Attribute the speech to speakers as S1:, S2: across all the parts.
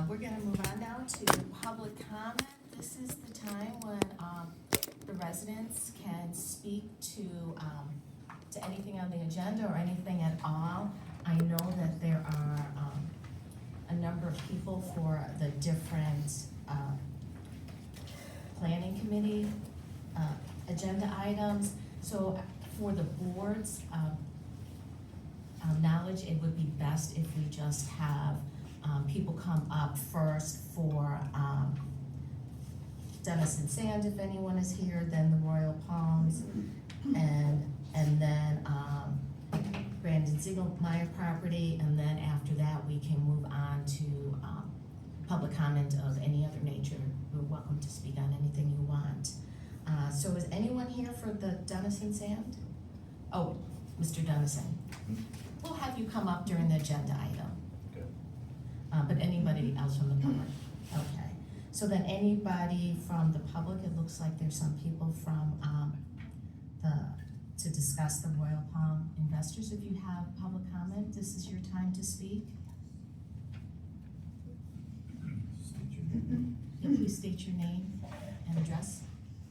S1: We're gonna move on now to public comment. This is the time when, the residents can speak to anything on the agenda or anything at all. I know that there are, a number of people for the different, planning committee, agenda items. So for the board's, knowledge, it would be best if we just have, people come up first for, Denison Sand, if anyone is here, then the Royal Palms, and then, Brandon Ziegelmeyer property, and then after that, we can move on to, public comment of any other nature. You're welcome to speak on anything you want. So is anyone here for the Denison Sand? Oh, Mr. Denison. We'll have you come up during the agenda item.
S2: Okay.
S1: But anybody else from the public? Okay. So then anybody from the public, it looks like there's some people from, to discuss the Royal Palm investors. If you have public comment, this is your time to speak.
S2: State your name.
S1: Yeah, please state your name and address.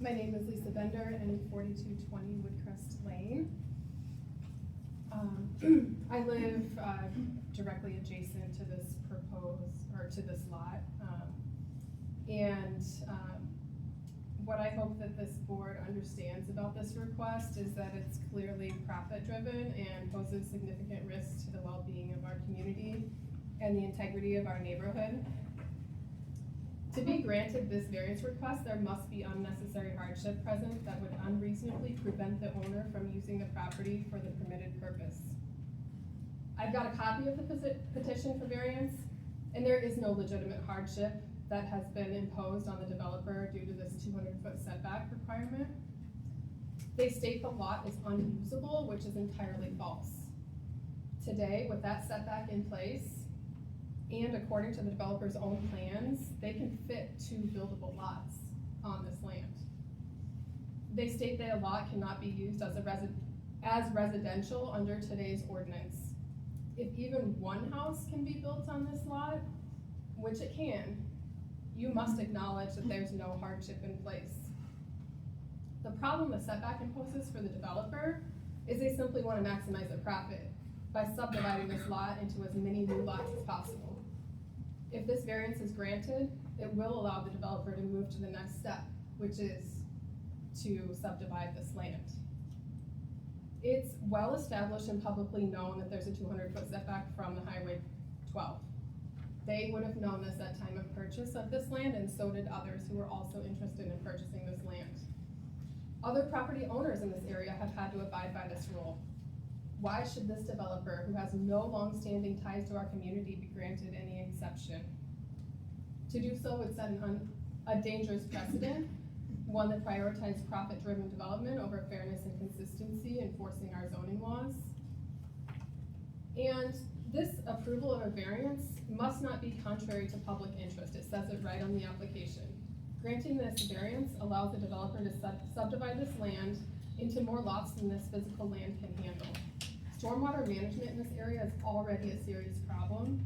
S3: My name is Lisa Bender, and 4220 Woodcrest Lane. I live directly adjacent to this to this lot. What I hope that this board understands about this request is that it's clearly profit-driven and poses significant risk to the well-being of our community and the integrity of our neighborhood. To be granted this variance request, there must be unnecessary hardship present that would unreasonably prevent the owner from using the property for the permitted purpose. I've got a copy of the petition for variance, and there is no legitimate hardship that has been imposed on the developer due to this 200-foot setback requirement. They state the lot is unusable, which is entirely false. Today, with that setback in place, and according to the developer's own plans, they can fit 2 buildable lots on this land. They state that a lot cannot be used as residential under today's ordinance. If even one house can be built on this lot, which it can, you must acknowledge that there's no hardship in place. The problem the setback imposes for the developer is they simply want to maximize their profit by subdividing this lot into as many new lots as possible. If this variance is granted, it will allow the developer to move to the next step, which is to subdivide this land. It's well established and publicly known that there's a 200-foot setback from the Highway 12. They would have known this at time of purchase of this land, and so did others who were also interested in purchasing this land. Other property owners in this area have had to abide by this rule. Why should this developer, who has no long-standing ties to our community, be granted any exception? To do so would set a dangerous precedent, one that prioritizes profit-driven development over fairness and consistency enforcing our zoning laws. And this approval of a variance must not be contrary to public interest. It says it right on the application. Granting this variance allows the developer to subdivide this land into more lots than this physical land can handle. Stormwater management in this area is already a serious problem.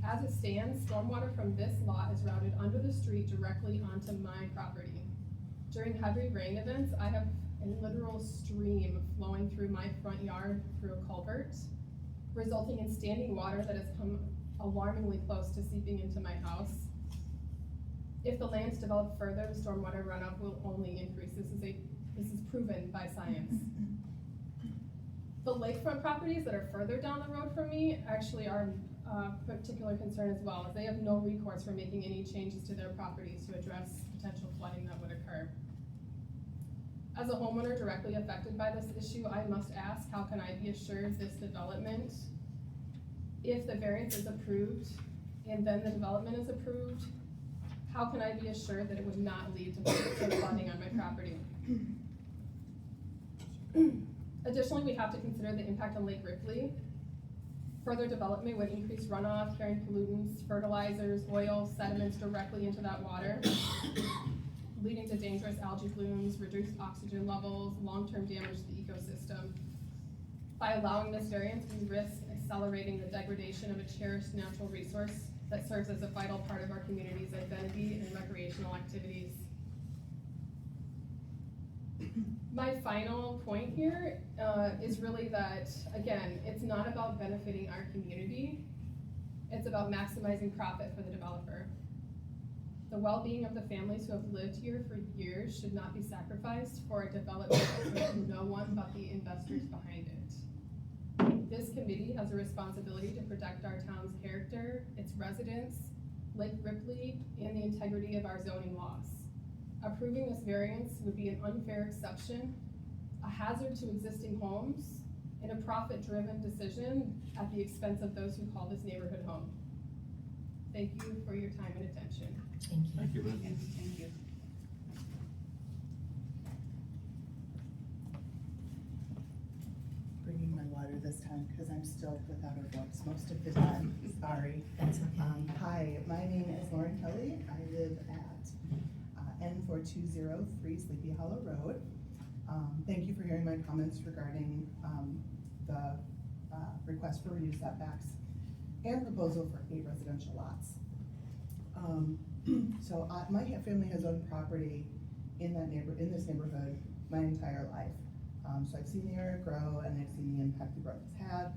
S3: As it stands, stormwater from this lot is routed under the street directly onto my property. During heavy rain events, I have a literal stream flowing through my front yard through a culvert, resulting in standing water that has come alarmingly close to seeping into my house. If the land's developed further, the stormwater runoff will only increase. This is proven by science. The lakefront properties that are further down the road from me actually are a particular concern as well, as they have no recourse for making any changes to their properties to address potential flooding that would occur. As a homeowner directly affected by this issue, I must ask, how can I be assured this development, if the variance is approved and then the development is approved, how can I be assured that it would not lead to flooding on my property? Additionally, we have to consider the impact on Lake Ripley. Further development would increase runoff, carrying pollutants, fertilizers, oil, sediments directly into that water, leading to dangerous algae blooms, reduced oxygen levels, long-term damage to the ecosystem. By allowing this variance, we risk accelerating the degradation of a cherished natural resource that serves as a vital part of our community's identity and recreational activities. My final point here is really that, again, it's not about benefiting our community, it's about maximizing profit for the developer. The well-being of the families who have lived here for years should not be sacrificed for a development that serves no one but the investors behind it. This committee has a responsibility to protect our town's character, its residents, Lake Ripley, and the integrity of our zoning laws. Approving this variance would be an unfair exception, a hazard to existing homes, and a profit-driven decision at the expense of those who call this neighborhood home. Thank you for your time and attention.
S1: Thank you.
S2: Thank you, Liz.
S4: Thank you. Bringing my water this time because I'm still without a voice most of the time. Sorry.
S1: That's okay.
S4: Hi, my name is Lauren Kelly. I live at N4203 Sleepy Hollow Road. Thank you for hearing my comments regarding the request for reduced setbacks and proposal for 8 residential lots. So my family has owned property in this neighborhood my entire life. So I've seen the area grow and I've seen the impact the growth has had.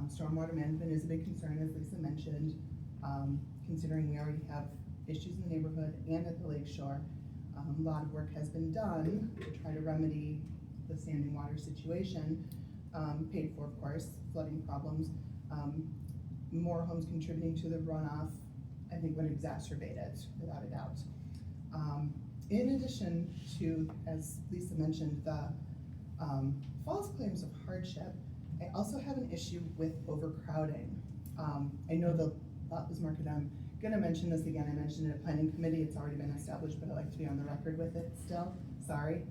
S4: Stormwater management is a big concern, as Lisa mentioned, considering we already have issues in the neighborhood and at the lake shore. A lot of work has been done to try to remedy the standing water situation, paid for, of course, flooding problems. More homes contributing to the runoff, I think, would exacerbate it, without a doubt. In addition to, as Lisa mentioned, the false claims of hardship, I also have an issue with overcrowding. I know the lot was marketed. I'm gonna mention this again. I mentioned it at planning committee. It's already been established, but I like to be on the record with it still. Sorry.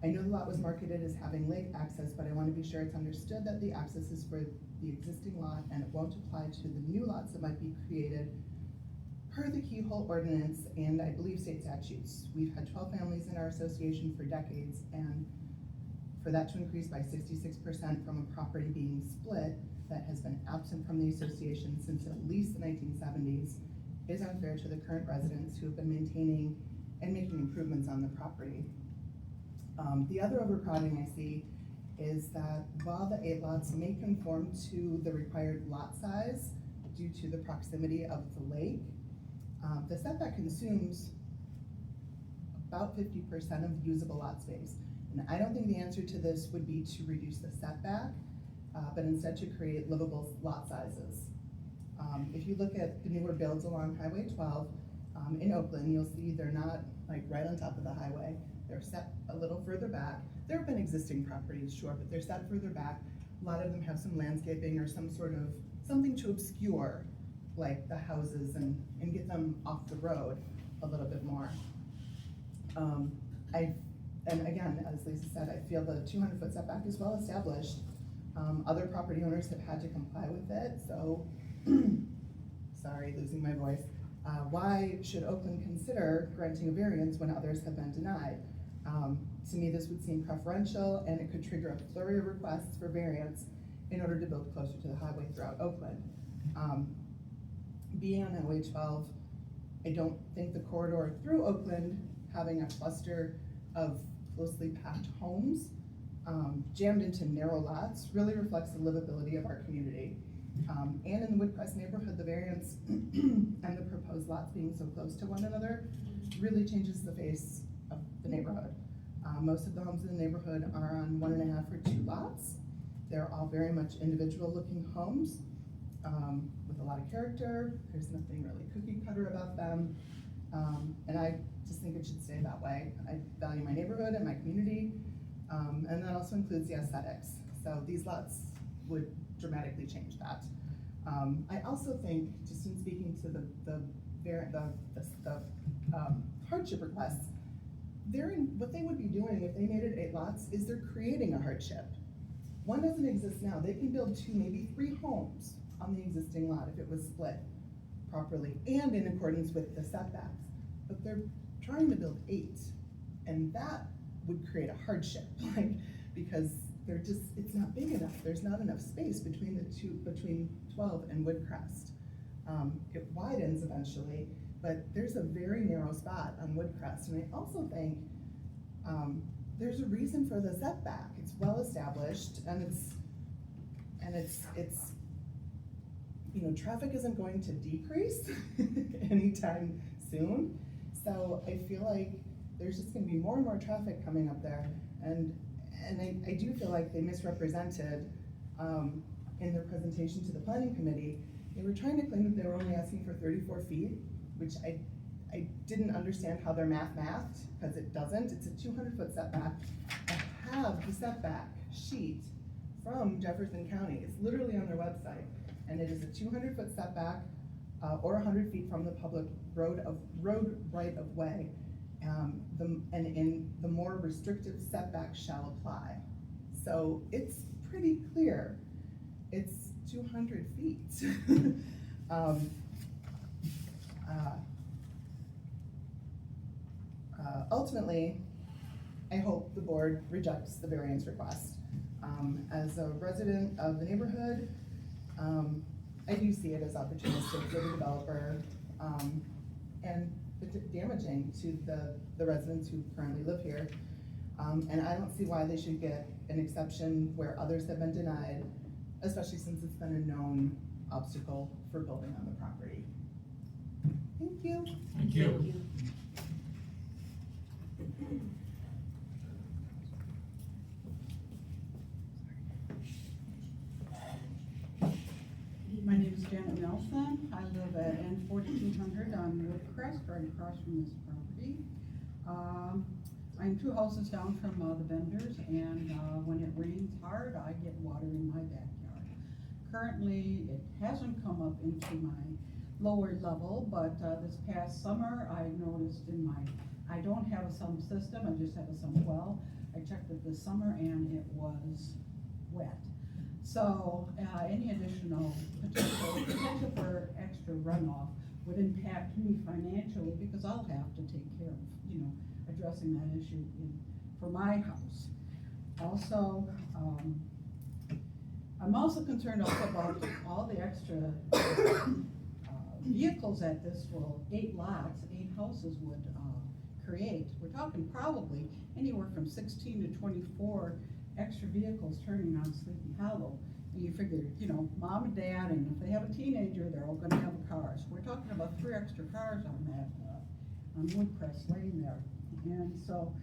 S4: I know the lot was marketed as having lake access, but I want to be sure it's understood that the access is for the existing lot and it won't apply to the new lots that might be created per the keyhole ordinance and I believe state statutes. We've had 12 families in our association for decades, and for that to increase by 66% from a property being split that has been absent from the association since at least the 1970s is unfair to the current residents who have been maintaining and making improvements on the property. The other overcrowding I see is that while the 8 lots may conform to the required lot size due to the proximity of the lake, the setback consumes about 50% of the usable lot space. And I don't think the answer to this would be to reduce the setback, but instead to create livable lot sizes. If you look at the newer builds along Highway 12 in Oakland, you'll see they're not like right on top of the highway. They're set a little further back. There have been existing properties, sure, but they're set further back. A lot of them have some landscaping or some sort of something to obscure like the houses and get them off the road a little bit more. And again, as Lisa said, I feel the 200-foot setback is well established. Other property owners have had to comply with it, so, sorry, losing my voice. Why should Oakland consider granting a variance when others have been denied? To me, this would seem preferential, and it could trigger a flurry of requests for variance in order to build closer to the highway throughout Oakland. Being on Highway 12, I don't think the corridor through Oakland, having a cluster of closely packed homes jammed into narrow lots, really reflects the livability of our community. And in the Woodcrest neighborhood, the variance and the proposed lots being so close to one another really changes the face of the neighborhood. Most of the homes in the neighborhood are on 1.5 or 2 lots. They're all very much individual looking homes with a lot of character. There's nothing really cookie cutter about them. And I just think it should stay that way. I value my neighborhood and my community, and that also includes the aesthetics. So these lots would dramatically change that. I also think, just in speaking to the hardship requests, what they would be doing if they made it 8 lots is they're creating a hardship. One doesn't exist now. They can build 2, maybe 3 homes on the existing lot if it was split properly and in accordance with the setbacks. But they're trying to build 8, and that would create a hardship, because they're just, it's not big enough, there's not enough space between between 12 and Woodcrest. It widens eventually, but there's a very narrow spot on Woodcrest, and I also think, there's a reason for the setback. It's well established, and it's, you know, traffic isn't going to decrease anytime soon. So I feel like there's just gonna be more and more traffic coming up there, and I do feel like they misrepresented, in their presentation to the planning committee. They were trying to claim that they were only asking for 34 feet, which I didn't understand how their mathed, because it doesn't. It's a 200-foot setback. I have the setback sheet from Jefferson County. It's literally on their website, and it is a 200-foot setback, or 100 feet from the public road right of way. And in the more restrictive setback shall apply. So it's pretty clear. It's 200 feet. Ultimately, I hope the board rejects the variance request. As a resident of the neighborhood, I do see it as opportunistic for the developer, and damaging to the residents who currently live here. And I don't see why they should get an exception where others have been denied, especially since it's been a known obstacle for building on the property. Thank you.
S2: Thank you.
S5: My name is Janet Nelson. I live at N4200 on Woodcrest, right across from this property. I'm 2 houses down from the vendors, and when it rains hard, I get water in my backyard. Currently, it hasn't come up into my lower level, but this past summer, I noticed I don't have a sump system, I just have a sump well. I checked it this summer and it was wet. So any additional potential for extra runoff would impact me financially, because I'll have to take care of, you know, addressing that issue for my house. Also, I'm also concerned about all the extra vehicles that this will, 8 lots, 8 houses would create. We're talking probably anywhere from 16 to 24 extra vehicles turning on Sleepy Hollow. And you figure, you know, mom and dad, and if they have a teenager, they're all gonna have cars. We're talking about 3 extra cars on that, on Woodcrest Lane there. And so,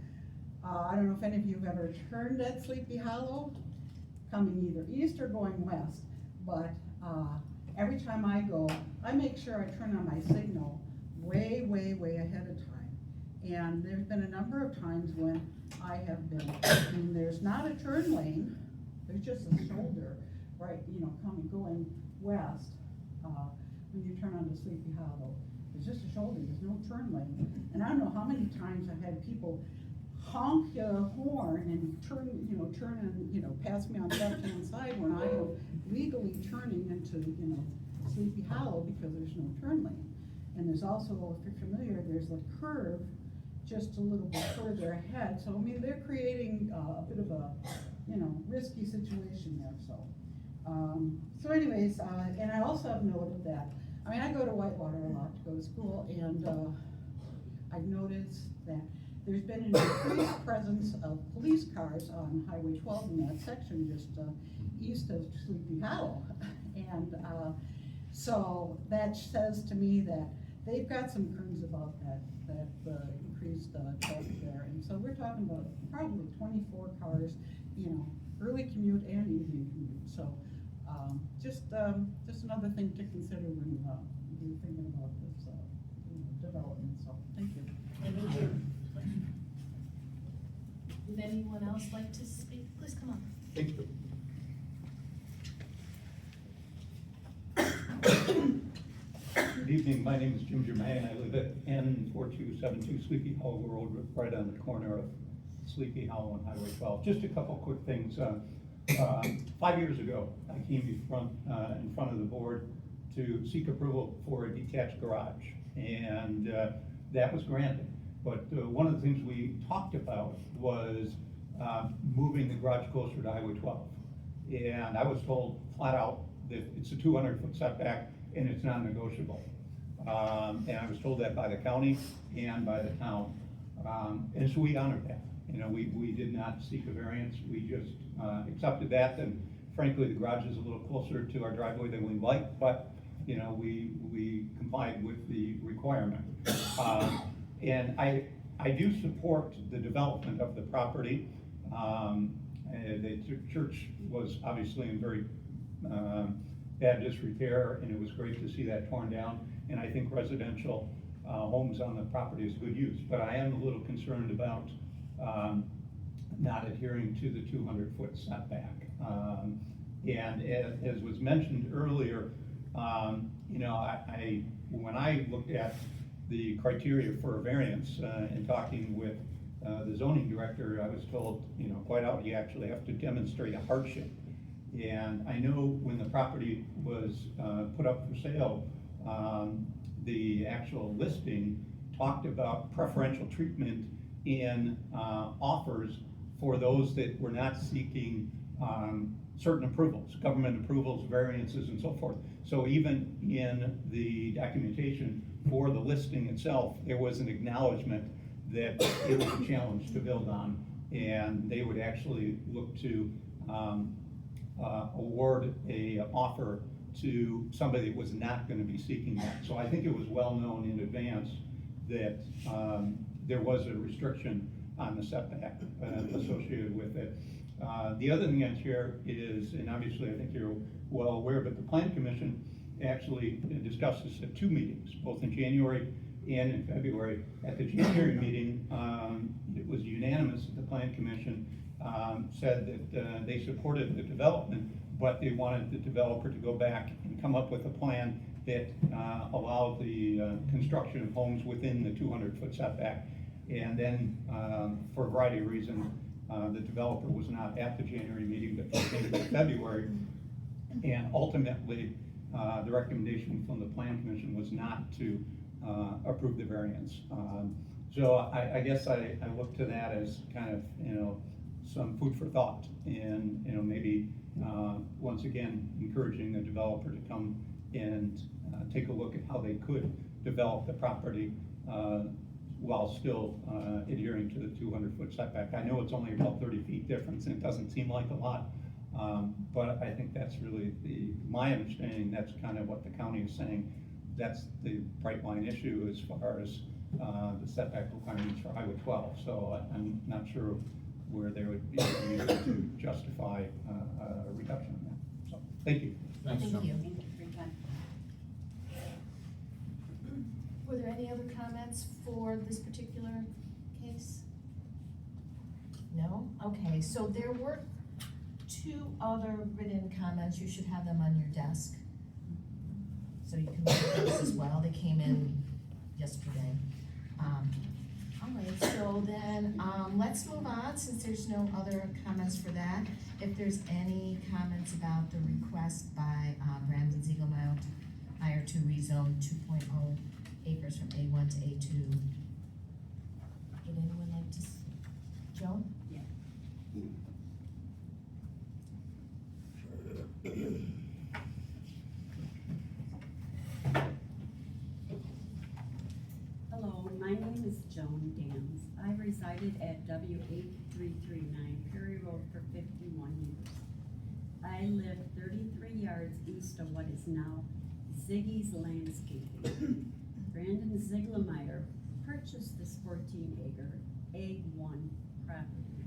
S5: I don't know if any of you have ever turned at Sleepy Hollow, coming either east or going west, but every time I go, I make sure I turn on my signal way, way, way ahead of time. And there's been a number of times when I have been, and there's not a turn lane, there's just a shoulder, right, you know, going west, when you turn onto Sleepy Hollow. There's just a shoulder, there's no turn lane. And I don't know how many times I've had people honk the horn and turn and, pass me on the left-hand side when I am legally turning into, Sleepy Hollow, because there's no turn lane. And there's also, if you're familiar, there's a curve just a little bit further ahead. So, I mean, they're creating a bit of a, risky situation there, so. So anyways, and I also have noted that, I go to Whitewater a lot to go to school, and I've noticed that there's been an increased presence of police cars on Highway 12 in that section just east of Sleepy Hollow. And so that says to me that they've got some concerns about that increased traffic there. And so we're talking about probably 24 cars, early commute and evening commute. So just another thing to consider when you're thinking about this development. So thank you.
S1: Thank you. Would anyone else like to speak? Please come on.
S2: Thank you.
S6: Good evening, my name is Jim Germain. I live at N4272 Sleepy Hollow Road, right on the corner of Sleepy Hollow and Highway 12. Just a couple quick things. 5 years ago, I came in front of the board to seek approval for a detached garage, and that was granted. But one of the things we talked about was moving the garage closer to Highway 12. And I was told flat out that it's a 200-foot setback and it's non-negotiable. And I was told that by the county and by the town. And so we honored that. You know, we did not seek a variance, we just accepted that. And frankly, the garage is a little closer to our driveway than we like, but, you know, we complied with the requirement. And I do support the development of the property. The church was obviously in very bad disrepair, and it was great to see that torn down. And I think residential homes on the property is good use, but I am a little concerned about not adhering to the 200-foot setback. And as was mentioned earlier, you know, when I looked at the criteria for a variance in talking with the zoning director, I was told, you know, quite out, you actually have to demonstrate a hardship. And I know when the property was put up for sale, the actual listing talked about preferential treatment in offers for those that were not seeking certain approvals, government approvals, variances, and so forth. So even in the documentation for the listing itself, there was an acknowledgement that it was a challenge to build on, and they would actually look to award a offer to somebody that was not going to be seeking that. So I think it was well known in advance that there was a restriction on the setback associated with it. The other thing I'd share is, and obviously I think you're well aware, but the Plan Commission actually discussed this at 2 meetings, both in January and in February. At the January meeting, it was unanimous that the Plan Commission said that they supported the development, but they wanted the developer to go back and come up with a plan that allowed the construction of homes within the 200-foot setback. And then, for a variety of reasons, the developer was not at the January meeting, but came to February. And ultimately, the recommendation from the Plan Commission was not to approve the variance. So I guess I look to that as kind of, you know, some food for thought, and, you know, maybe once again encouraging the developer to come and take a look at how they could develop the property while still adhering to the 200-foot setback. I know it's only about 30 feet difference, and it doesn't seem like a lot, but I think that's really my understanding. That's kind of what the county is saying. That's the bright line issue as far as the setback requirements for Highway 12. So I'm not sure where there would be a reason to justify a reduction in that. So, thank you.
S2: Thanks,
S1: Thank
S2: John.
S1: you.
S5: Thank you for your time.
S1: Were there any other comments for this particular case? No? Okay, so there were 2 other written comments. You should have them on your desk, so you can look at those as well. They came in yesterday. All right, so then let's move on, since there's no other comments for that. If there's any comments about the request by Brandon Ziegelmeyer to rezone 2.0 acres from A1 to A2. Would anyone like to, Joan?
S5: Yeah.
S7: Hello, my name is Joan Dans. I resided at W8339 Perry Road for 51 years. I live 33 yards east of what is now Ziggy's Landscaping. Brandon Ziegelmeyer purchased this 14-acre A1 property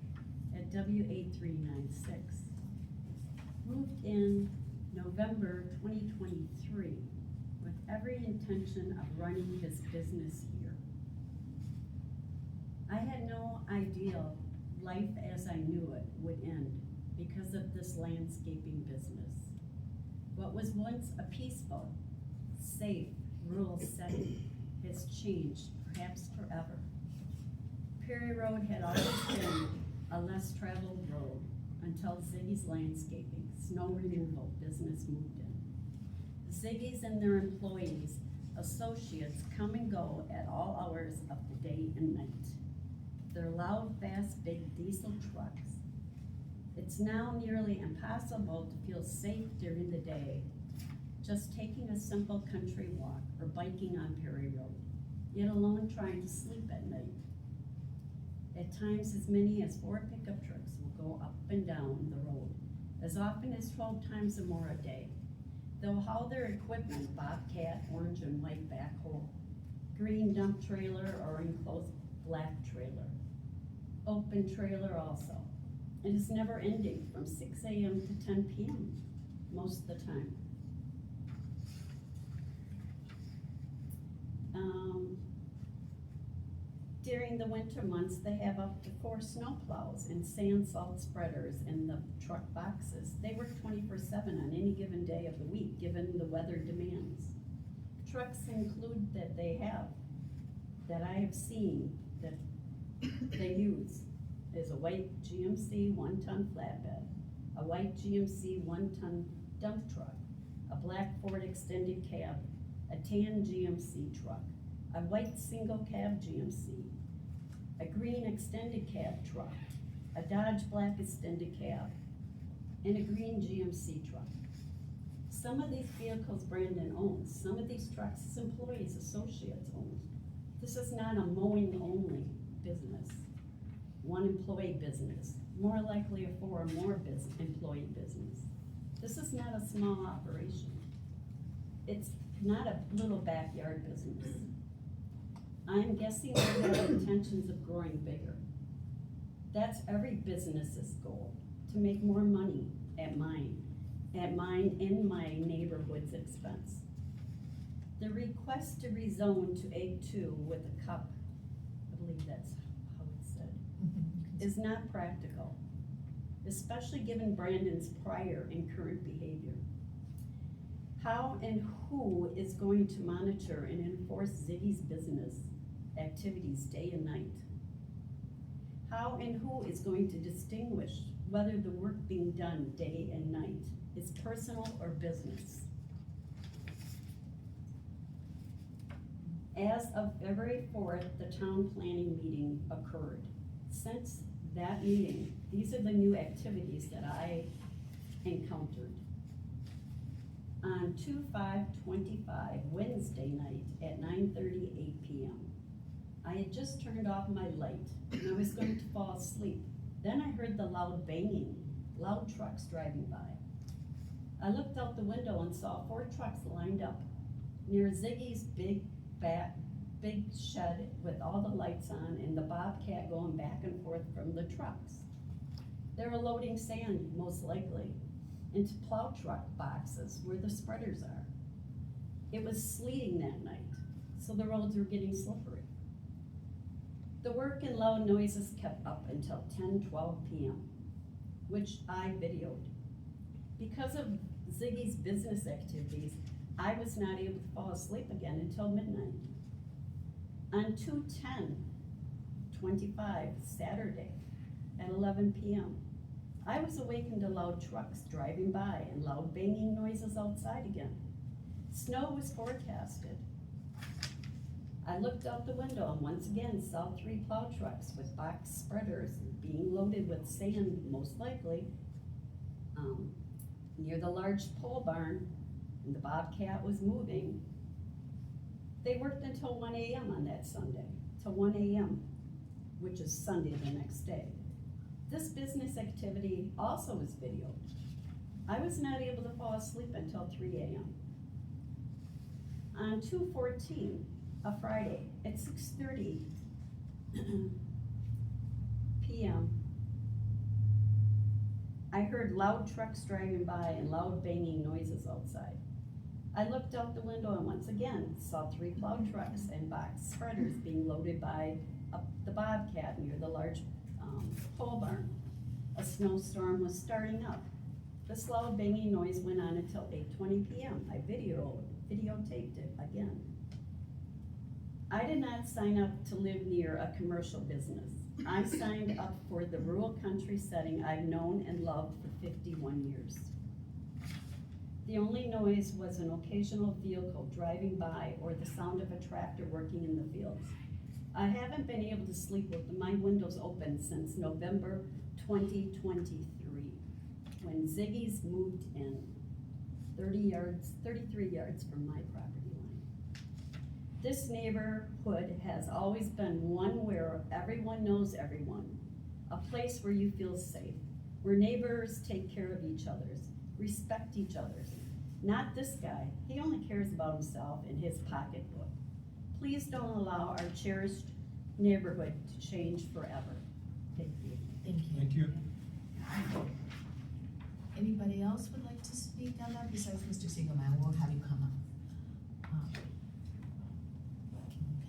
S7: at W8396. Moved in November 2023 with every intention of running his business here. I had no idea life as I knew it would end because of this landscaping business. What was once a peaceful, safe, rural setting has changed, perhaps forever. Perry Road had always been a less traveled road until Ziggy's Landscaping, snow removal business moved in. The Ziggy's and their employees, associates come and go at all hours of the day and night. Their loud, fast, big diesel trucks It's now nearly impossible to feel safe during the day, just taking a simple country walk or biking on Perry Road, yet alone trying to sleep at night. At times, as many as 4 pickup trucks will go up and down the road, as often as 12 times or more a day. They'll haul their equipment, bobcat, orange and white backhoe, green dump trailer, or enclosed black trailer. Open trailer also. It is never ending from 6 a.m. to 10 p.m. most of the time. During the winter months, they have up to 4 snow plows and sand salt spreaders in the truck boxes. They work 24/7 on any given day of the week, given the weather demands. Trucks include that I have seen, that they use, is a white GMC 1-ton flatbed, a white GMC 1-ton dump truck, a black Ford extended cab, a tan GMC truck, a white single cab GMC, a green extended cab truck, a Dodge black extended cab, and a green GMC truck. Some of these vehicles Brandon owns, some of these trucks his employees, associates own. This is not a mowing only business, one employee business, more likely a 4 or more employee business. This is not a small operation. It's not a little backyard business. I'm guessing they have intentions of growing bigger. That's every business's goal, to make more money at mine in my neighborhood's expense. The request to rezone to A2 with a cup, I believe that's how it's said, is not practical, especially given Brandon's prior and current behavior. How and who is going to monitor and enforce Ziggy's business activities day and night? How and who is going to distinguish whether the work being done day and night is personal or business? As of February 4th, the town planning meeting occurred. Since that meeting, these are the new activities that I encountered. On 2/5/25, Wednesday night at 9:38 p.m. I had just turned off my light and I was going to fall asleep. Then I heard the loud banging, loud trucks driving by. I looked out the window and saw 4 trucks lined up near Ziggy's big shed with all the lights on and the bobcat going back and forth from the trucks. They were loading sand, most likely, into plow truck boxes where the spreaders are. It was sleeting that night, so the roads were getting slippery. The work and loud noises kept up until 10:12 p.m., which I videoed. Because of Ziggy's business activities, I was not able to fall asleep again until midnight. On 2/10/25, Saturday, at 11 p.m., I was awakened to loud trucks driving by and loud banging noises outside again. Snow was forecasted. I looked out the window and once again saw 3 plow trucks with box spreaders being loaded with sand, most likely, near the large pole barn, and the bobcat was moving. They worked until 1 a.m. on that Sunday, till 1 a.m., which is Sunday the next day. This business activity also was videoed. I was not able to fall asleep until 3 a.m. On 2/14, a Friday, at 6:30 p.m., I heard loud trucks driving by and loud banging noises outside. I looked out the window and once again saw 3 plow trucks and box spreaders being loaded by the bobcat near the large pole barn. A snowstorm was starting up. This loud banging noise went on until 8:20 p.m. I videotaped it again. I did not sign up to live near a commercial business. I signed up for the rural country setting I've known and loved for 51 years. The only noise was an occasional vehicle driving by or the sound of a tractor working in the fields. I haven't been able to sleep with my windows open since November 2023. when Ziggy's moved in 33 yards from my property line. This neighborhood has always been one where everyone knows everyone, a place where you feel safe, where neighbors take care of each other's, respect each other's. Not this guy, he only cares about himself and his pocketbook. Please don't allow our cherished neighborhood to change forever. Thank you.
S1: Thank you.
S2: Thank you.
S1: Anybody else would like to speak on that besides Mr. Siegelman? We'll have you come up.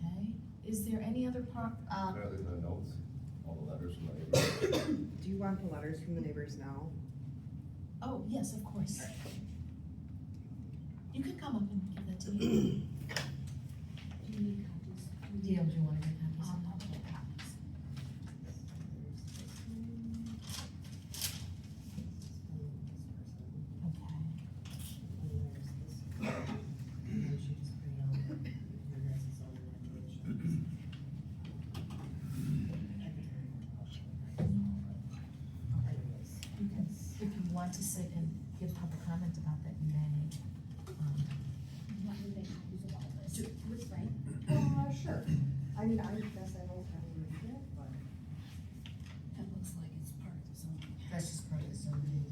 S1: Okay, is there any other
S8: Rather than the notes, all the letters from the neighbors.
S9: Do you want the letters from the neighbors now?
S1: oh, yes, of course. You can come up and give that to me.
S7: Do you need copies?
S1: Yeah, do you want to get copies?
S7: I'll get copies.
S1: If you want to sit and give public comment about that, you may.
S9: Sure. I mean, I guess I don't have to read it, but.
S7: That looks like it's part of the zoning.
S1: That's just part of the zoning.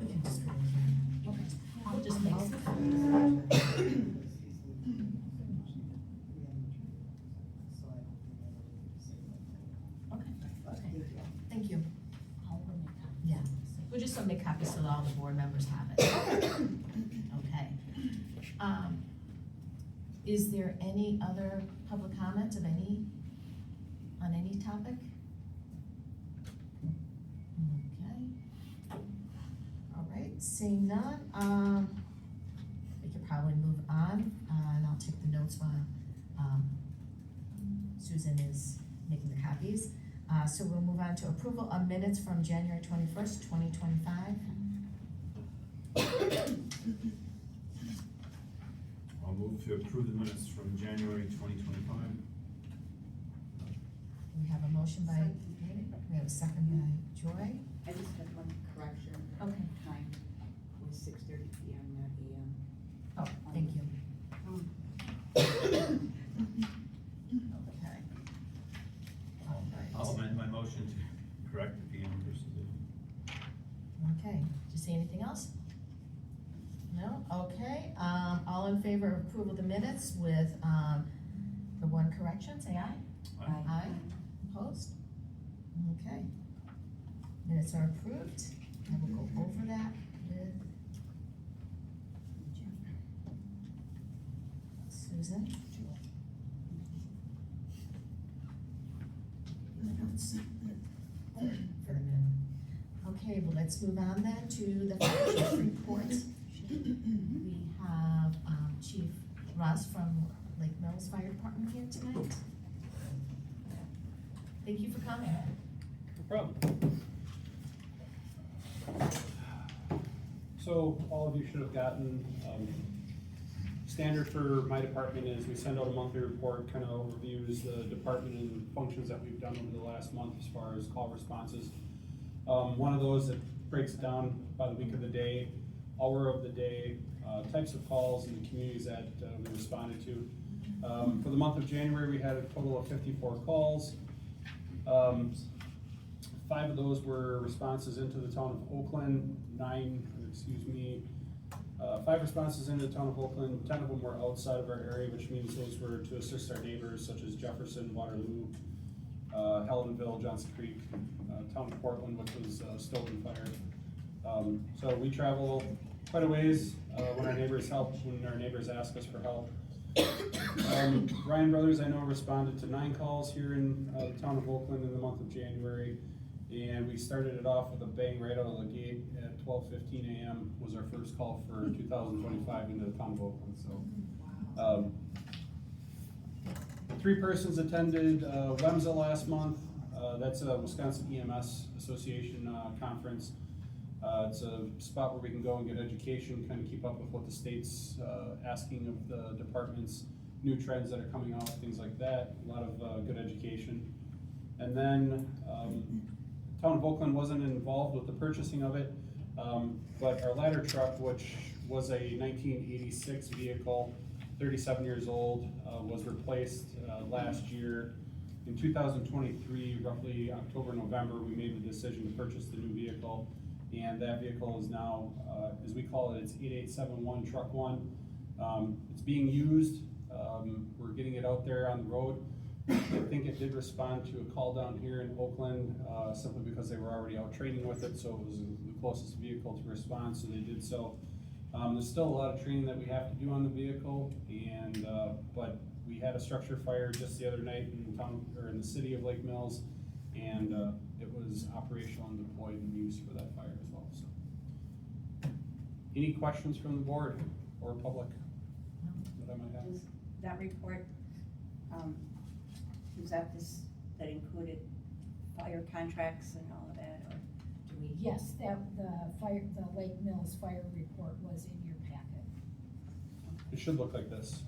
S1: We can just go over. Okay. I'll just make. Okay, thank you. Yeah, we'll just make copies so that all the board members have it. Okay. Is there any other public comment of any, on any topic? Okay. All right, seeing none, we could probably move on, and I'll take the notes while, Susan is making the copies. So we'll move on to approval of minutes from January 21st, 2025.
S2: I'll move to approve the minutes from January 2025.
S1: We have a motion by, we have a second by Joy.
S10: I just have one correction.
S1: Okay.
S10: Time was 6:30 PM, not AM.
S1: Oh, thank you. Okay. All
S2: I'll
S1: right.
S2: amend my motion to correct the PM versus the.
S1: Okay, did you say anything else? No? Okay, all in favor of approval of the minutes with, the one correction, say aye. Aye. Opposed? Okay. Minutes are approved. I will go over that with Susan. For the minute. Okay, well, let's move on then to the fire chief report. We have, Chief Russ from Lake Mills Fire Department here tonight. Thank you for coming.
S11: No problem. So all of you should have gotten, standard for my department is we send out a monthly report, kind of overviews the department and functions that we've done over the last month as far as call responses. One of those that breaks it down by the week of the day, hour of the day, types of calls and the communities that we responded to. For the month of January, we had a total of 54 calls. 5 of those were responses into the town of Oakland, 5 responses into the town of Oakland, 10 of them were outside of our area, which means those were to assist our neighbors such as Jefferson, Waterloo, Helenville, Johnson Creek, town of Portland, which was Stoughton Fire. So we travel quite a ways when our neighbors ask us for help. Ryan Brothers, I know, responded to 9 calls here in the town of Oakland in the month of January. And we started it off with a bang right out of the gate at 12:15 a.m. was our first call for 2025 into the town of Oakland, so. 3 persons attended WEMSA last month. That's a Wisconsin EMS Association conference. It's a spot where we can go and get education, kind of keep up with what the state's asking of the departments, new trends that are coming out, things like that. A lot of good education. And then Town of Oakland wasn't involved with the purchasing of it, but our ladder truck, which was a 1986 vehicle, 37 years old, was replaced last year. In 2023, roughly October, November, we made the decision to purchase the new vehicle. And that vehicle is now, as we call it, it's 8871 Truck One. It's being used. We're getting it out there on the road. I think it did respond to a call down here in Oakland, simply because they were already out training with it, so it was the closest vehicle to respond, so they did so. There's still a lot of training that we have to do on the vehicle, and, but we had a structure fire just the other night in town, or in the city of Lake Mills, and, it was operational and deployed and used for that fire as well, so. Any questions from the board or public that I might have?
S10: Does that report, that included fire contracts and all of that, or do we?
S9: Yes, the Lake Mills fire report was in your packet.
S11: It should look like this.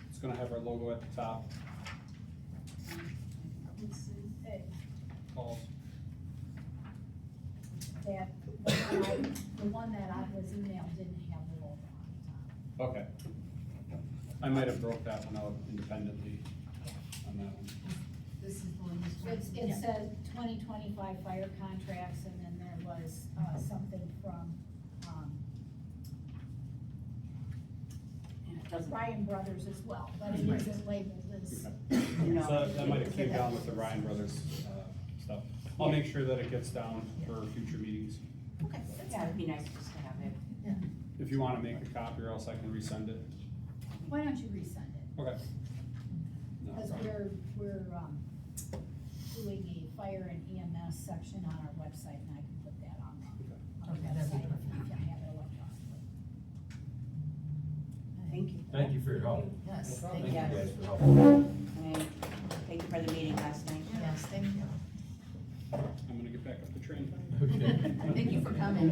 S11: It's gonna have our logo at the top. Calls.
S9: That, the one that I was emailed didn't have the logo on the top.
S11: Okay. I might have broke that one out independently on that one.
S1: This is the one that's.
S9: It said 2025 fire contracts, and then there was, something from, Ryan Brothers as well, but it wasn't labeled as.
S11: So that might have came down with the Ryan Brothers, stuff. I'll make sure that it gets down for future meetings.
S1: Okay, that's
S10: Yeah, it'd
S1: fine.
S10: be nice just to have it.
S1: Yeah.
S11: If you wanna make a copy, or else I can resend it.
S9: Why don't you resend it?
S11: Okay. No
S9: Because
S11: problem.
S9: we're doing a fire and EMS section on our website, and I can put that on the
S1: Okay, that'd be
S9: website
S1: perfect.
S9: if you have it electronically.
S10: Thank you.
S8: Thank you for your help.
S1: Yes,
S8: Thank
S1: thank
S8: you
S1: you.
S8: guys for help.
S10: And thank you for the meeting last night.
S1: Yes, thank you.
S11: I'm gonna get back up the train.
S8: Okay.
S1: Thank you for coming.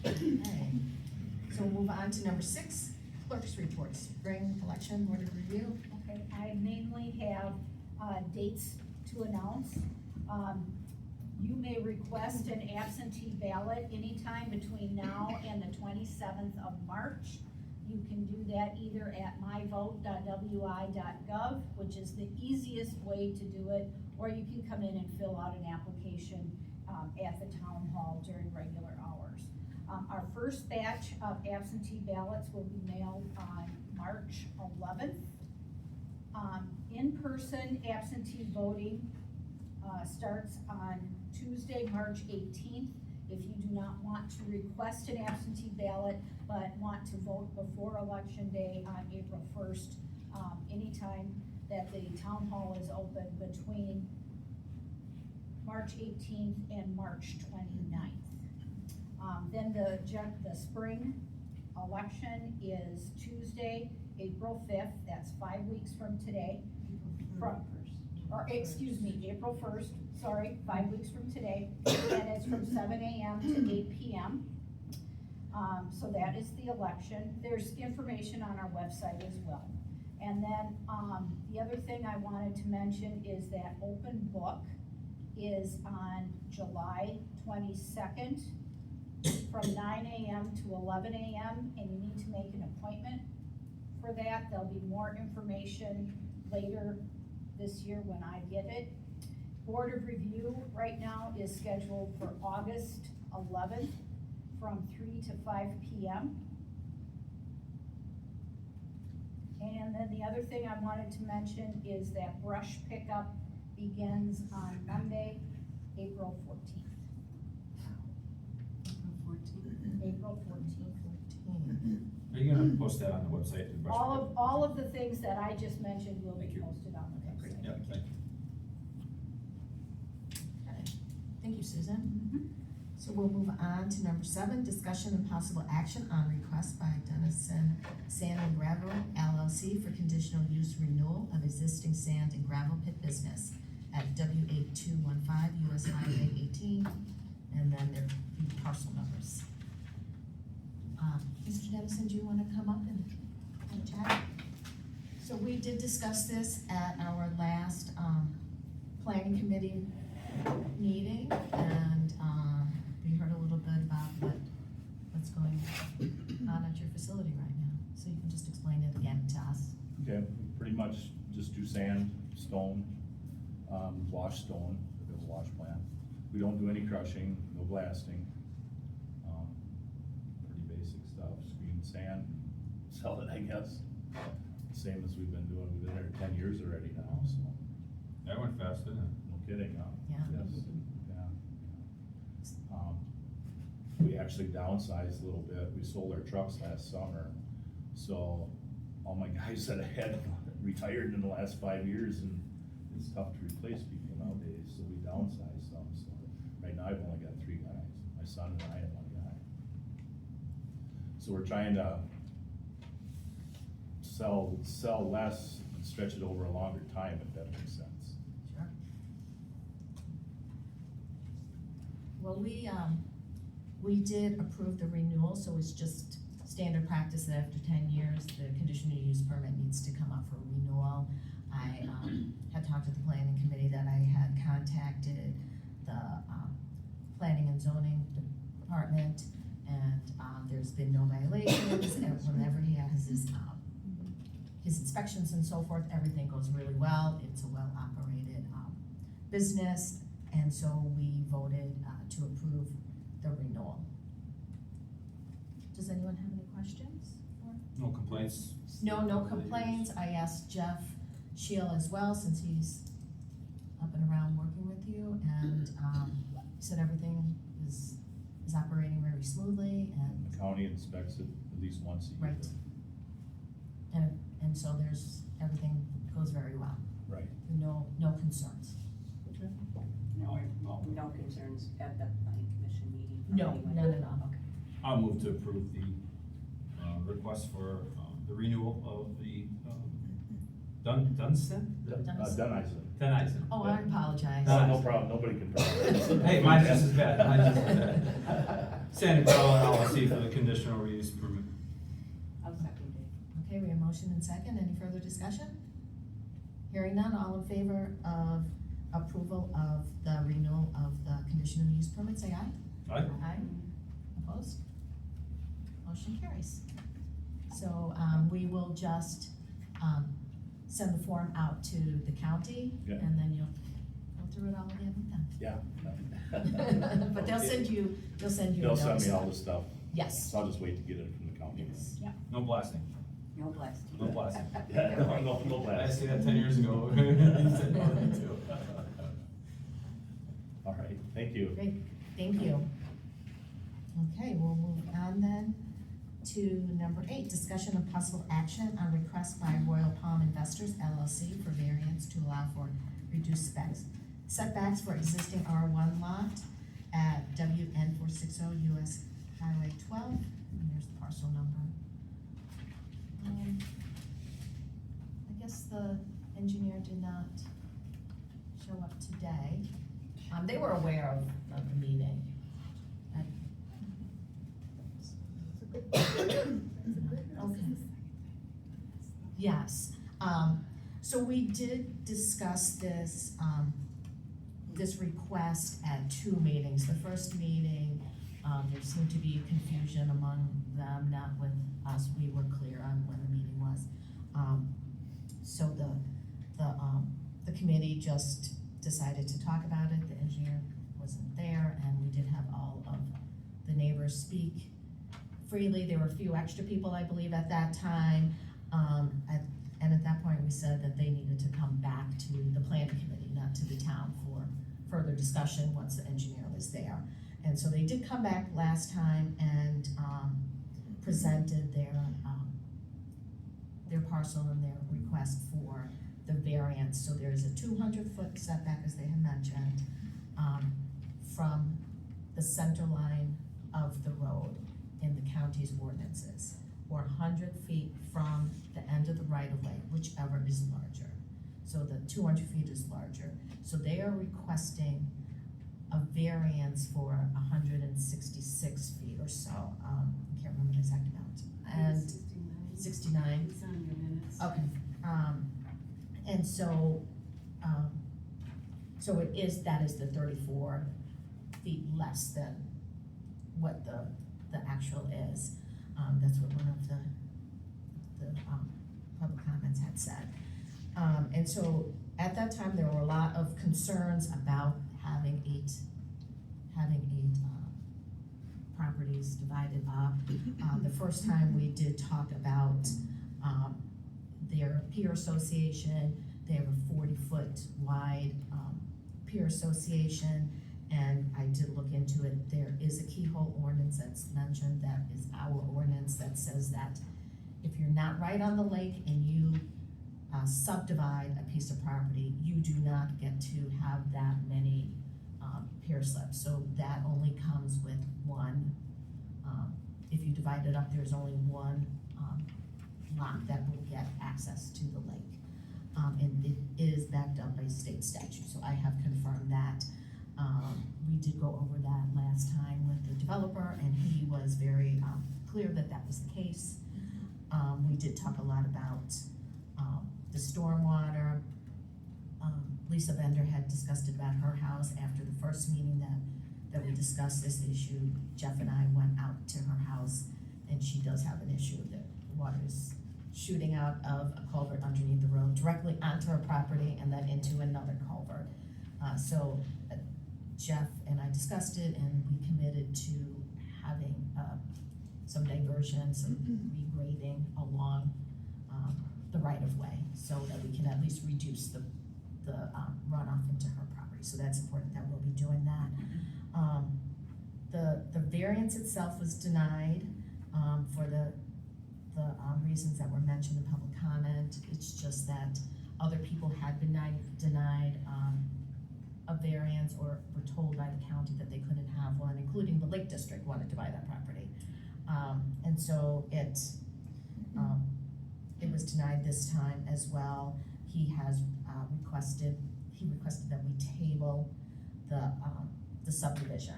S1: Okay. So we'll move on to number 6, clerk's report, spring election board of review.
S9: Okay, I mainly have, dates to announce. You may request an absentee ballot anytime between now and the 27th of March. You can do that either at myvote.wi.gov, which is the easiest way to do it, or you can come in and fill out an application, at the town hall during regular hours. Our first batch of absentee ballots will be mailed on March 11th. In-person absentee voting, starts on Tuesday, March 18th. If you do not want to request an absentee ballot, but want to vote before Election Day on April 1st, anytime that the town hall is open between March 18th and March 29th. Then the spring election is Tuesday, April 5th, that's 5 weeks from today. April 1st, sorry, 5 weeks from today, and it's from 7 a.m. to 8 p.m. So that is the election. There's information on our website as well. And then, the other thing I wanted to mention is that open book is on July 22nd from 9 a.m. to 11 a.m. and you need to make an appointment for that. There'll be more information later this year when I get it. Board of Review right now is scheduled for August 11th from 3 to 5 p.m. And then the other thing I wanted to mention is that brush pickup begins on Monday, April 14th. April 14th.
S8: Are you gonna post that on the website? the brush pickup?
S9: All of the things that I just mentioned will be
S8: Thank you.
S9: posted on the
S8: Great,
S9: website.
S8: yep, thank you.
S1: Okay. Thank you, Susan. So we'll move on to number 7, discussion and possible action on request by Dennison Sand and Gravel LLC for conditional use renewal of existing sand and gravel pit business at W8215 US Highway 18, and then their parcel numbers. Mr. Dennison, do you wanna come up and chat? So we did discuss this at our last, planning committee meeting, and, we heard a little bit about what's going on at your facility right now. So you can just explain it again to us.
S8: Okay, pretty much just do sand, stone, wash stone, we have a wash plant. We don't do any crushing, no blasting. Pretty basic stuff, screen sand, sell it, I guess. Same as we've been doing, we've been there 10 years already now, so,
S2: That went fast, didn't it?
S8: no kidding, huh?
S1: Yeah.
S8: Yes, yeah. We actually downsized a little bit, we sold our trucks last summer, so all my guys that I had retired in the last 5 years, and it's tough to replace people nowadays, so we downsized some, so right now I've only got 3 guys, my son and I and 1 guy. So we're trying to sell less and stretch it over a longer time, if that makes sense.
S1: Sure. Well, we did approve the renewal, so it's just standard practice that after 10 years, the conditional use permit needs to come up for renewal. I had talked to the planning committee that I had contacted the planning and zoning department, and there's been no violations, and whenever he has his inspections and so forth, everything goes really well. It's a well-operated business, and so we voted to approve the renewal. Does anyone have any questions?
S2: No complaints?
S1: No complaints. I asked Jeff Shield as well, since he's up and around working with you, and he said everything is operating very smoothly, and
S8: The county inspects it at least once a year.
S1: right. And so everything goes very well.
S8: Right.
S1: No concerns.
S10: No concerns at the planning commission meeting?
S1: No.
S10: Anyway.
S1: Okay.
S2: I'll move to approve the, request for, the renewal of the, Dunstan? Dennison.
S1: Oh, I apologize.
S8: No problem, nobody can drive.
S2: Hey, mine's just as bad, mine's just as bad. Santa Clara LLC for the conditional use permit.
S10: I'll second it.
S1: Okay, we have motion and second. Any further discussion? Hearing none, all in favor of approval of the renewal of the conditional use permit, say aye.
S2: Aye.
S1: Aye. Opposed? Motion carries. So, we will just, send the form out to the county,
S8: Yeah.
S1: and then you'll go through it all again with them.
S8: Yeah.
S1: But they'll send you a
S8: They'll send
S1: notice.
S8: me all the stuff,
S1: Yes.
S8: so I'll just wait to get it from the county.
S1: Yes.
S2: No blasting.
S10: No blasting.
S2: No blasting.
S8: Yeah, no
S2: I
S8: blast.
S2: see that 10 years ago. He said no, me too.
S8: All right, thank you.
S1: Great, thank you. Okay, we'll move on then to number 8, discussion of possible action on request by Royal Palm Investors LLC for variance to allow for reduced setbacks for existing R1 lot at WN 460 US Highway 12, and here's the parcel number. I guess the engineer did not show up today. They were aware of the meeting. Okay. Yes, so we did discuss this, this request at 2 meetings. The first meeting, there seemed to be confusion among them, not with us. We were clear on when the meeting was. So the committee just decided to talk about it. The engineer wasn't there, and we did have all of the neighbors speak freely. There were a few extra people, I believe, at that time. And at that point, we said that they needed to come back to the planning committee, not to the town, for further discussion once the engineer was there. And so they did come back last time and presented their parcel and their request for the variance. So there's a 200-foot setback, as they had mentioned, from the center line of the road in the county's ordinances, or 100 feet from the end of the right-of-way, whichever is larger. So the 200 feet is larger. So they are requesting a variance for 166 feet or so. I can't remember the exact amount. And 69.
S7: It's on your minutes.
S1: Okay, and so, So that is the 34 feet less than what the actual is. That's what one of the public comments had said. And so at that time, there were a lot of concerns about having eight properties divided up. The first time we did talk about their peer association. They have a 40-foot wide peer association, and I did look into it. There is a keyhole ordinance that's mentioned, that is our ordinance, that says that if you're not right on the lake and you subdivide a piece of property, you do not get to have that many pier slips. So that only comes with one. If you divide it up, there's only one lot that will get access to the lake. And it is backed up by state statute, so I have confirmed that. We did go over that last time with the developer, and he was very clear that that was the case. We did talk a lot about the stormwater. Lisa Bender had discussed it about her house after the first meeting that we discussed this issue. Jeff and I went out to her house, and she does have an issue that water's shooting out of a culvert underneath the road, directly onto her property, and then into another culvert. So Jeff and I discussed it, and we committed to having some diversion, some regrading along the right-of-way, so that we can at least reduce the runoff into her property. So that's important that we'll be doing that. The variance itself was denied for the reasons that were mentioned in public comment. It's just that other people had been denied a variance, or were told by the county that they couldn't have one, including the Lake District wanted to buy that property. And so it was denied this time as well. He has requested that we table the subdivision.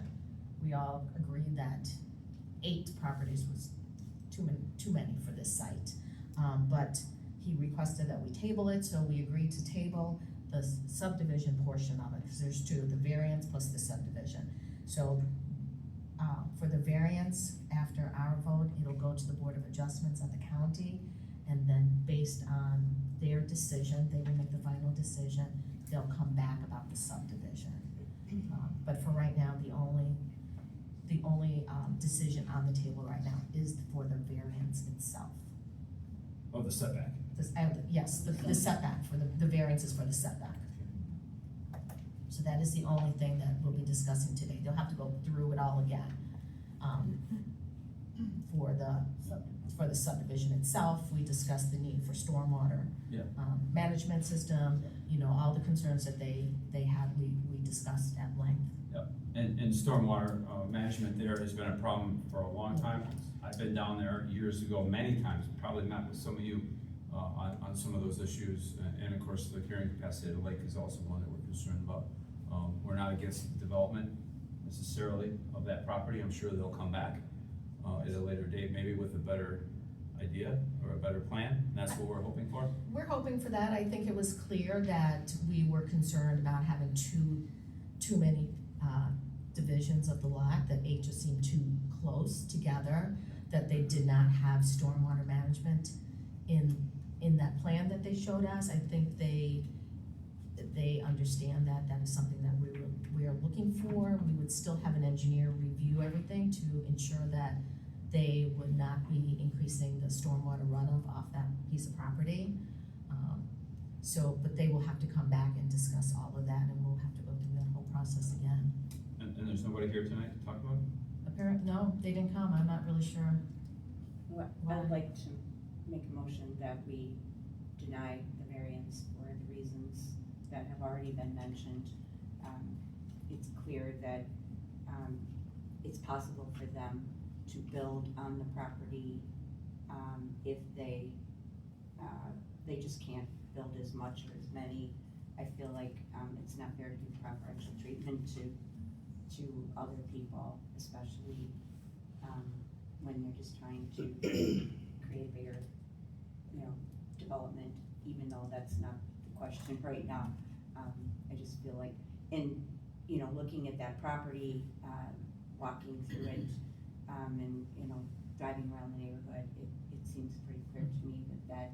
S1: We all agreed that 8 properties was too many for this site. But he requested that we table it, so we agreed to table the subdivision portion of it, because there's 2, the variance plus the subdivision. So for the variance, after our vote, it'll go to the Board of Adjustments at the county, and then based on their decision, they will make the final decision. They'll come back about the subdivision. But for right now, the only decision on the table right now is for the variance itself.
S2: Oh, the setback.
S1: Yes, the setback, for the variance is for the setback. So that is the only thing that we'll be discussing today. They'll have to go through it all again. For the subdivision itself, we discussed the need for stormwater management system, all the concerns that they had, we discussed at length.
S2: Yep, and stormwater management there has been a problem for a long time. I've been down there years ago, many times, probably met with some of you on some of those issues. And of course, the carrying capacity of the lake is also one that we're concerned about. We're not against development necessarily of that property. I'm sure they'll come back at a later date, maybe with a better idea or a better plan, and that's what we're hoping for.
S1: We're hoping for that. I think it was clear that we were concerned about having too many divisions of the lot, that 8 just seemed too close together, that they did not have stormwater management in that plan that they showed us. I think they understand that is something that we are looking for. We would still have an engineer review everything to ensure that they would not be increasing the stormwater runoff off that piece of property. But they will have to come back and discuss all of that, and we'll have to go through that whole process again.
S2: And there's nobody here tonight to talk about it?
S1: Apparently, no, they didn't come. I'm not really sure.
S10: Well, I would like to make a motion that we deny the variance for the reasons that have already been mentioned. It's clear that it's possible for them to build on the property if they just can't build as much or as many. I feel like it's not fair to give preferential treatment to other people, especially when they're just trying to create a bigger, development, even though that's not the question right now. I just feel like and, you know, looking at that property, walking through it, and, you know, driving around the neighborhood, it seems pretty clear to me that,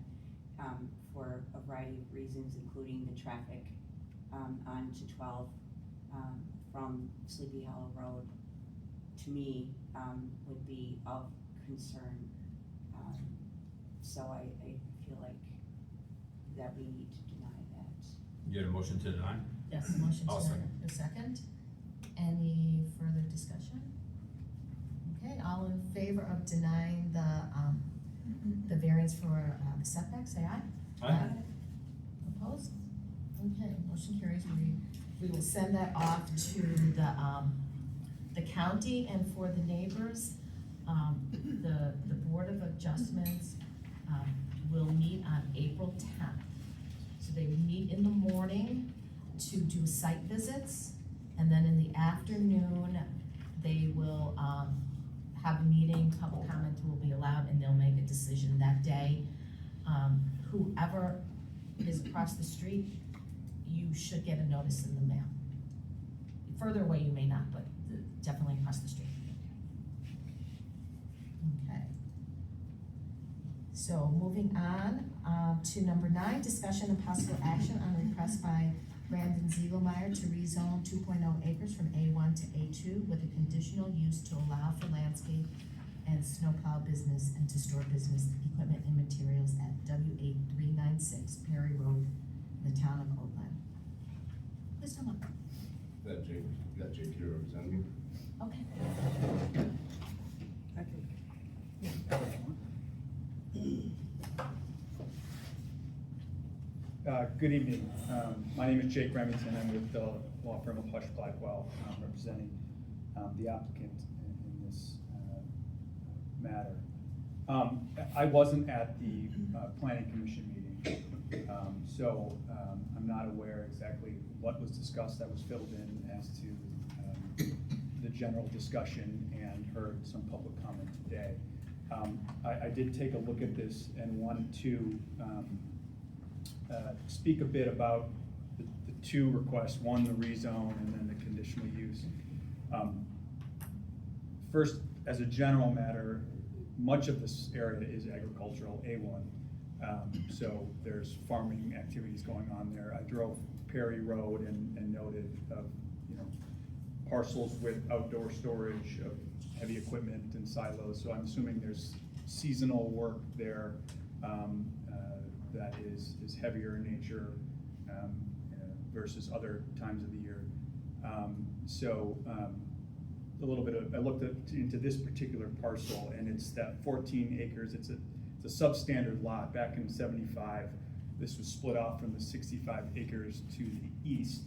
S10: for a variety of reasons, including the traffic, onto 12, from Sleepy Hollow Road, to me, would be of concern. So I feel like that we need to deny that.
S2: You had a motion to deny?
S1: Yes, motion to
S2: I'll
S1: deny.
S2: second.
S1: A second. Any further discussion? Okay, all in favor of denying the variance for the setback, say aye.
S2: Aye.
S1: Opposed? Okay, motion carries. We will send that off to the county, and for the neighbors, the Board of Adjustments will meet on April 10th. So they meet in the morning to do site visits, and then in the afternoon, they will have a meeting, public comment will be allowed, and they'll make a decision that day. Whoever is across the street, you should get a notice in the mail. Further away, you may not, but definitely across the street. Okay. So moving on to number 9, discussion and possible action on request by Brandon Ziegelmeyer to rezone 2.0 acres from A1 to A2 with a conditional use to allow for landscape and snowplow business and to store business equipment and materials at W8396 Perry Road in the town of Oakland. Please come up.
S12: That Jake here representing me.
S1: Okay.
S13: Good evening. My name is Jake Remington. I'm with the law firm of Hush Blackwell, representing the applicant in this matter. I wasn't at the planning commission meeting, so I'm not aware exactly what was discussed. That was filled in as to the general discussion and heard some public comment today. I did take a look at this and wanted to speak a bit about the two requests, one the rezone and then the conditional use. First, as a general matter, much of this area is agricultural, A1. So there's farming activities going on there. I drove Perry Road and noted of, parcels with outdoor storage of heavy equipment and silos. So I'm assuming there's seasonal work there that is heavier in nature versus other times of the year. A little bit of, I looked into this particular parcel, and it's that 14 acres. It's a substandard lot. Back in '75, this was split off from the 65 acres to the east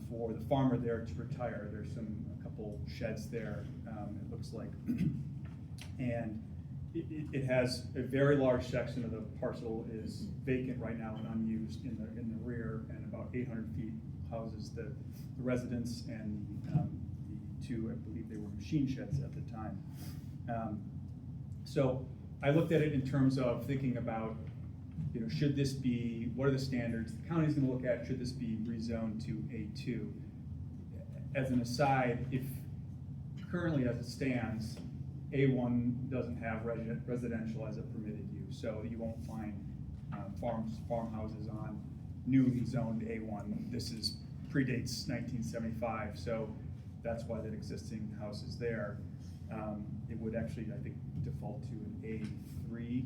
S13: for the farmer there to retire. There's a couple sheds there, it looks like. And it has a very large section of the parcel is vacant right now and unused in the rear, and about 800 feet houses the residents and the two, I believe they were machine sheds at the time. So I looked at it in terms of thinking about, should this be, what are the standards the county's gonna look at, should this be rezoned to A2? As an aside, if currently as it stands, A1 doesn't have residential as a permitted use, so you won't find farmhouses on newly zoned A1. This predates 1975, so that's why that existing house is there. It would actually, I think, default to an A3,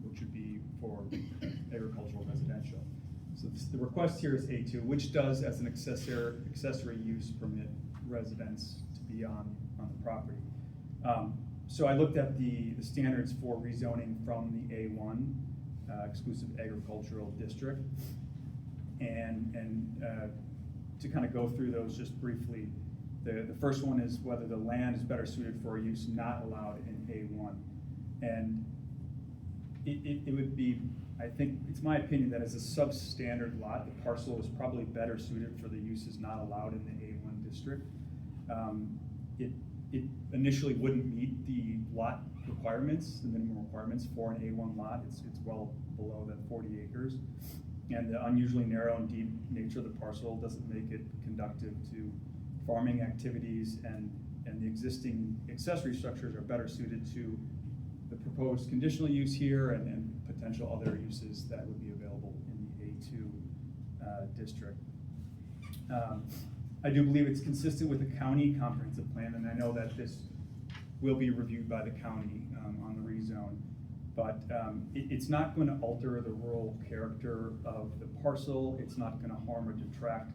S13: which would be for agricultural residential. So the request here is A2, which does, as an accessory use, permit residents to be on the property. So I looked at the standards for rezoning from the A1 exclusive agricultural district, and to kind of go through those just briefly. The first one is whether the land is better suited for a use not allowed in A1. And it would be, I think, it's my opinion that as a substandard lot, the parcel is probably better suited for the uses not allowed in the A1 district. It initially wouldn't meet the lot requirements, the minimum requirements for an A1 lot. It's well below that 40 acres. And the unusually narrow and deep nature of the parcel doesn't make it conductive to farming activities, and the existing accessory structures are better suited to the proposed conditional use here and potential other uses that would be available in the A2 district. I do believe it's consistent with the county comprehensive plan, and I know that this will be reviewed by the county on the rezone. But it's not going to alter the rural character of the parcel. It's not going to harm or detract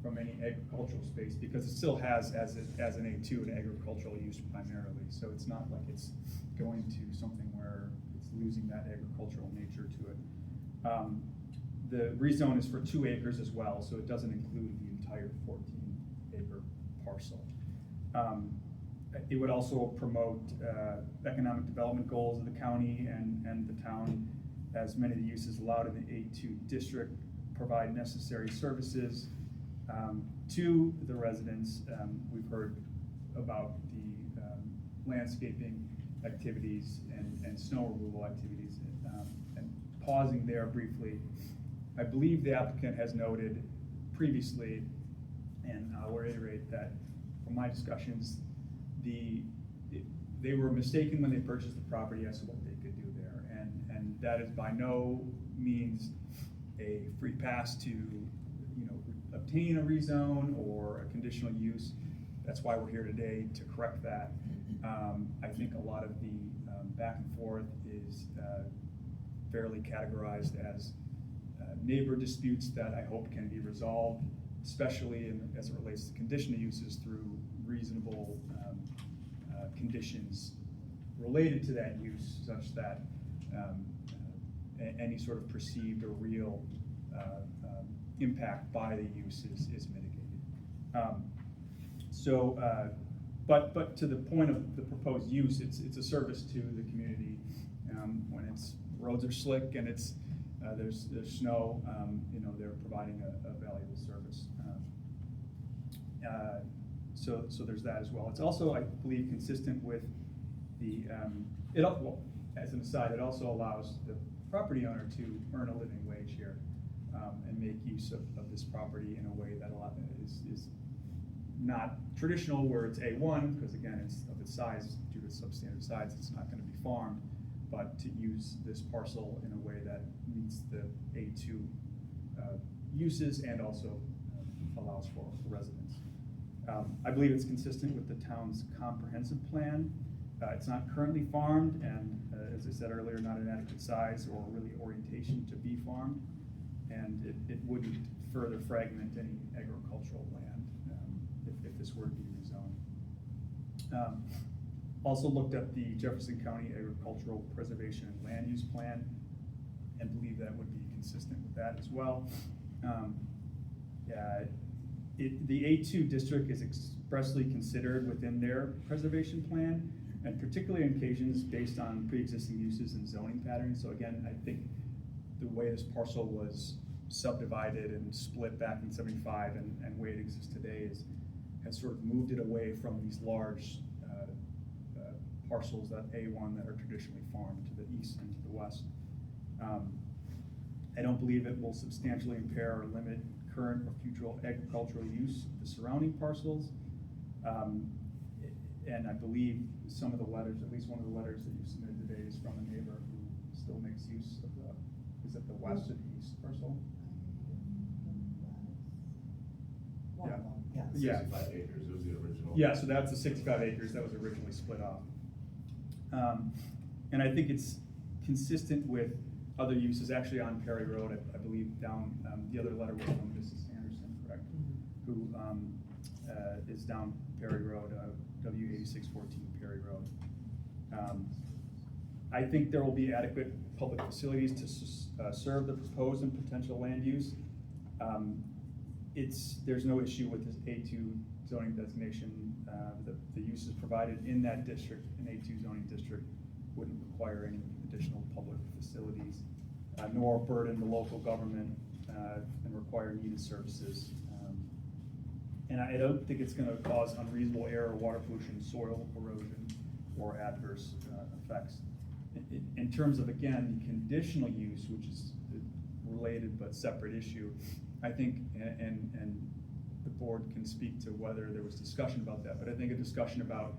S13: from any agricultural space, because it still has, as an A2, an agricultural use primarily. So it's not like it's going to something where it's losing that agricultural nature to it. The rezone is for 2 acres as well, so it doesn't include the entire 14-acre parcel. It would also promote economic development goals of the county and the town, as many of the uses allowed in the A2 district provide necessary services to the residents. We've heard about the landscaping activities and snow removal activities. And pausing there briefly, I believe the applicant has noted previously, and I'll reiterate that from my discussions, they were mistaken when they purchased the property as to what they could do there, and that is by no means a free pass to obtain a rezone or a conditional use. That's why we're here today, to correct that. I think a lot of the back and forth is fairly categorized as neighbor disputes that I hope can be resolved, especially as it relates to conditional uses, through reasonable conditions related to that use, such that any sort of perceived or real impact by the use is mitigated. But to the point of the proposed use, it's a service to the community. When roads are slick and there's snow, they're providing a valuable service. So there's that as well. It's also, I believe, consistent with the, as an aside, it also allows the property owner to earn a living wage here and make use of this property in a way that is not traditional, where it's A1, because again, it's of its size, due to substandard size, it's not going to be farmed, but to use this parcel in a way that meets the A2 uses and also allows for residents. I believe it's consistent with the town's comprehensive plan. It's not currently farmed, and as I said earlier, not an adequate size or really orientation to be farmed, and it wouldn't further fragment any agricultural land if this were to be rezoned. Also looked at the Jefferson County Agricultural Preservation and Land Use Plan, and believe that would be consistent with that as well. The A2 district is expressly considered within their preservation plan, and particularly on occasions based on pre-existing uses and zoning patterns. So again, I think the way this parcel was subdivided and split back in '75 and the way it exists today has sort of moved it away from these large parcels that A1 that are traditionally farmed to the east and to the west. I don't believe it will substantially impair or limit current or future agricultural use of the surrounding parcels. And I believe some of the letters, at least one of the letters that you submitted today, is from a neighbor who still makes use of is it the west or the east parcel? Yeah.
S12: 65 acres was the original.
S13: Yeah, so that's the 65 acres that was originally split off. And I think it's consistent with other uses, actually on Perry Road, I believe down, the other letter was from Mrs. Anderson, correct? Who is down Perry Road, W8614 Perry Road. I think there will be adequate public facilities to serve the proposed and potential land use. There's no issue with this A2 zoning designation. The uses provided in that district, an A2 zoning district, wouldn't require any additional public facilities, nor burden the local government and require needed services. And I don't think it's going to cause unreasonable air or water pollution, soil erosion, or adverse effects. In terms of, again, the conditional use, which is related but separate issue. I think, and the board can speak to whether there was discussion about that, but I think a discussion about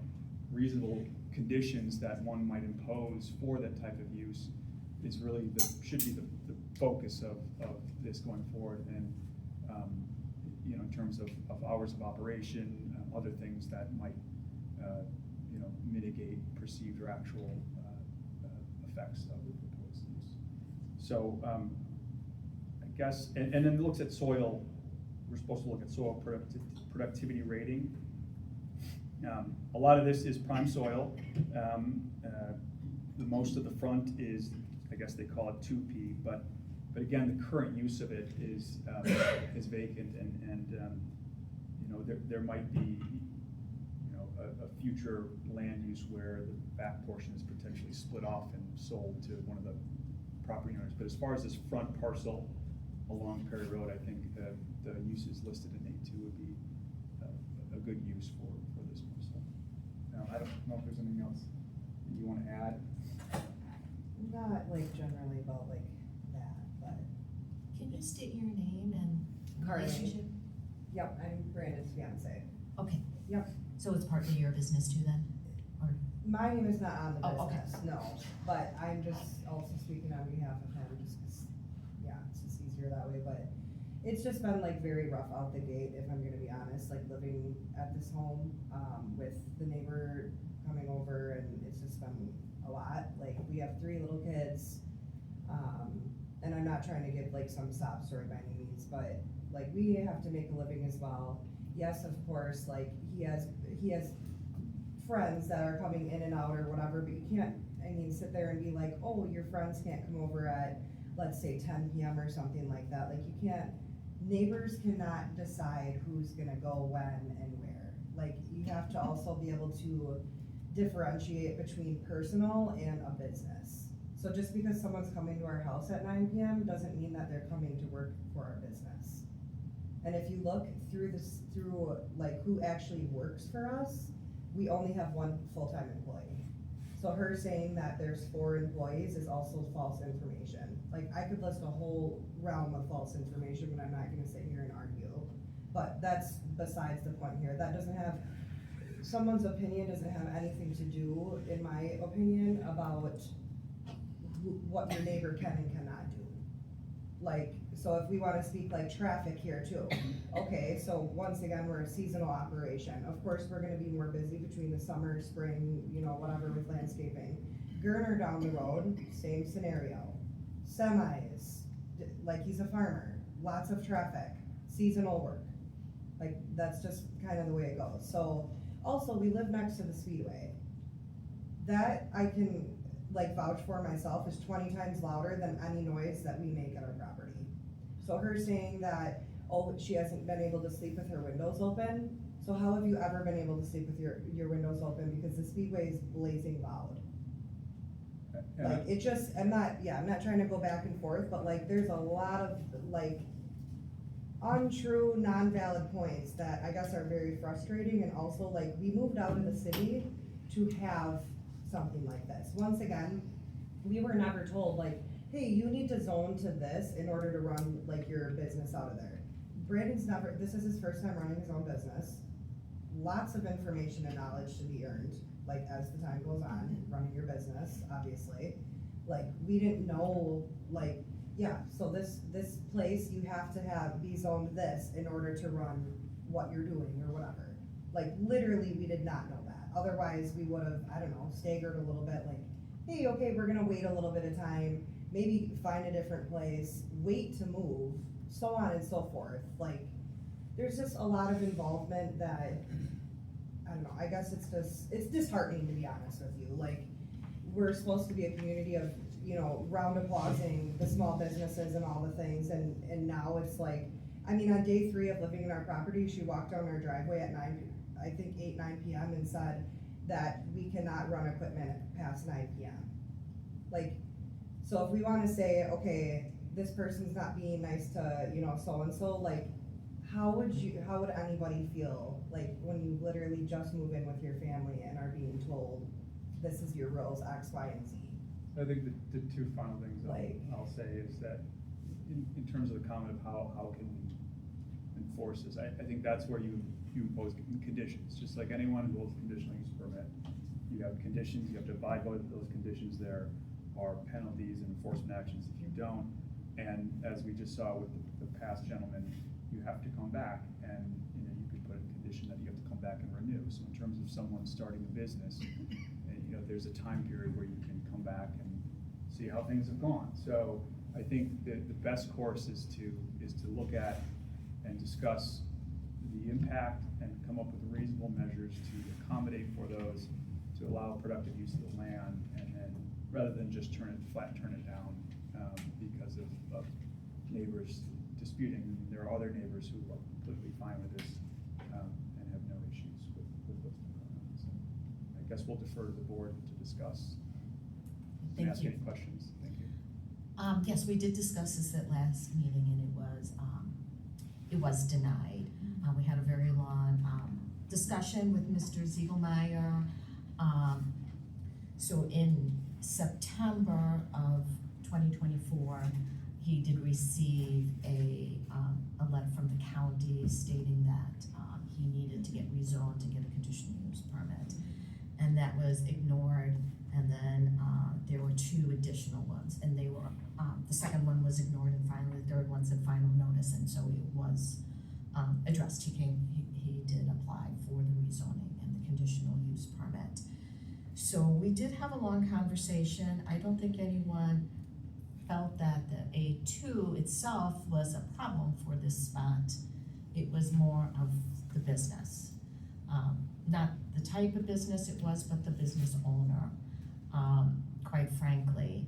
S13: reasonable conditions that one might impose for that type of use is really should be the focus of this going forward, and in terms of hours of operation, other things that might mitigate perceived or actual effects of the proposed use. So I guess, and then it looks at soil. We're supposed to look at soil productivity rating. A lot of this is prime soil. The most of the front is, I guess they call it 2P, but again, the current use of it is vacant, and there might be a future land use where the back portion is potentially split off and sold to one of the property owners. But as far as this front parcel along Perry Road, I think the uses listed in A2 would be a good use for this parcel. Now, I don't know if there's anything else that you want to add.
S14: Not like generally about like that, but.
S1: Can you state your name and
S14: Carly.
S1: relationship?
S14: Yep, I'm Brandon's fiance.
S1: Okay.
S14: Yep.
S1: So it's partly your business too then? Or,
S14: My name is not on the
S1: Oh, okay.
S14: business, no, but I'm just also speaking on behalf of him, just 'cause, yeah, it's just easier that way, but it's just been like very rough out the gate, if I'm gonna be honest, like living at this home, with the neighbor coming over, and it's just been a lot. Like, we have 3 little kids, and I'm not trying to give like some sob story by any means, but like we have to make a living as well. Yes, of course, like he has friends that are coming in and out or whatever, but you can't, sit there and be like, oh, your friends can't come over at, let's say 10 p.m. or something like that. Like, you can't, neighbors cannot decide who's gonna go when and where. Like, you have to also be able to differentiate between personal and a business. So just because someone's coming to our house at 9 p.m. doesn't mean that they're coming to work for our business. And if you look through like who actually works for us, we only have 1 full-time employee. So her saying that there's 4 employees is also false information. Like, I could list a whole realm of false information, but I'm not gonna sit here and argue. But that's besides the point here. That doesn't have, someone's opinion doesn't have anything to do, in my opinion, about what your neighbor can and cannot do. Like, so if we wanna speak like traffic here too, okay, so once again, we're a seasonal operation. Of course, we're gonna be more busy between the summer, spring, whatever with landscaping. Gerner down the road, same scenario. Semis, like he's a farmer, lots of traffic, seasonal work. Like, that's just kind of the way it goes. So, also, we live next to the Speedway. That I can like vouch for myself is 20 times louder than any noise that we make at our property. So her saying that, oh, she hasn't been able to sleep with her windows open. So how have you ever been able to sleep with your windows open? Because the Speedway is blazing loud. Like, it just, I'm not trying to go back and forth, but like, there's a lot of like untrue, non-valid points that I guess are very frustrating. And also, like, we moved out of the city to have something like this. Once again, we were never told like, hey, you need to zone to this in order to run like your business out of there. Brandon's never, this is his first time running his own business. Lots of information and knowledge to be earned, like as the time goes on, running your business, obviously. Like, we didn't know, like, yeah, so this place, you have to be zoned this in order to run what you're doing or whatever. Like, literally, we did not know that. Otherwise, we would have, I don't know, staggered a little bit, like, hey, okay, we're gonna wait a little bit of time, maybe find a different place, wait to move, so on and so forth. Like, there's just a lot of involvement that, I don't know, I guess it's disheartening, to be honest with you. Like, we're supposed to be a community of, round applauding the small businesses and all the things, and now it's like, on day 3 of living in our property, she walked down our driveway at 9 p.m. and said that we cannot run equipment past 9 p.m. Like, so if we wanna say, okay, this person's not being nice to, so-and-so, like, how would anybody feel, like, when you literally just move in with your family and are being told, this is your rules, X, Y, and Z?
S13: I think the 2 final things I'll say is that in terms of the comment of how can we enforce this, I think that's where you impose conditions, just like anyone who holds a conditional use permit. You have conditions, you have to abide by those conditions. There are penalties and enforcement actions if you don't. And as we just saw with the past gentleman, you have to come back, and you could put a condition that you have to come back and renew. So in terms of someone starting a business, and, there's a time period where you can come back and see how things have gone. So I think that the best course is to look at and discuss the impact and come up with reasonable measures to accommodate for those, to allow productive use of the land, and then rather than just turn it down because of neighbors disputing. There are other neighbors who are completely fine with this and have no issues with what's been going on. So I guess we'll defer to the board to discuss and
S1: Thank
S13: ask
S1: you.
S13: any questions. Thank you.
S1: Yes, we did discuss this at last meeting, and it was denied. We had a very long, discussion with Mr. Ziegelmeyer. So in September of 2024, he did receive a letter from the county stating that, he needed to get rezoned to get a conditional use permit. And that was ignored, and then, there were 2 additional ones, and they were, the second one was ignored, and finally the third one said final notice, and so it was, addressed. He did apply for the rezoning and the conditional use permit. So we did have a long conversation. I don't think anyone felt that the A2 itself was a problem for this spot. It was more of the business. Not the type of business it was, but the business owner, quite frankly.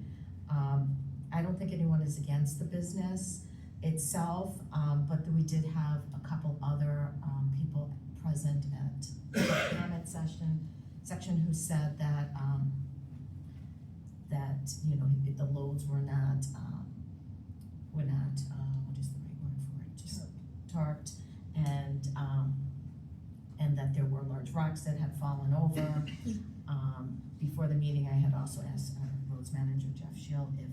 S1: I don't think anyone is against the business itself, but we did have a couple other people present at the comment section who said that the loads were not what is the right word for it? Just tarped, and that there were large rocks that had fallen over. Before the meeting, I had also asked our roads manager, Jeff Shield, if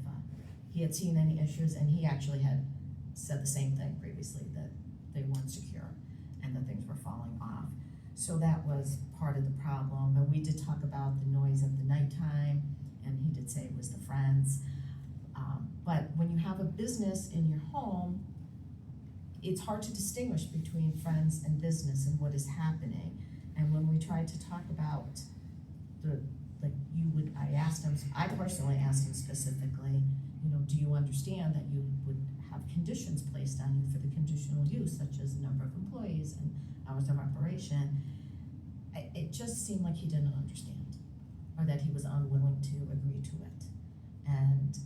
S1: he had seen any issues, and he actually had said the same thing previously, that they weren't secure and that things were falling off. So that was part of the problem, but we did talk about the noise at the nighttime, and he did say it was the friends. But when you have a business in your home, it's hard to distinguish between friends and business and what is happening. And when we tried to talk about I personally asked him specifically, do you understand that you would have conditions placed on you for the conditional use, such as the number of employees and hours of operation? It just seemed like he didn't understand, or that he was unwilling to agree to it. And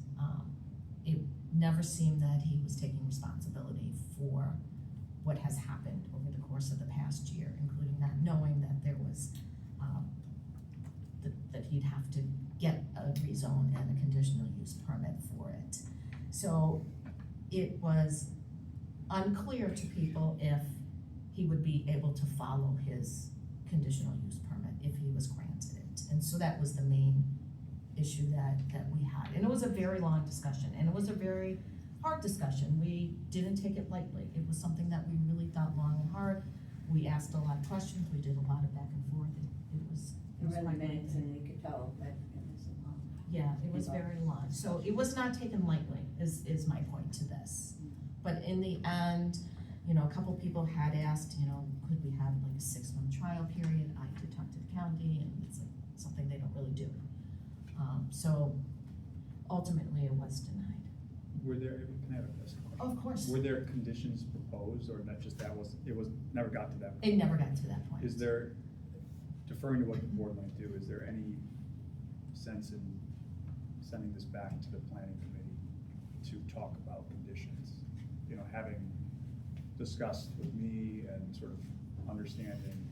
S1: it never seemed that he was taking responsibility for what has happened over the course of the past year, including not knowing that there was, that he'd have to get a rezone and a conditional use permit for it. So it was unclear to people if he would be able to follow his conditional use permit if he was granted it. And so that was the main issue that we had. And it was a very long discussion, and it was a very hard discussion. We didn't take it lightly. It was something that we really thought long and hard. We asked a lot of questions. We did a lot of back and forth. It was
S10: There were
S1: quite
S10: minutes,
S1: long.
S10: and you could tell that it was a long.
S1: Yeah, it was very long. So it was not taken lightly, is my point to this. But in the end, a couple people had asked, could we have like a 6-month trial period? I did talk to the county, and it's like something they don't really do. So ultimately it was denied.
S13: Can I have a question?
S1: Of course.
S13: Were there conditions proposed, or not just never got to that point?
S1: It never got to that point.
S13: Is there, deferring to what the board might do, is there any sense in sending this back to the planning committee to talk about conditions? Having discussed with me and sort of understanding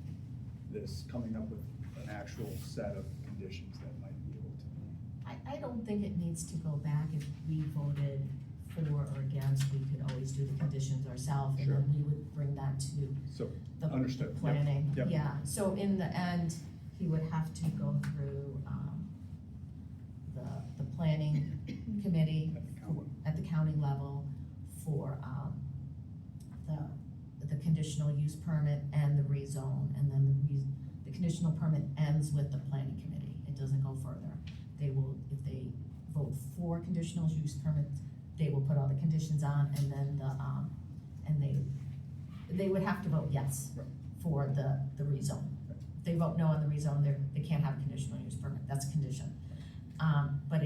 S13: this, coming up with an actual set of conditions that might be able to.
S1: I don't think it needs to go back. If we voted for or against, we could always do the conditions ourselves, and
S13: Sure.
S1: then we would bring that to
S13: So,
S1: the
S13: understood. Yep.
S1: planning.
S13: Yep.
S1: Yeah, so in the end, he would have to go through, the planning committee
S13: At the county.
S1: at the county level for, the conditional use permit and the rezone, and then the conditional permit ends with the planning committee, it doesn't go further. They will, if they vote for conditional use permit, they will put all the conditions on, and then and they would have to vote yes for the rezone. If they vote no on the rezone, they can't have a conditional use permit, that's a condition. But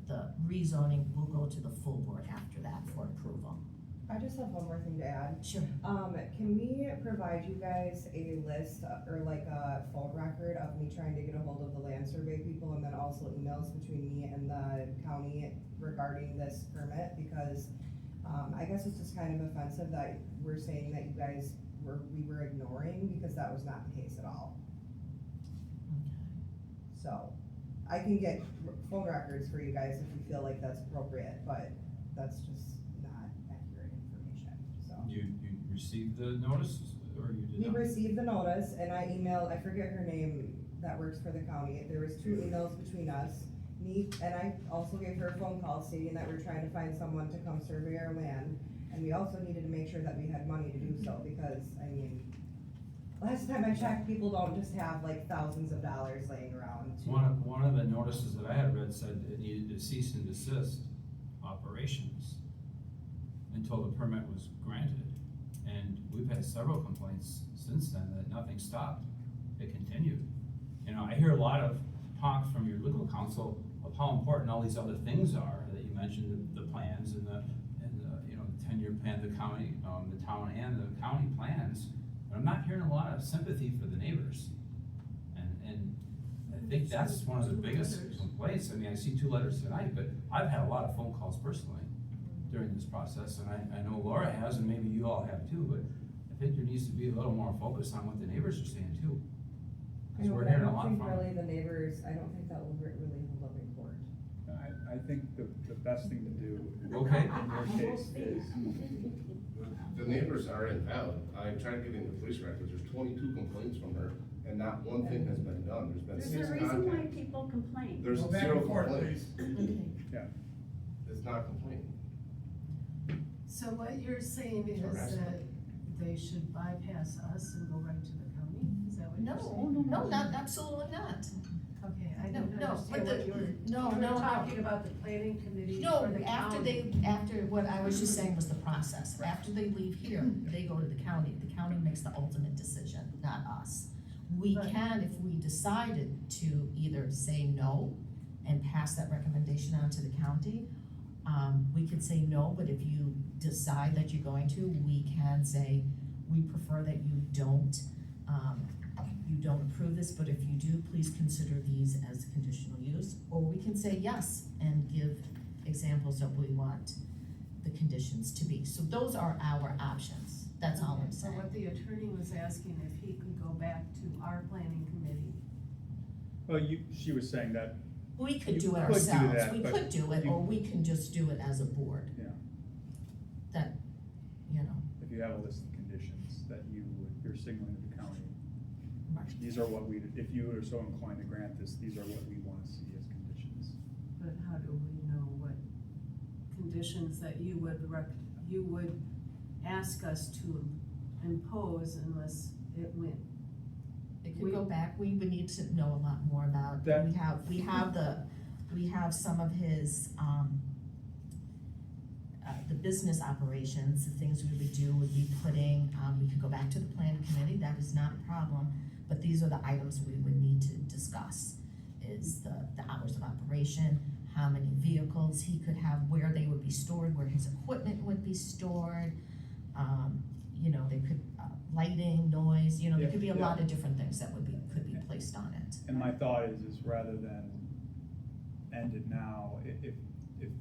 S1: the rezoning will go to the full board after that for approval.
S14: I just have one more thing to add.
S1: Sure.
S14: Can we provide you guys a list or like a phone record of me trying to get a hold of the land survey people, and then also emails between me and the county regarding this permit? Because, I guess it's just kind of offensive that we're saying that you guys we were ignoring, because that was not the case at all. So, I can get phone records for you guys if you feel like that's appropriate, but that's just not accurate information, so.
S2: You received the notice, or you did
S14: We
S2: not?
S14: received the notice, and I emailed, I forget her name, that works for the county, there was 2 emails between us. Me, and I also gave her a phone call stating that we're trying to find someone to come survey our land, and we also needed to make sure that we had money to do so, because, I mean, last time I checked, people don't just have like thousands of dollars laying around.
S2: One of the notices that I had read said it needed to cease and desist operations until the permit was granted. And we've had several complaints since then that nothing stopped, it continued. You know, I hear a lot of talk from your legal counsel of how important all these other things are, that you mentioned, the plans and the you know, the 10-year plan, the county, the town and the county plans. But I'm not hearing a lot of sympathy for the neighbors. And I think that's one of the biggest complaints. I mean, I see 2 letters tonight, but I've had a lot of phone calls personally during this process, and I know Laura has, and maybe you all have too, but I think there needs to be a little more focus on what the neighbors are saying too. Because we're hearing a lot
S14: I don't
S2: from
S14: think
S2: them.
S14: really the neighbors, I don't think that will really hold up in court.
S13: I think the best thing to do.
S2: Okay.
S13: In your case is,
S12: The neighbors are invalid. I tried getting the police records, there's 22 complaints from her, and not one thing has been done. There's been
S7: There's
S12: 6
S7: a reason why
S12: contacts.
S7: people complain.
S12: There's
S11: Go back
S12: 0
S11: and forth,
S12: complaints.
S13: yeah.
S12: It's not complaining.
S15: So what you're saying is
S12: harassment.
S15: that they should bypass us and go right to the county? Is that what you're
S1: No,
S15: saying?
S1: no, not, absolutely not.
S15: Okay, I
S1: No,
S15: didn't
S1: no,
S15: understand
S1: but
S15: what you were,
S1: no,
S15: you were
S1: no, no.
S15: talking about the planning committee
S1: No,
S15: for the county.
S1: after what I was just saying was the process. After they leave here, they go to the county makes the ultimate decision, not us. We
S15: Right.
S1: can, if we decided to either say no and pass that recommendation on to the county, we could say no, but if you decide that you're going to, we can say, we prefer that you don't approve this, but if you do, please consider these as conditional use. Or we can say yes and give examples of what we want the conditions to be. So those are our options, that's all I'm
S15: So
S1: saying.
S15: what the attorney was asking, if he could go back to our planning committee.
S13: Well, she was saying that,
S1: We could
S13: You
S1: do it
S13: could do
S1: ourselves,
S13: that,
S1: we
S13: but
S1: could do it,
S13: you-
S1: or we can just do it as a board.
S13: Yeah.
S1: That, you know,
S13: if you have a list of conditions that you're signaling to the county,
S1: right.
S13: these are what if you are so inclined to grant this, these are what we wanna see as conditions.
S15: But how do we know what conditions that you would ask us to impose unless it went?
S1: It could go back, we would need to know a lot more about,
S13: That-
S1: we have some of his, the business operations, the things we would do would be putting, we could go back to the planning committee, that is not a problem, but these are the items we would need to discuss, is the hours of operation, how many vehicles he could have, where they would be stored, where his equipment would be stored, you know, they could, lighting, noise, you know, there could be a
S13: Yeah.
S1: lot of different things that could be placed on it.
S13: And my thought is rather than end it now, if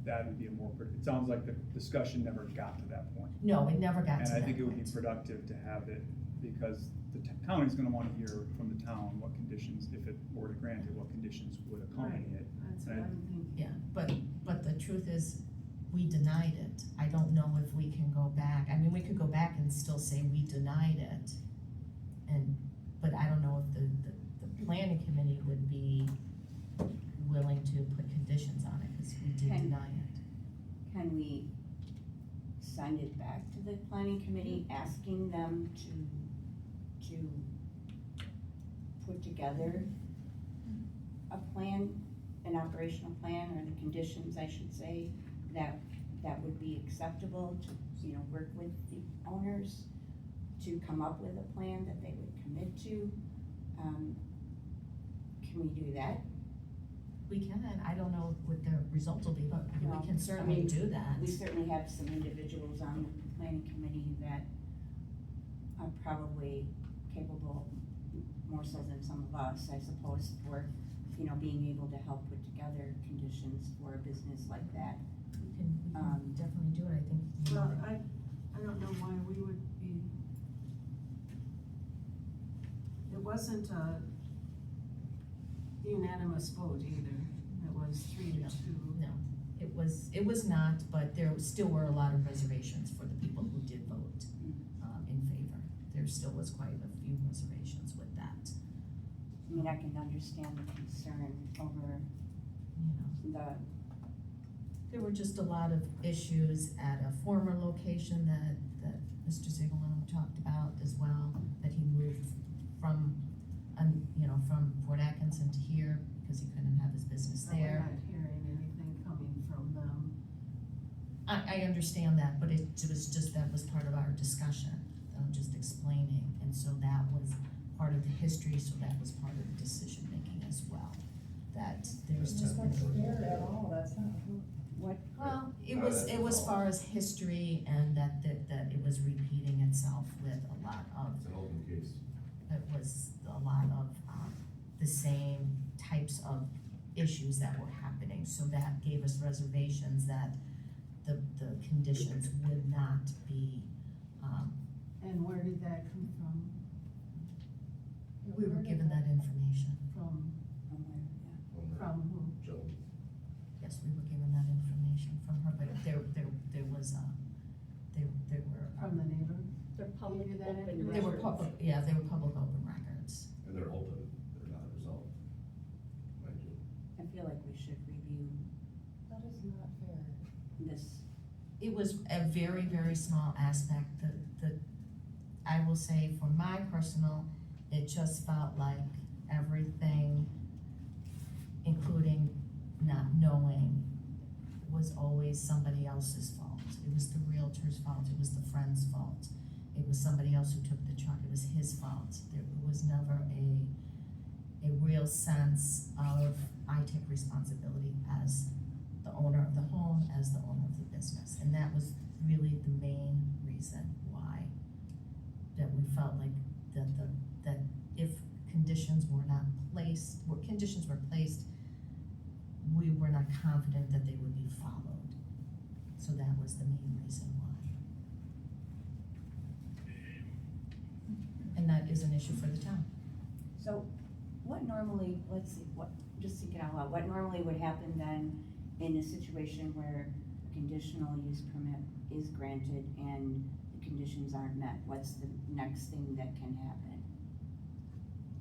S13: that would be a more, it sounds like the discussion never got to that point.
S1: No, it never got
S13: And
S1: to
S13: I
S1: that
S13: think it would be
S1: point.
S13: productive to have it, because the county's gonna wanna hear from the town what conditions, if it were to grant it, what conditions would accompany it.
S15: That's what
S13: Right.
S15: I'm thinking.
S1: Yeah, but the truth is, we denied it. I don't know if we can go back. I mean, we could go back and still say we denied it. But I don't know if the planning committee would be willing to put conditions on it, because we did
S10: Can-
S1: deny it.
S10: can we send it back to the planning committee, asking them to put together a plan, an operational plan, or the conditions, I should say, that would be acceptable to, work with the owners to come up with a plan that they would commit to? Can we do that?
S1: We can, I don't know what the results will be, but
S10: Well,
S1: we can certainly do that.
S10: We certainly have some individuals on the planning committee that are probably capable, more so than some of us, I suppose, for, being able to help put together conditions for a business like that.
S1: We can definitely do it, I think.
S15: Well, I don't know why we would be, it wasn't a unanimous vote either, it was 3-2.
S1: No, it was not, but there still were a lot of reservations for the people who did vote, in favor. There still was quite a few reservations with that.
S10: I mean, I can understand the concern over
S1: There were just a lot of issues at a former location that Mr. Ziegler talked about as well, that he moved from Fort Atkinson to here because he couldn't have his business
S15: But we're
S1: there.
S15: not hearing anything coming from them.
S1: I understand that, but it was just, that was part of our discussion, that I'm just explaining, and so that was part of the history, so that was part of the decision making as well. That there's just been.
S14: fair at all, that's not.
S1: Well, it was far as history and that it was repeating itself with a lot of.
S12: It's an open case.
S1: It was a lot of, the same types of issues that were happening, so that gave us reservations that the conditions would not be,
S15: And where did that come from?
S1: we were given that information.
S15: From who?
S12: Joe.
S1: Yes, we were given that information from her, but there was, there were.
S15: From the neighbor?
S7: They're public
S15: Maybe that
S7: open
S15: information.
S1: They were
S7: records.
S1: public, yeah, they were public open records.
S12: And they're open, they're not resolved. Mind you.
S10: I feel like we should review
S14: That is not fair.
S10: this.
S1: It was a very, very small aspect, I will say for my personal, it just felt like everything, including not knowing, was always somebody else's fault. It was the realtor's fault, it was the friend's fault, it was somebody else who took the truck, it was his fault. There was never a real sense of, I take responsibility as the owner of the home, as the owner of the business. And that was really the main reason why, that we felt like that if conditions were placed, we were not confident that they would be followed. So that was the main reason why. And that is an issue for the town.
S10: So what normally, just thinking out loud, what normally would happen then in a situation where a conditional use permit is granted and the conditions aren't met? What's the next thing that can happen?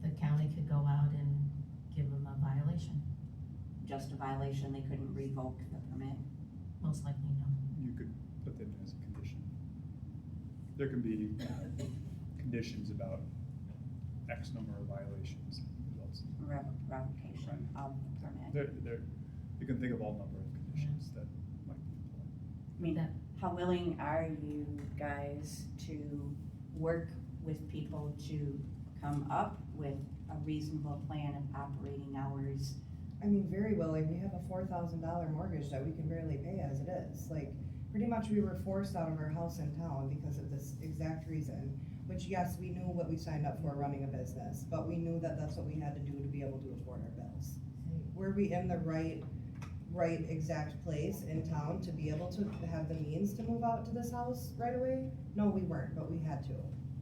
S1: The county could go out and give them a violation,
S10: Just a violation, they couldn't revoke the permit?
S1: most likely no.
S13: You could put them as a condition. There can be conditions about X number of violations results.
S10: Revocation of the permit?
S13: You can think of all number of conditions that might be employed.
S10: I mean,
S1: That-
S10: how willing are you guys to work with people to come up with a reasonable plan of operating hours?
S14: I mean, very willing, we have a $4,000 mortgage that we can barely pay as it is, like, pretty much we were forced out of our house in town because of this exact reason. Which, yes, we knew what we signed up for running a business, but we knew that that's what we had to do to be able to afford our bills. Were we in the right exact place in town to be able to have the means to move out to this house right away? No, we weren't, but we had to.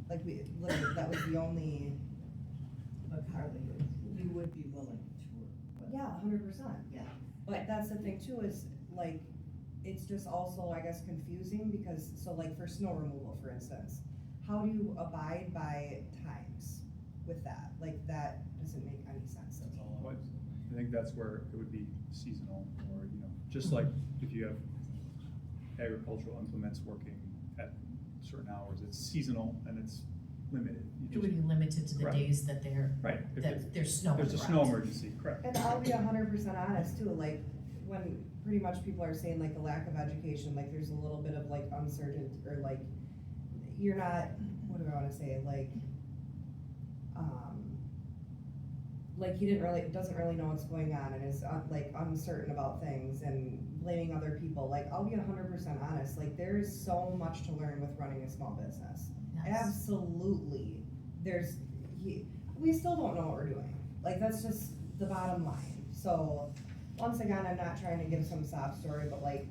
S14: Like, we, literally, that was the only.
S16: But Carly, you would be willing to work with.
S14: Yeah, 100%.
S16: Yeah.
S14: But that's the thing too, is like, it's just also, I guess, confusing because, so like for snow removal, for instance, how do you abide by times with that? Like, that doesn't make any sense to me.
S13: What, I think that's where it would be seasonal, or, just like if you have agricultural implements working at certain hours. It's seasonal and it's limited.
S1: It would be limited to the
S13: Correct.
S1: days that
S13: Right. If
S1: that there's snow on the
S13: There's a
S1: ground.
S13: snow emergency, correct.
S14: And I'll be 100% honest too, like, when pretty much people are saying like the lack of education, like there's a little bit of like uncertain, or like, you're not, what do I wanna say, like he doesn't really know what's going on and is like uncertain about things and blaming other people. Like, I'll be 100% honest, like there's so much to learn with running a small business.
S1: Yes.
S14: Absolutely. We still don't know what we're doing. Like, that's just the bottom line. So, once again, I'm not trying to give some sob story, but like,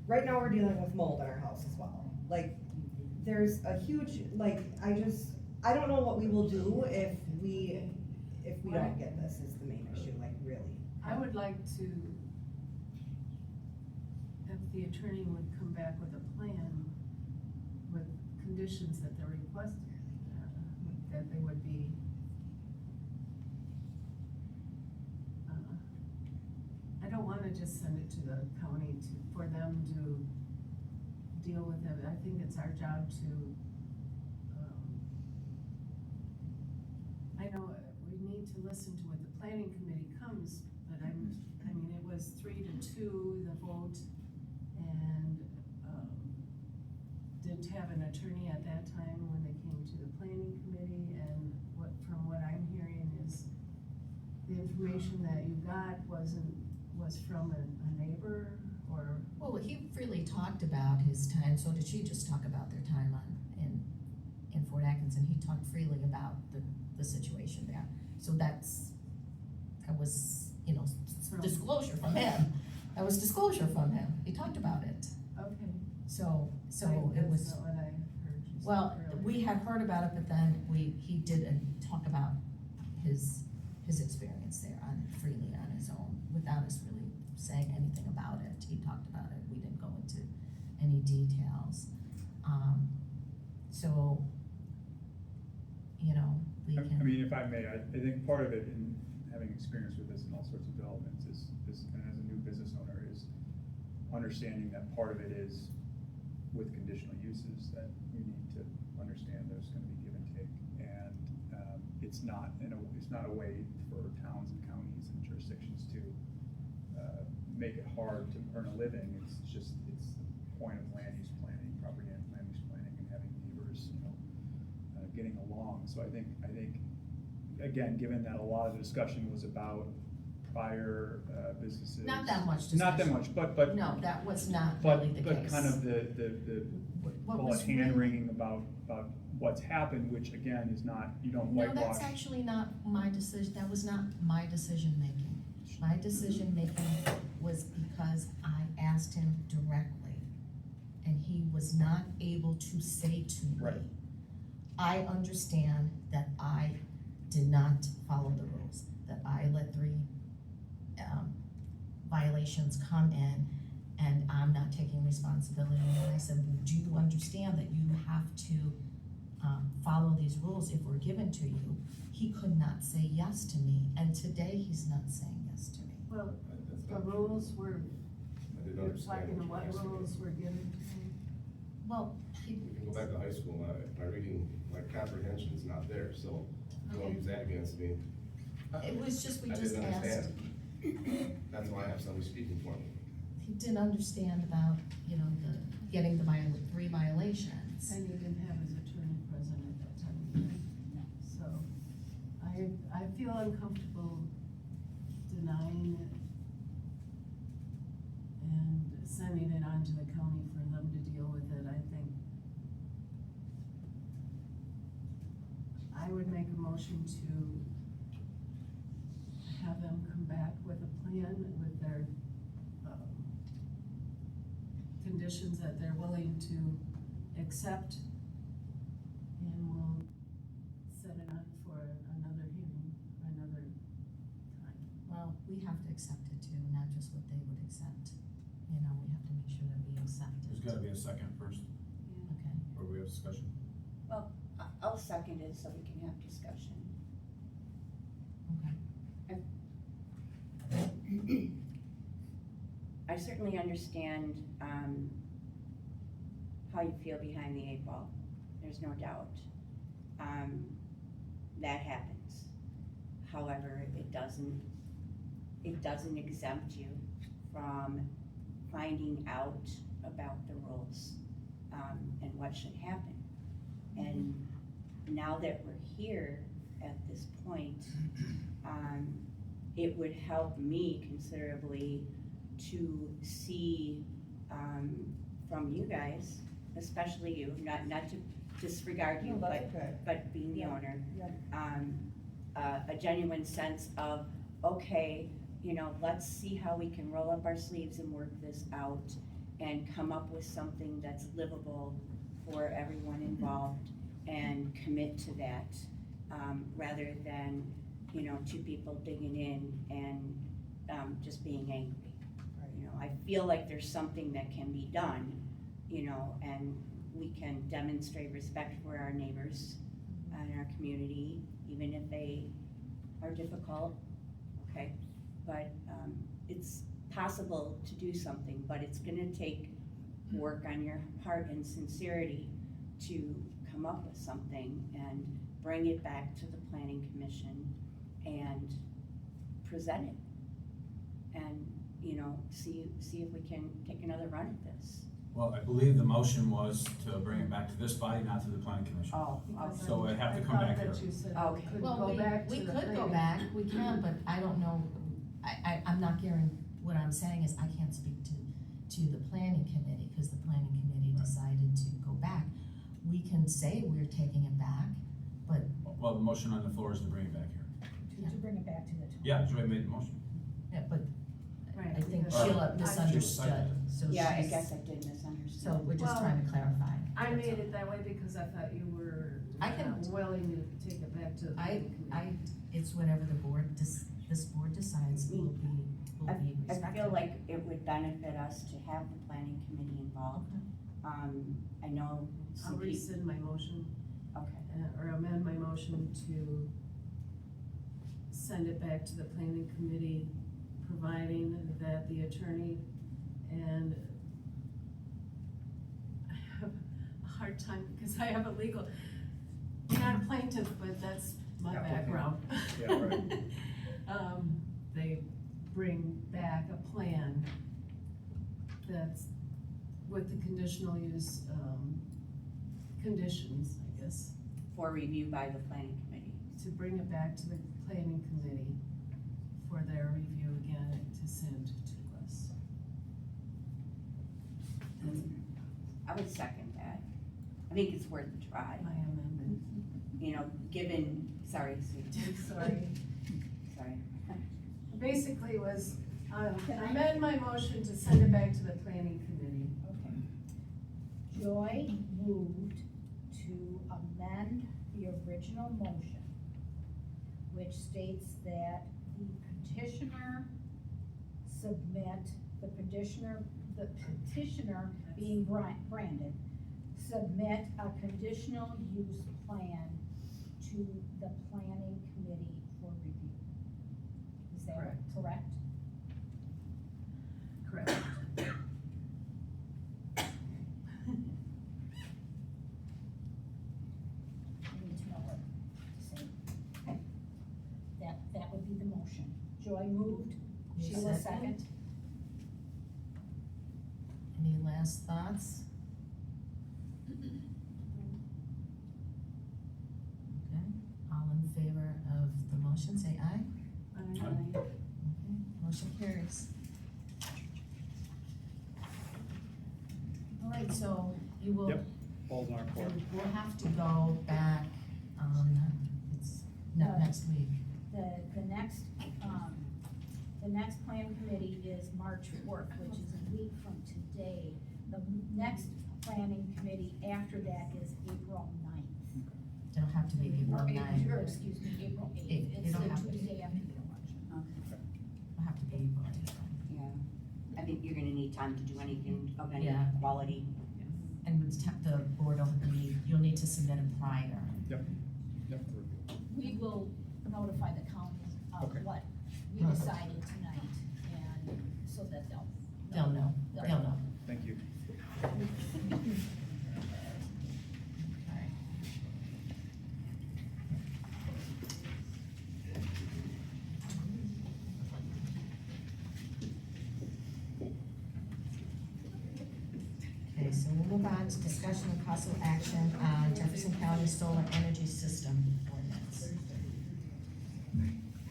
S14: right now we're dealing with mold in our house as well. Like, there's a huge, like, I don't know what we will do if we don't get this, is the main issue, like, really.
S15: I would like to, if the attorney would come back with a plan with conditions that they're requesting, that they would be, I don't wanna just send it to the county for them to deal with it. I think it's our job to, I know we need to listen to what the planning committee comes, but I mean, it was 3-2, the vote, and, didn't have an attorney at that time when they came to the planning committee, and from what I'm hearing is the information that you got was from a neighbor, or?
S1: Well, he freely talked about his time, so did she just talk about their time in Fort Atkinson. He talked freely about the situation there. So that was, disclosure from him. That was disclosure from him. He talked about it.
S15: Okay.
S1: So it was.
S15: That's not what I heard you say
S1: Well,
S15: earlier.
S1: we had heard about it, but then he did talk about his experience there freely on his own, without us really saying anything about it. He talked about it, we didn't go into any details. So, we can.
S13: I mean, if I may, I think part of it in having experience with this and all sorts of developments is, and as a new business owner, is understanding that part of it is with conditional uses, that you need to understand there's gonna be give and take. And, it's not a way for towns and counties and jurisdictions to, make it hard to earn a living. It's the point of land use planning, property and land use planning, and having neighbors, getting along. So I think, again, given that a lot of the discussion was about prior, businesses.
S1: Not that much discussion.
S13: Not that much, but.
S1: No, that was not
S13: But,
S1: really the
S13: but
S1: case.
S13: kind of the
S1: What
S13: call
S1: was
S13: it hand wringing about what's happened, which again is not, you don't
S1: No,
S13: whitewash.
S1: that's actually not my decision, that was not my decision-making. My decision-making was because I asked him directly, and he was not able to say to me.
S13: Right.
S1: I understand that I did not follow the rules, that I let 3 violations come in, and I'm not taking responsibility. And I said, well, do you understand that you have to follow these rules if we're given to you? He could not say yes to me, and today he's not saying yes to me.
S15: Well,
S12: That's
S15: the
S12: not true.
S15: rules were,
S12: I didn't
S15: you're
S12: understand
S15: talking
S12: what
S15: what
S12: you asked me.
S15: rules were given to him?
S1: Well,
S12: You can go back to high school, my reading, my comprehension is not there, so don't use that against me.
S1: it was just, we
S12: I
S1: just
S12: didn't
S1: asked.
S12: understand. That's why I have somebody speaking for me.
S1: He didn't understand about, getting the 3 violations.
S15: And he didn't have his attorney present at that time. So, I feel uncomfortable denying it and sending it on to the county for them to deal with it. I think I would make a motion to have them come back with a plan with their, conditions that they're willing to accept, and we'll set it on for another hearing, another time.
S1: Well, we have to accept it too, not just what they would accept. We have to make sure that we accept it.
S2: There's gotta be a second first,
S1: Okay.
S2: or we have discussion.
S10: Well, I'll second it so we can have discussion.
S1: Okay.
S10: I certainly understand, how you feel behind the 8 ball, there's no doubt. That happens. However, it doesn't exempt you from finding out about the rules, and what should happen. And now that we're here at this point, it would help me considerably to see, from you guys, especially you, not to disregard you,
S14: No, that's okay.
S10: but being the owner,
S14: Yeah.
S10: a genuine sense of, okay, you know, let's see how we can roll up our sleeves and work this out and come up with something that's livable for everyone involved and commit to that, rather than, you know, 2 people digging in and, just being angry. You know, I feel like there's something that can be done, you know, and we can demonstrate respect for our neighbors and our community, even if they are difficult, okay? But, it's possible to do something, but it's gonna take work on your part and sincerity to come up with something and bring it back to the planning commission and present it. And, you know, see if we can take another run at this.
S2: Well, I believe the motion was to bring it back to this body, not to the planning commission.
S10: Oh,
S15: Because
S2: So it'd have to come back
S15: I thought
S2: here.
S15: that you said
S10: Okay.
S15: we could
S1: Well,
S15: go back to
S1: we
S15: the
S1: could go
S15: planning.
S1: back, we can, but I don't know, I'm not hearing, what I'm saying is I can't speak to the planning committee, because the planning committee decided to go back. We can say we're taking it back, but,
S2: Well, the motion on the floor is to bring it back here.
S9: To bring it back to the top.
S2: Yeah, Joy made the motion.
S1: yeah, but
S15: Right,
S1: I think
S15: because
S1: Sheila
S15: I-
S1: misunderstood, so
S10: Yeah, I
S1: she's,
S10: guess I did misunderstand.
S1: so we're just
S15: Well,
S1: trying to clarify.
S15: I
S1: That's
S15: made
S1: all.
S15: it that way because I thought you were
S1: I can-
S15: willing to take it back to the planning committee.
S1: It's whatever the board, this board decides will be
S10: I
S1: respected.
S10: feel like it would benefit us to have the planning committee involved. I know
S15: I'll
S10: some people,
S15: rescind my motion,
S10: okay,
S15: or amend my motion to send it back to the planning committee, providing that the attorney and I have a hard time because I have a legal, not a plaintiff, but that's my
S13: Applicant.
S15: background.
S13: Yeah, right.
S15: They bring back a plan that's with the conditional use, conditions, I guess,
S10: for review by the planning committee.
S15: to bring it back to the planning committee for their review again and to send to us. That's
S10: I would second that. I think it's worth a try,
S15: my amendment.
S10: you know, given, sorry, Sue.
S15: Sorry.
S10: Sorry.
S15: Basically was, amend my motion to send it back to the planning committee.
S9: Okay. Joy moved to amend the original motion, which states that the petitioner submit, the petitioner being Brandon, submit a conditional use plan to the planning committee for review. Is that correct?
S15: Correct.
S9: I need to know what to say. Okay. That would be the motion. Joy moved,
S1: You
S9: Sheila
S1: second?
S9: second.
S1: Any last thoughts? Okay, all in favor of the motion, say aye. Okay, motion carries. All right, so you will,
S13: Yep. Ball's in our court.
S1: and we'll have to go back, it's next week.
S9: The next plan committee is March fourth, which is a week from today. The next planning committee after that is April 9th.
S1: It'll have to be April
S9: Or
S1: 9th.
S9: excuse me, April 8th. It's
S1: It'll
S9: the
S1: have to be.
S9: Tuesday after the election.
S1: It'll have to be April 8th.
S10: Yeah, I think you're gonna need time to do anything of any
S1: Yeah.
S10: quality.
S1: And the board will need, you'll need to submit it prior.
S13: Yep.
S9: We will notify the county of
S13: Okay.
S9: what we decided tonight, and so that they'll
S1: they'll know, they'll know.
S13: Thank you.
S1: Okay, so we'll move on to discussion of possible action on Jefferson County Solar Energy System ordinance.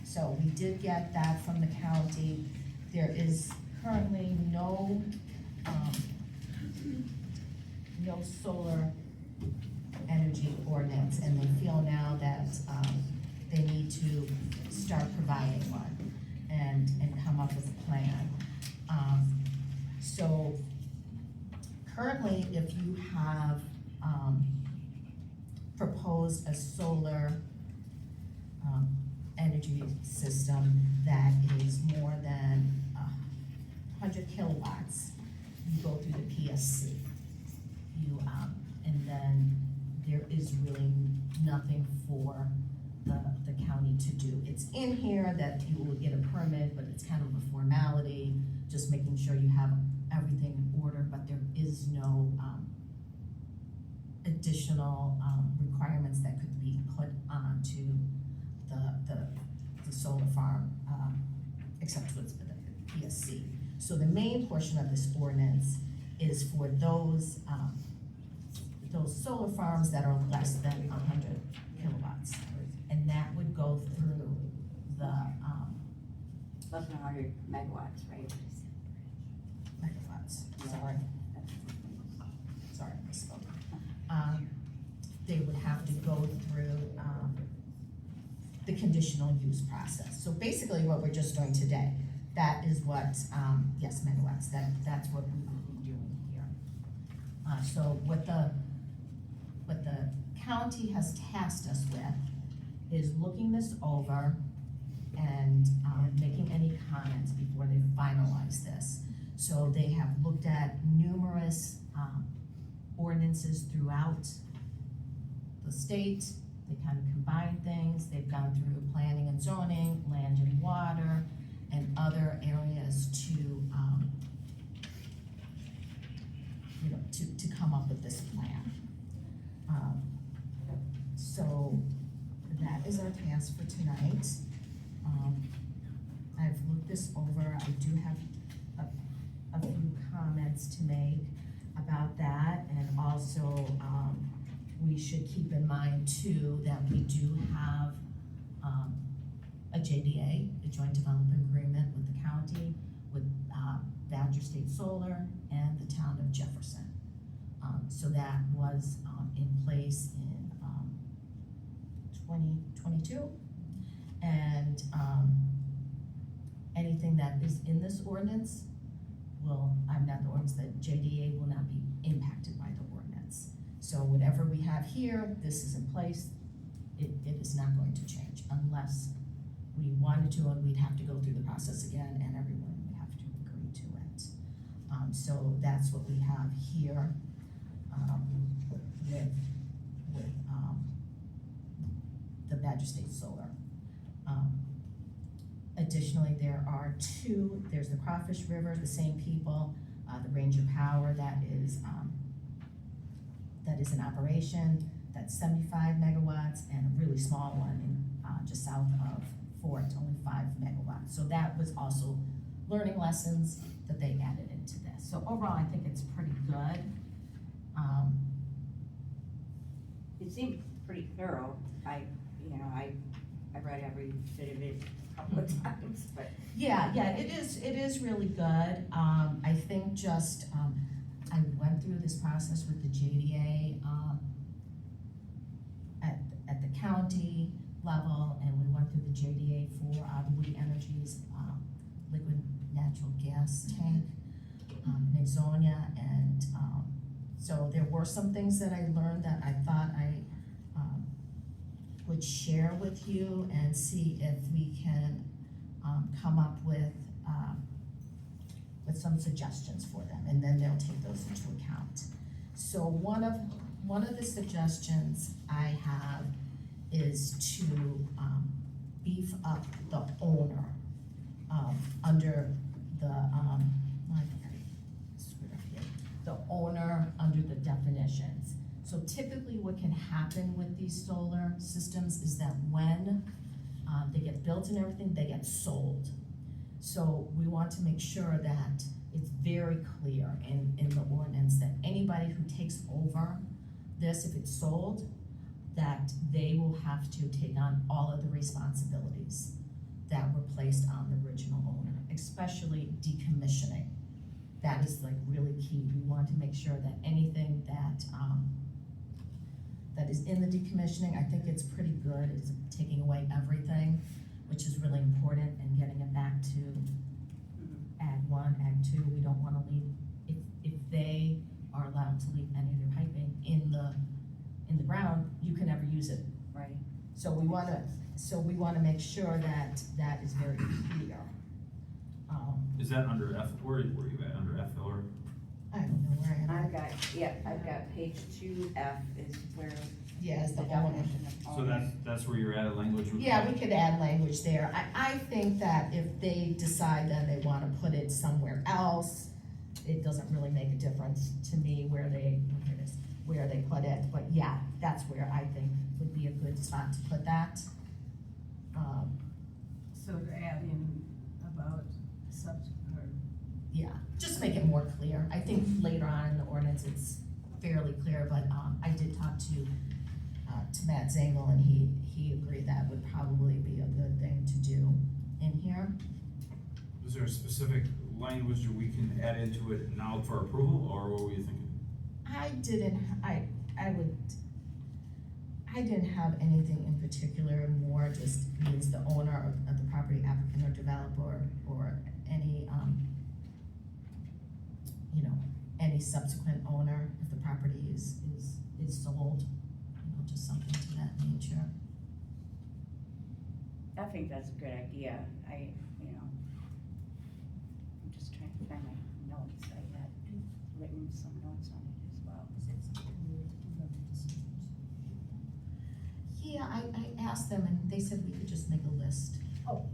S1: So we did get that from the county. There is currently no solar energy ordinance, and they feel now that, they need to start providing one and come up with a plan. So currently, if you have, proposed a solar, energy system that is more than 100 kilowatts, you go through the PSC. And then there is really nothing for the county to do. It's in here that you will get a permit, but it's kind of a formality, just making sure you have everything in order, but there is no, additional, requirements that could be put onto the solar farm, except for the PSC. So the main portion of this ordinance is for those solar farms that are less than 100 kilowatts. And that would go through the,
S10: Less than 100 megawatts, right?
S1: megawatts, sorry. Sorry, I misspoke. They would have to go through, the conditional use process. So basically what we're just doing today, that is what, yes, megawatts, that's what we will be doing here. So what the county has tasked us with is looking this over and, making any comments before they finalize this. So they have looked at numerous, ordinances throughout the state. They kind of combine things. They've gone through planning and zoning, land and water, and other areas to, to come up with this plan. So that is our task for tonight. I've looked this over. I do have a few comments to make about that, and also, we should keep in mind too that we do have, a JDA, a Joint Development Agreement with the county, with, Badger State Solar and the town of Jefferson. So that was, in place in, 2022. And, anything that is in this ordinance will, not the ordinance, the JDA will not be impacted by the ordinance. So whatever we have here, this is in place, it is not going to change unless we wanted to, and we'd have to go through the process again, and everyone would have to agree to it. So that's what we have here, with the Badger State Solar. Additionally, there are there's the Crawfish River, the same people, the Ranger Power that is in operation, that's 75 megawatts, and a really small one in, just south of Fort, only 5 megawatts. So that was also learning lessons that they added into this. So overall, I think it's pretty good.
S10: It seemed pretty thorough. I read every bit of it a couple of times, but.
S1: Yeah, it is really good. I think just, I went through this process with the JDA, at the county level, and we went through the JDA for, We Energy's, liquid natural gas tank, in Exonia, and, so there were some things that I learned that I thought I, would share with you and see if we can, come up with some suggestions for them, and then they'll take those into account. So one of the suggestions I have is to beef up the owner under the, I forgot what can happen with these solar systems is that when they get built and everything, they get sold. So we want to make sure that it's very clear in the ordinance that anybody who takes over this, if it's sold, that they will have to take on all of the responsibilities that were placed on the original owner, especially decommissioning. That is like really key. We want to make sure that anything that is in the decommissioning, I think it's pretty good. It's taking away everything, which is really important, and getting it back to Ag 1, Ag 2. We don't wanna leave, if they are allowed to leave any of their piping in the ground, you can never use it.
S10: Right.
S1: So we wanna make sure that that is very clear.
S2: Is that under F, where were you at, under F or?
S1: I don't know where I am.
S10: I've got page 2F is where.
S1: Yeah, it's the owner.
S10: definition of
S2: So
S10: owner.
S2: that's where you're at, language?
S1: Yeah, we could add language there. I think that if they decide that they wanna put it somewhere else, it doesn't really make a difference to me where they put it, but yeah, that's where I think would be a good spot to put that.
S15: So to add in about or
S1: Yeah, just make it more clear. I think later on in the ordinance, it's fairly clear, but, I did talk to Matt Zengel, and he agreed that would probably be a good thing to do in here.
S2: Is there a specific language that we can add into it now for approval, or what were you thinking?
S1: I didn't have anything in particular, more just means the owner of the property, applicant or developer, or any, any subsequent owner, if the property is sold, just something to that nature.
S10: I think that's a good idea. I'm just trying to find my notes. I had written some notes on it as well.
S1: Yeah, I asked them, and they said we could just make a list.
S9: Oh.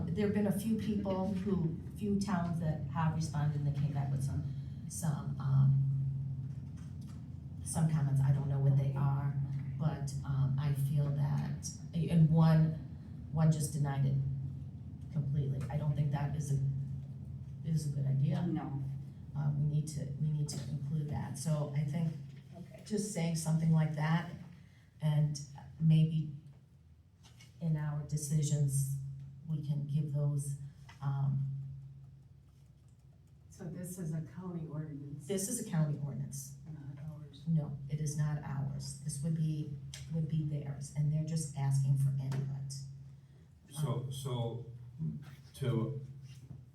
S1: There've been a few few towns that have responded, and they came back with some comments. I don't know what they are, but, I feel that, and one just denied it completely. I don't think that is a good idea.
S10: No.
S1: We need to include that. So I think
S10: Okay.
S1: just saying something like that, and maybe in our decisions, we can give those,
S15: so this is a county ordinance,
S1: this is a county ordinance.
S15: not ours.
S1: No, it is not ours. This would be theirs, and they're just asking for input.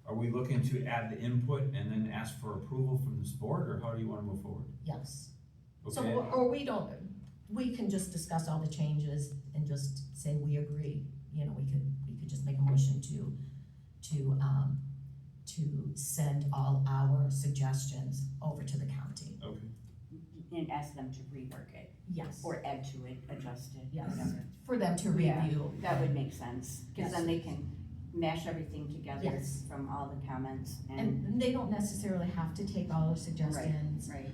S2: Are we looking to add the input and then ask for approval from this board, or how do you wanna move forward?
S1: Yes. So,
S2: Okay,
S1: or we can just discuss all the changes and just say we agree. We could just make a motion to send all our suggestions over to the county.
S2: okay.
S10: And ask them to rework it,
S1: Yes.
S10: or add to it, adjust it,
S1: Yes.
S10: whatever.
S1: For them to
S10: Yeah,
S1: review.
S10: that would make sense, cause
S1: Yes.
S10: then they can mash everything together
S1: Yes.
S10: from all the comments and.
S1: And they don't necessarily have to take all our suggestions.
S10: Right.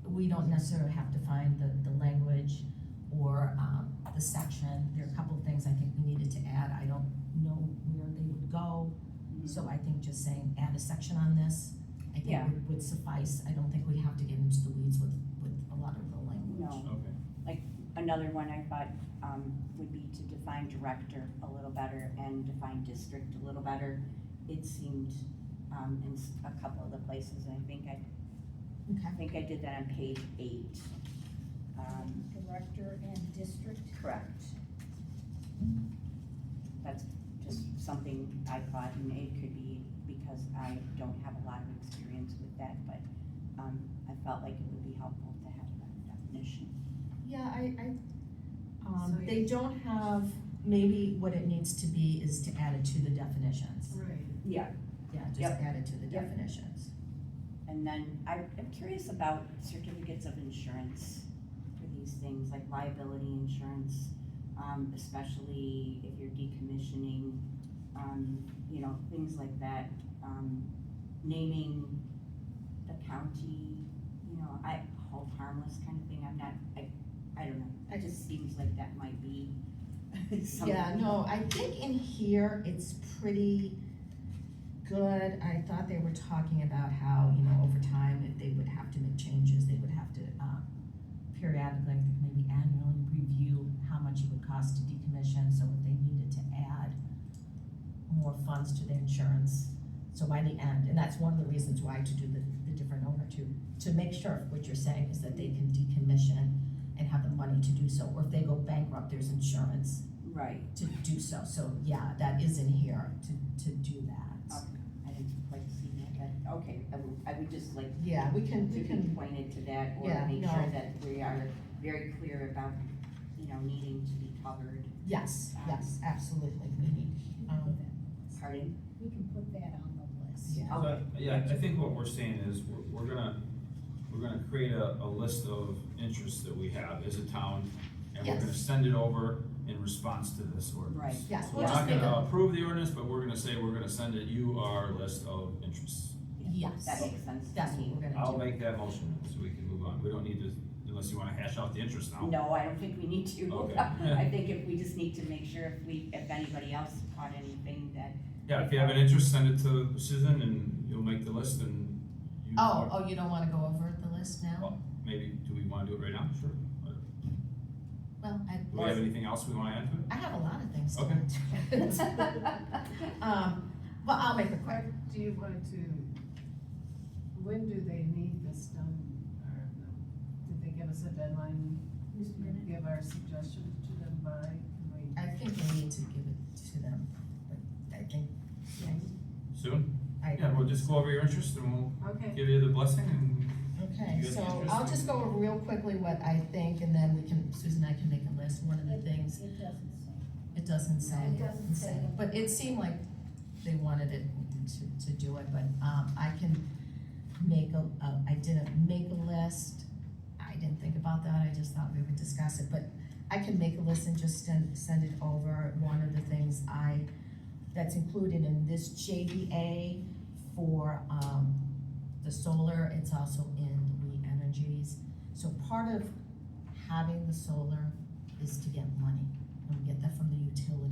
S1: We don't necessarily have to find the language or, the section. There are a couple of things I think we needed to add. I don't know where they would go. So I think just saying add a section on this, I
S10: Yeah.
S1: think would suffice. I don't think we have to get into the weeds with a lot of the language.
S10: No.
S2: Okay.
S10: Another one I thought, would be to define director a little better and define district a little better. It seemed, in a couple of the places, and I think I did that on page 8.
S9: Director and district.
S10: Correct. That's just something I thought, and it could be because I don't have a lot of experience with that, but, I felt like it would be helpful to have that definition.
S1: Yeah,
S15: So
S1: they don't have, maybe what it needs to be is to add it to the definitions.
S15: Right.
S10: Yeah.
S1: Yeah, just
S10: Yep.
S1: add it to the
S10: Yep.
S1: definitions.
S10: And then I'm curious about certificates of insurance for these things, like liability insurance, especially if you're decommissioning, things like that. Naming the county, hold harmless kind of thing, I don't know, it just seems like that might be something.
S1: Yeah, no, I think in here, it's pretty good. I thought they were talking about how, over time, if they would have to make changes, they would have to, periodically, I think maybe annually review how much it would cost to decommission, so if they needed to add more funds to their insurance. So by the end, and that's one of the reasons why to do the different owner to make sure what you're saying is that they can decommission and have the money to do so, or if they go bankrupt, there's insurance
S10: Right.
S1: to do so. So, yeah, that is in here to do that.
S10: Okay, I didn't quite see that, but, okay, I would just like.
S1: Yeah, we can
S10: To be pointed to that, or
S1: Yeah,
S10: make
S1: no.
S10: sure that we are very clear about, needing to be covered.
S1: Yes, absolutely, we need,
S10: Pardon?
S9: We can put that on the list.
S1: yeah.
S2: So, yeah, I think what we're saying is, we're gonna create a list of interests that we have as a town, and we're gonna
S1: Yes.
S2: send it over in response to this ordinance.
S10: Right.
S1: Yes,
S2: So
S1: we'll
S2: we're
S1: just
S2: not
S1: make
S2: gonna
S1: a,
S2: approve the ordinance, but we're gonna say we're gonna send it you our list of interests.
S1: yes,
S10: That makes sense to
S1: that's what
S10: me.
S1: we're gonna do.
S2: I'll make that motion, so we can move on. We don't need to, unless you wanna hash out the interest now.
S10: No, I don't think we need to.
S2: Okay.
S10: I think if we just need to make sure if anybody else caught anything that.
S2: Yeah, if you have an interest, send it to Susan, and you'll make the list, and you.
S1: Oh, you don't wanna go over the list now?
S2: Well, maybe, do we wanna do it right now? Sure.
S1: Well,
S2: Do we have anything else we wanna add to it?
S1: I have a lot of things to
S2: Okay.
S1: add. Well, I'll make it quick.
S15: Do you want to, when do they need this done? Or did they give us a deadline?
S9: Just a minute.
S15: Give our suggestions to them by, can we?
S1: I think we need to give it to them, but I think,
S2: Soon?
S1: I.
S2: Yeah, we'll just go over your interest, and we'll
S15: Okay.
S2: give you the blessing, and
S1: Okay,
S2: You got the
S1: so
S2: interest?
S1: I'll just go over real quickly what I think, and then we can, Susan and I can make a list. One of the things,
S9: It doesn't say.
S1: it doesn't say.
S9: It doesn't say.
S1: But it seemed like they wanted it to do it, but, I can make I didn't make a list. I didn't think about that, I just thought we would discuss it, but I can make a list and just send it over. One of the things that's included in this JDA for, the solar, it's also in We Energies. So part of having the solar is to get money, and we get that from the utility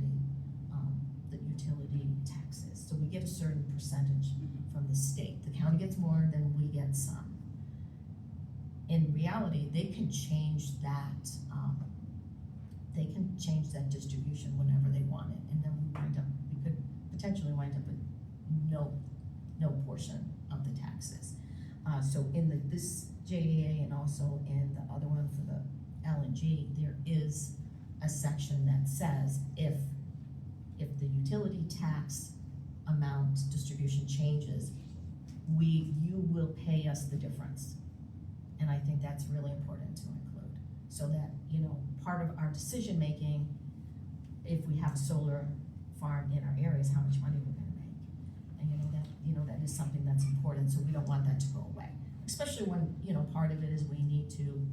S1: taxes. So we get a certain percentage from the state. The county gets more, then we get some. In reality, they can change that, distribution whenever they want it, and then we could potentially wind up with no portion of the taxes. So in this JDA and also in the other one for the LNG, there is a section that says if the utility tax amount distribution changes, you will pay us the difference. And I think that's really important to include, so that, part of our decision-making, if we have a solar farm in our areas, how much money we're gonna make. And that is something that's important, so we don't want that to go away. Especially when, part of it is we need to,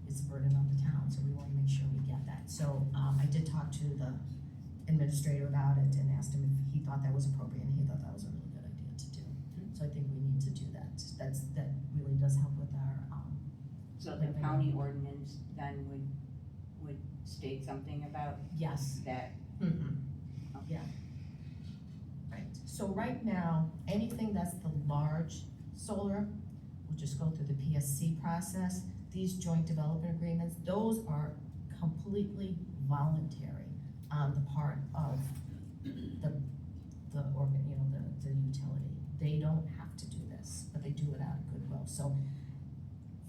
S1: it's a burden on the town, so we wanna make sure we get that. So, I did talk to the administrator about it and asked him if he thought that was appropriate, and he thought that was a really good idea to do. So I think we need to do that. That really does help with our,
S10: So the county ordinance then would state something about
S1: yes.
S10: that.
S1: Yeah. Right, so right now, anything that's the large solar will just go through the PSC process. These joint development agreements, those are completely voluntary on the part of the utility. They don't have to do this, but they do it out of goodwill. So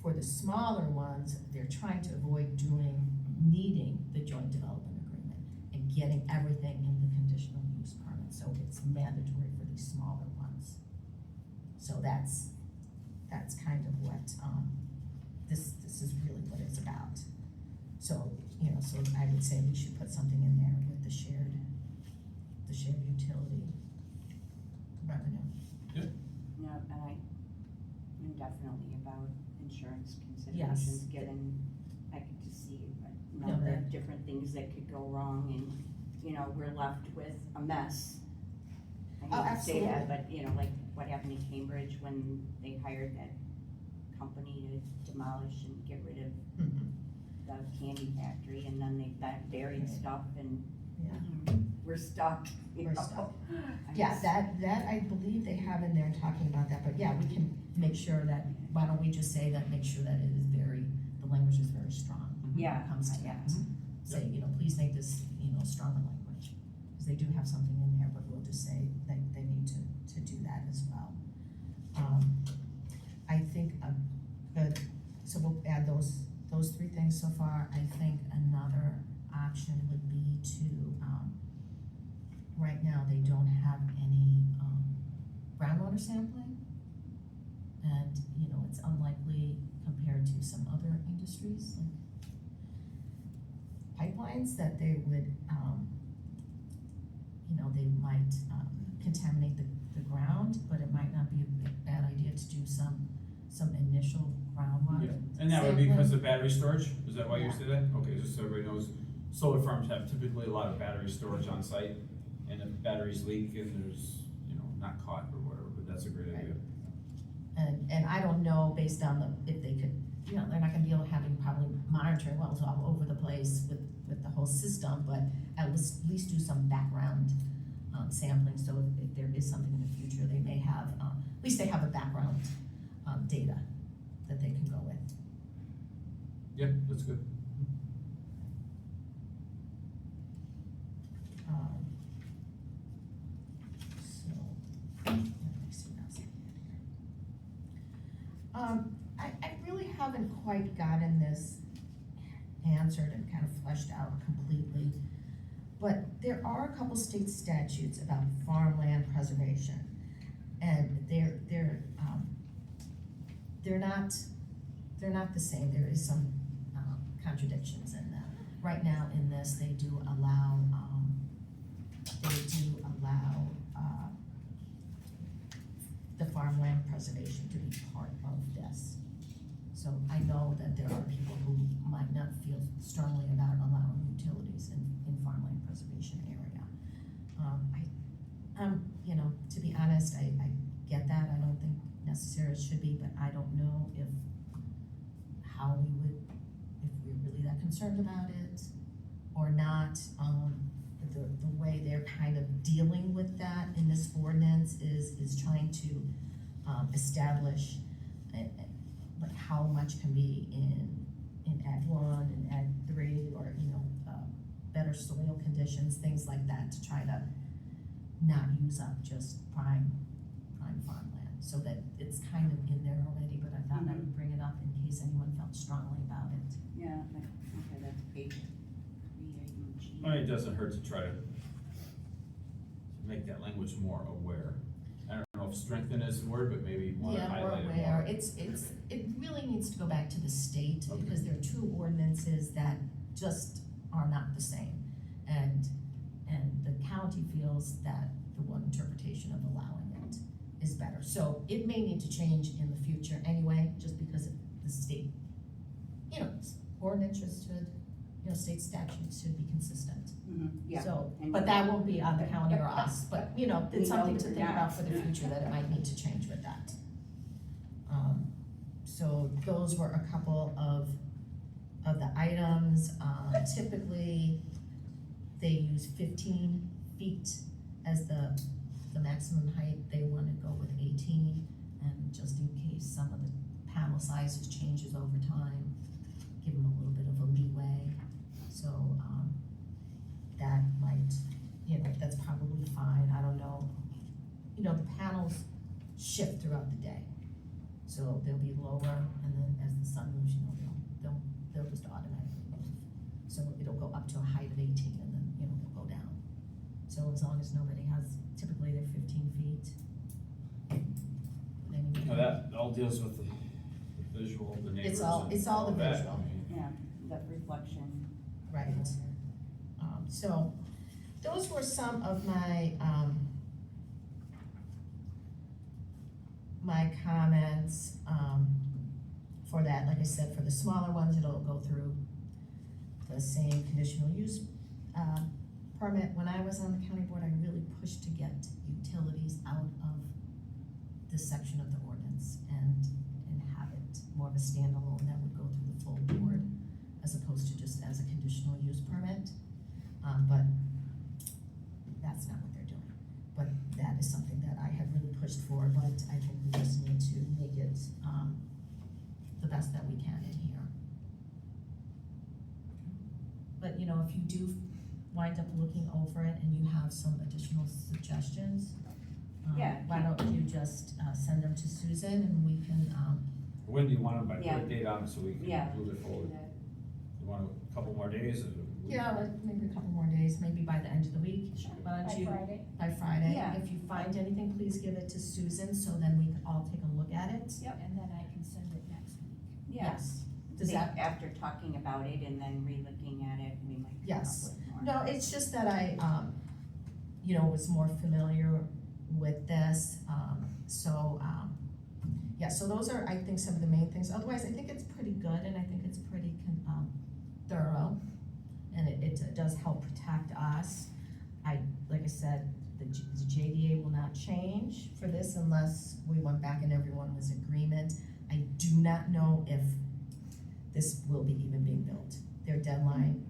S1: for the smaller ones, they're trying to avoid needing the joint development agreement and getting everything in the conditional use permit, so it's mandatory for these smaller ones. So that's kind of what, this is really what it's about. So, so I would say we should put something in there with the shared utility revenue.
S10: No, and I'm definitely about insurance considerations, given, I could just see a number of different things that could go wrong, and, we're left with a mess. I hate to say that, but, like what happened in Cambridge when they hired that company to demolish and get rid of
S1: Mhm.
S10: the candy factory, and then they've got buried
S1: Right.
S10: stuff, and
S1: Yeah.
S10: we're stuck, you
S1: We're
S10: know?
S1: stuck.
S10: I
S1: Yeah,
S10: just-
S1: that I believe they have in there talking about that, but yeah, we can make sure that, why don't we just say that, make sure that it is very, the language is very strong when
S10: Yeah,
S1: it comes to
S10: yeah.
S1: that. Say, please make this, stronger language, because they do have something in there, but we'll just say that they need to do that as well. I think, good, so we'll add those three things so far. I think another option would be to, right now, they don't have any, groundwater sampling. And, it's unlikely compared to some other industries, like pipelines, that they would, they might, contaminate the ground, but it might not be a bad idea to do some initial groundwater.
S2: Yeah, and that would be because
S1: sampling.
S2: of battery storage, is that why you
S1: Yeah.
S2: say that? Okay, just so everybody knows, solar farms have typically a lot of battery storage on site, and if batteries leak and there's, not caught or whatever, but that's a great idea.
S1: And I don't know, based on if they could, they're not gonna be able to having probably monitoring wells all over the place with the whole system, but at least do some background, sampling, so if there is something in the future, they may have, at least they have a background, data that they can go with.
S2: Yeah, that's good.
S1: So, let me see what else I had here. I really haven't quite gotten this answered and kind of fleshed out completely, but there are a couple state statutes about farmland preservation, and they're not the same. There is some contradictions in them. Right now, in this, they do allow the farmland preservation to be part of this. So I know that there are people who might not feel strongly about allowing utilities in farmland preservation area. To be honest, I get that. I don't think necessarily it should be, but I don't know if we're really that concerned about it or not. The way they're kind of dealing with that in this ordinance is trying to establish like how much can be in Ag 1 and Ag 3, or better soil conditions, things like that, to try to not use up just prime farmland, so that it's kind of in there already, but I thought I would bring it up in case anyone felt strongly about it.
S10: Yeah, okay, that's page 3,
S2: Well, it doesn't hurt to try to make that language more aware. I don't know if strengthen is the word, but maybe want to
S1: Yeah,
S2: highlight
S1: we're
S2: it more.
S1: aware. It really needs to go back to the state,
S2: Okay.
S1: because there are two ordinances that just are not the same. And the county feels that the one interpretation of allowing it is better. So it may need to change in the future anyway, just because the state, ordinances should, state statutes should be consistent.
S10: Yeah.
S1: So,
S10: and-
S1: but that won't be on the county or us, but,
S10: We
S1: it's
S10: know
S1: something to
S10: they're
S1: think
S10: not.
S1: about for the future, that it might need to change with that. So those were a couple of the items. Typically, they use 15 feet as the maximum height. They wanna go with 18, and just in case some of the panel sizes changes over time, give them a little bit of a leeway. So, that might, that's probably fine. I don't know. The panels shift throughout the day. So they'll be lower, and then as the sun moves, they'll just automatically move. So it'll go up to a height of 18, and then, they'll go down. So as long as nobody has, typically they're 15 feet.
S2: Now that all deals with the visual, the neighbors.
S1: It's all
S2: and
S1: the
S2: that.
S1: visual.
S2: I mean,
S10: Yeah, that reflection.
S1: Right. So those were some of my, my comments, for that. Like I said, for the smaller ones, it'll go through the same conditional use, permit. When I was on the county board, I really pushed to get utilities out of this section of the ordinance, and and have it more of a standalone that would go through the full board as opposed to just as a conditional use permit. But that's not what they're doing. But that is something that I have really pushed for, but I think we just need to make it, the best that we can in here. But, you know, if you do wind up looking over it and you have some additional suggestions,
S10: Yeah.
S1: why don't you just, send them to Susan and we can,
S2: When do you want them by,
S10: Yeah.
S2: put a date on it so we
S10: Yeah.
S2: can move it forward? You want a couple more days? Or
S1: yeah, like maybe a couple more days, maybe by the end of the week. Why
S9: By
S1: don't you,
S9: Friday.
S1: by Friday?
S10: Yeah.
S1: If you find anything, please give it to Susan, so then we can all take a look at it.
S10: Yep.
S9: And then I can send it next week.
S10: Yeah.
S1: Yes.
S10: I
S1: Does
S10: think
S1: that,
S10: after talking about it and then re-looking at it, we might come
S1: Yes.
S10: up with more.
S1: no, it's just that I, you know, was more familiar with this, yeah, so those are, I think, some of the main things. Otherwise, I think it's pretty good and I think it's pretty, thorough. And it does help protect us. Like I said, the JDA will not change for this unless we went back and everyone was in agreement. I do not know if this will be even being built. Their deadline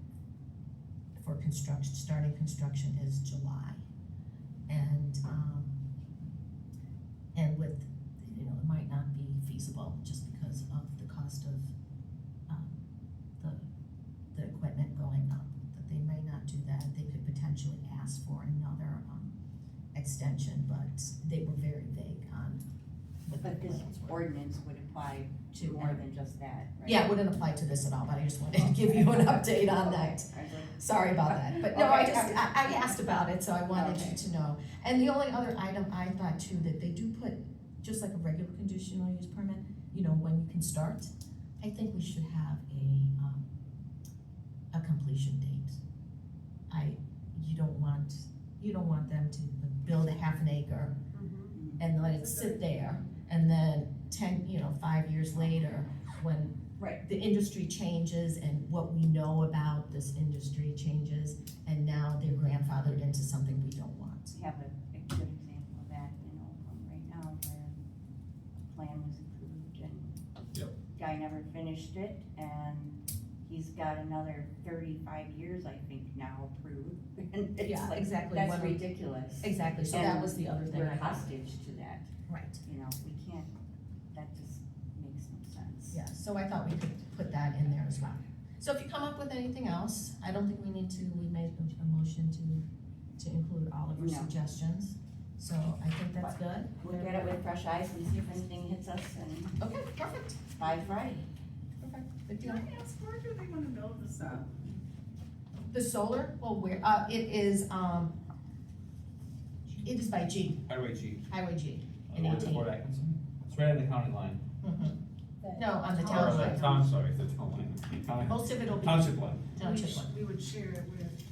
S1: for construction, starting construction is July. And with, you know, it might not be feasible just because of the cost of, the equipment going up, that they may not do that. They could potentially ask for another, extension, but they were very vague on what the
S10: But this
S1: plans were.
S10: ordinance would apply to
S1: To
S10: more
S1: every-
S10: than just that, right?
S1: Yeah, it wouldn't apply to this at all, but I just wanted to give you an update on that.
S10: I was like,
S1: Sorry about that, but no, I
S10: Okay.
S1: just, I asked about it, so I wanted
S10: Okay.
S1: you to know. And the only other item I thought too, that they do put, just like a regular conditional use permit, you know, when you can start, I think we should have a completion date. You don't want them to build a half an acre and let it sit there, and then 5 years later, when
S10: Right.
S1: the industry changes and what we know about this industry changes, and now they're grandfathered into something we don't want.
S10: We have a good example of that in Oakland right now, where a plan was approved and
S2: Yep.
S10: guy never finished it, and he's got another 35 years, I think, now approved. And it's
S1: Yeah,
S10: like,
S1: exactly.
S10: that's
S1: When-
S10: ridiculous.
S1: Exactly, so that was the other thing
S10: We're
S1: I thought.
S10: hostage to that,
S1: Right.
S10: you know, we can't, that just makes no sense.
S1: Yeah, so I thought we could put that in there as well. So if you come up with anything else, I don't think we need to, we made a motion to include all of your
S10: No.
S1: suggestions. So I think that's good.
S10: Look at it with fresh eyes and see if anything hits us, and
S1: Okay, perfect,
S10: by Friday.
S1: perfect, good deal.
S16: Can I ask, where do they wanna build this up?
S1: The solar, well, it is by G,
S2: Highway G.
S1: Highway G in
S2: Where's
S1: 18.
S2: Fort Atkinson? It's right on the county line.
S1: Mhm. No, on the
S2: Or
S1: town
S2: the
S1: line.
S2: town, sorry, the town line. County-
S1: Most of it'll be
S2: Township line.
S1: township line,
S15: We would share it with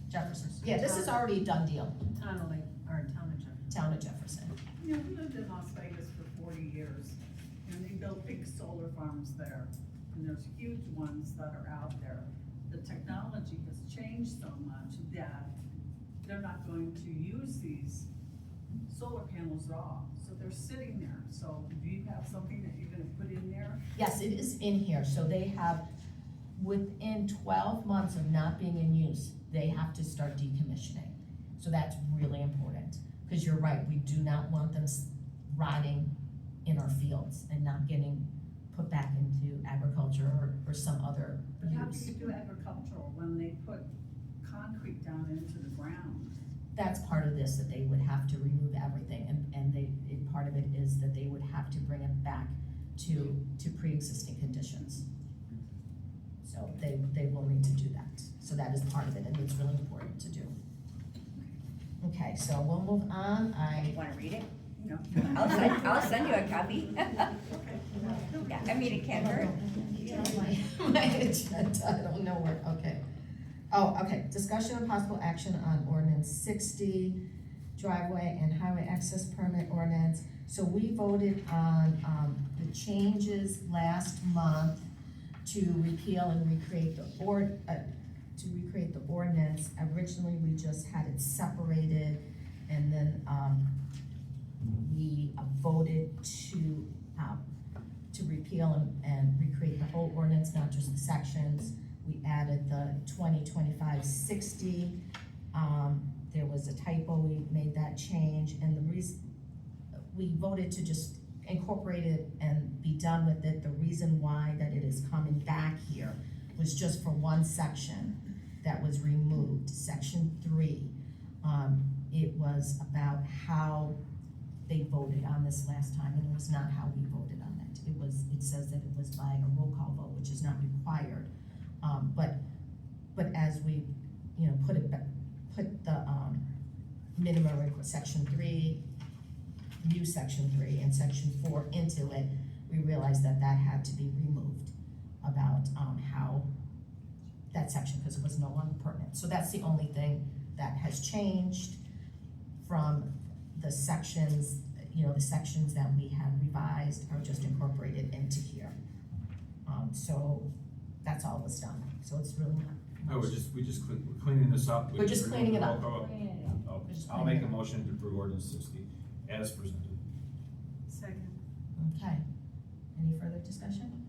S1: Jefferson. Yeah, this is already a done deal,
S15: town of Lake, or town of Jefferson.
S1: town of Jefferson.
S16: You know, we lived in Las Vegas for 40 years, and they built big solar farms there, and there's huge ones that are out there. The technology has changed so much that they're not going to use these solar panels at all, so they're sitting there. So do you have something that you're gonna put in there?
S1: Yes, it is in here, so they have, within 12 months of not being in use, they have to start decommissioning. So that's really important, because you're right, we do not want them rotting in our fields and not getting put back into agriculture or some other
S16: But how do
S1: use.
S16: you do agricultural when they put concrete down into the ground?
S1: That's part of this, that they would have to remove everything, and part of it is that they would have to bring it back to pre-existing conditions. So they will need to do that, so that is part of it, and it's really important to do. Okay, so we'll move on,
S10: Wanna read it?
S16: No.
S10: I'll send you a copy. Yeah, I mean, it can't hurt.
S1: my agenda, I don't know where, okay. Oh, okay, discussion and possible action on ordinance 60, driveway and highway access permit ordinance. So we voted on, the changes last month to repeal and recreate the ordinance. Originally, we just had it separated, and then, we voted to, to repeal and recreate the whole ordinance, not just the sections. We added the 2025-60. There was a typo, we made that change, and the reason, we voted to just incorporate it and be done with it. The reason why that it is coming back here was just for one section that was removed, section 3. It was about how they voted on this last time, and it was not how we voted on it. It says that it was by a roll call vote, which is not required. But as we, put the, minimum request, section 3, new section 3 and section 4 into it, we realized that that had to be removed about, how that section, because it was no longer pertinent. So that's the only thing that has changed from the sections, the sections that we have revised are just incorporated into here. So that's all was done, so it's really not
S2: No,
S1: much.
S2: we're cleaning this up.
S1: We're just cleaning it up.
S2: Okay.
S1: We're just
S2: I'll
S1: cleaning
S2: make
S1: it
S2: a
S1: up.
S2: motion to approve ordinance 60 as presented.
S15: Second.
S1: Okay, any further discussion?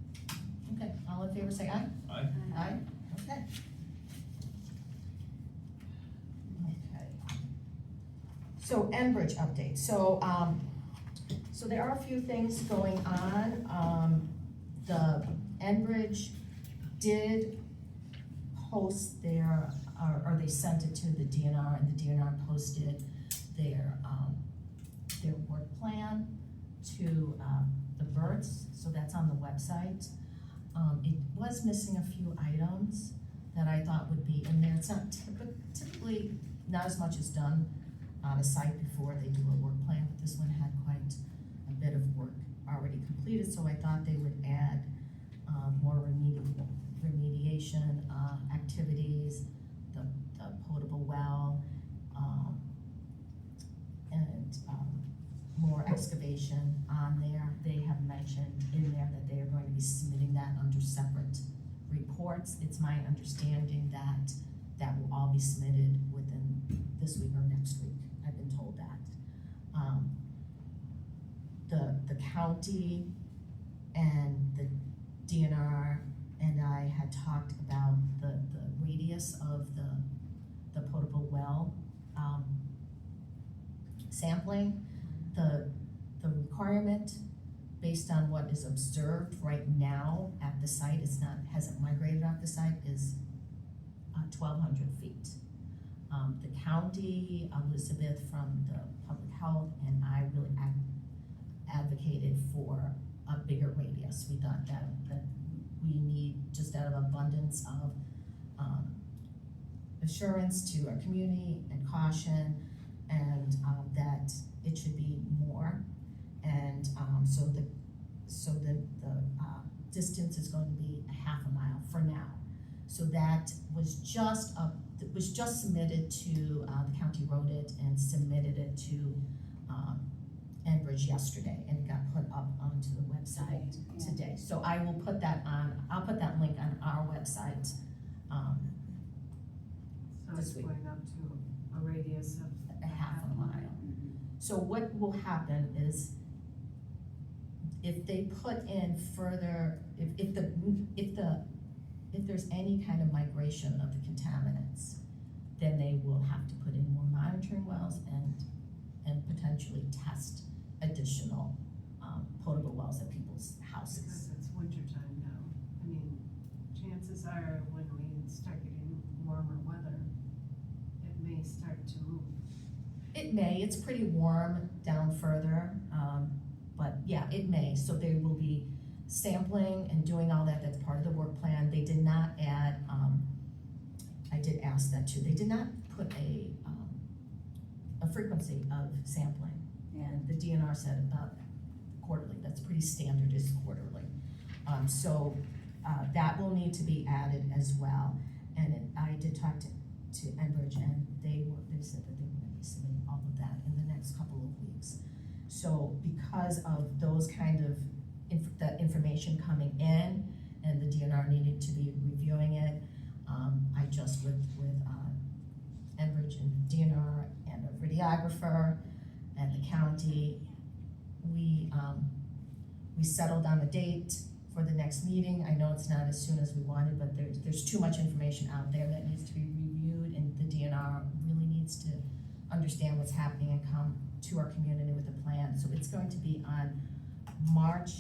S1: Okay, all in favor say aye.
S2: Aye.
S1: Aye, okay. Okay. So Enbridge update, so there are a few things going on. The Enbridge did post their, or they sent it to the DNR, and the DNR posted their work plan to the Burts, so that's on the website. It was missing a few items that I thought would be in there. It's not typically not as much as done on a site before they do a work plan, but this one had quite a bit of work already completed, so I thought they would add more remediation activities, the potable well, and more excavation on there. They have mentioned in there that they are going to be submitting that under separate reports. It's my understanding that that will all be submitted within this week or next week. I've been told that. The county and the DNR and I had talked about the radius of the potable well sampling. The requirement, based on what is observed right now at the site, hasn't migrated off the site, is 1,200 feet. The county, Elizabeth from the public health, and I really advocated for a bigger radius. We thought that we need, just out of abundance of assurance to our community and caution, and that it should be more. And so the distance is going to be a half a mile for now. So that was just submitted to, the county wrote it and submitted it to Enbridge yesterday, and it got put up onto the website today. So I will put that I'll put that link on our website
S15: So
S1: this
S15: it's
S1: week.
S15: going up to a radius of
S1: A half a mile. So what will happen is, if they put in further, if there's any kind of migration of the contaminants, then they will have to put in more monitoring wells and potentially test additional potable wells at people's houses.
S15: Because it's winter time now. I mean, chances are when we start getting warmer weather, it may start to move.
S1: It may, it's pretty warm down further, but yeah, it may. So they will be sampling and doing all that, that's part of the work plan. They did not add, I did ask that too, they did not put a frequency of sampling. And the DNR said about quarterly, that's pretty standard, is quarterly. So that will need to be added as well. And I did talk to Enbridge, and they said that they were gonna be submitting all of that in the next couple of weeks. So because of those kind of the information coming in, and the DNR needed to be reviewing it, I just with Enbridge and DNR and a videographer and the county, we we settled on a date for the next meeting. I know it's not as soon as we wanted, but there's too much information out there that needs to be reviewed, and the DNR really needs to understand what's happening and come to our community with a plan. So it's going to be on March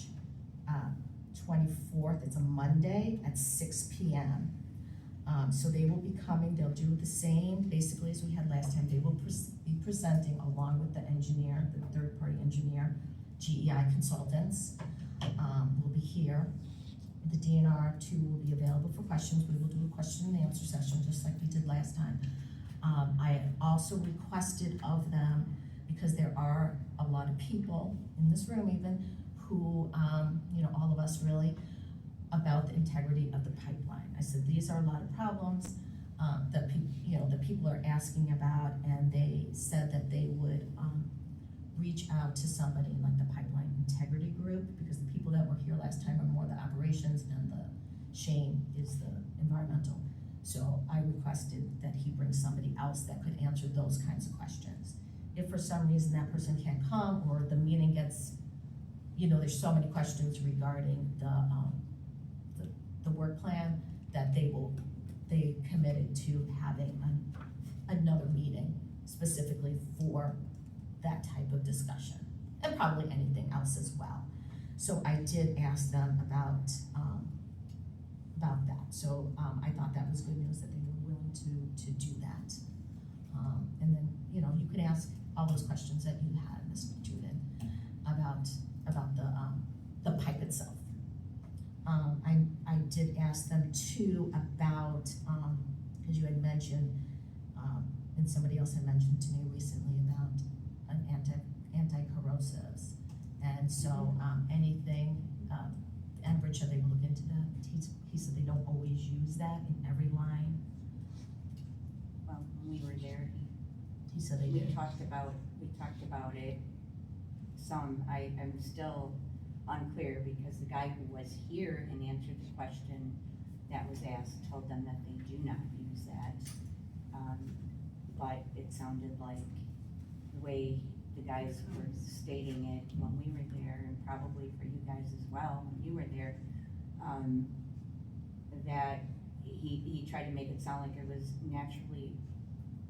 S1: 24th, it's a Monday at 6 p.m. So they will be coming, they'll do the same basically as we had last time. They will be presenting along with the engineer, the third-party engineer, GEI consultants will be here. The DNR too will be available for questions. We will do a question and answer session just like we did last time. I also requested of them, because there are a lot of people in this room even who, you know, all of us really, about the integrity of the pipeline. I said, these are a lot of problems that the people are asking about, and they said that they would reach out to somebody like the pipeline integrity group, because the people that were here last time are more the operations and the Shane is the environmental. So I requested that he bring somebody else that could answer those kinds of questions. If for some reason that person can't come, or the meeting gets, you know, there's so many questions regarding the work plan, that they committed to having another meeting specifically for that type of discussion, and probably anything else as well. So I did ask them about that. So I thought that was good news that they were willing to do that. And then, you know, you could ask all those questions that you had, Ms. Judith, about the pipe itself. I did ask them too about, because you had mentioned, and somebody else had mentioned to me recently about an anti-corrosives. And so anything, Enbridge, they look into that. He said they don't always use that in every line.
S10: Well, when we were there,
S1: He said they
S10: we
S1: did.
S10: talked about it some. I'm still unclear, because the guy who was here and answered the question that was asked told them that they do not use that. But it sounded like the way the guys were stating it when we were there, and probably for you guys as well when you were there, that he tried to make it sound like it was naturally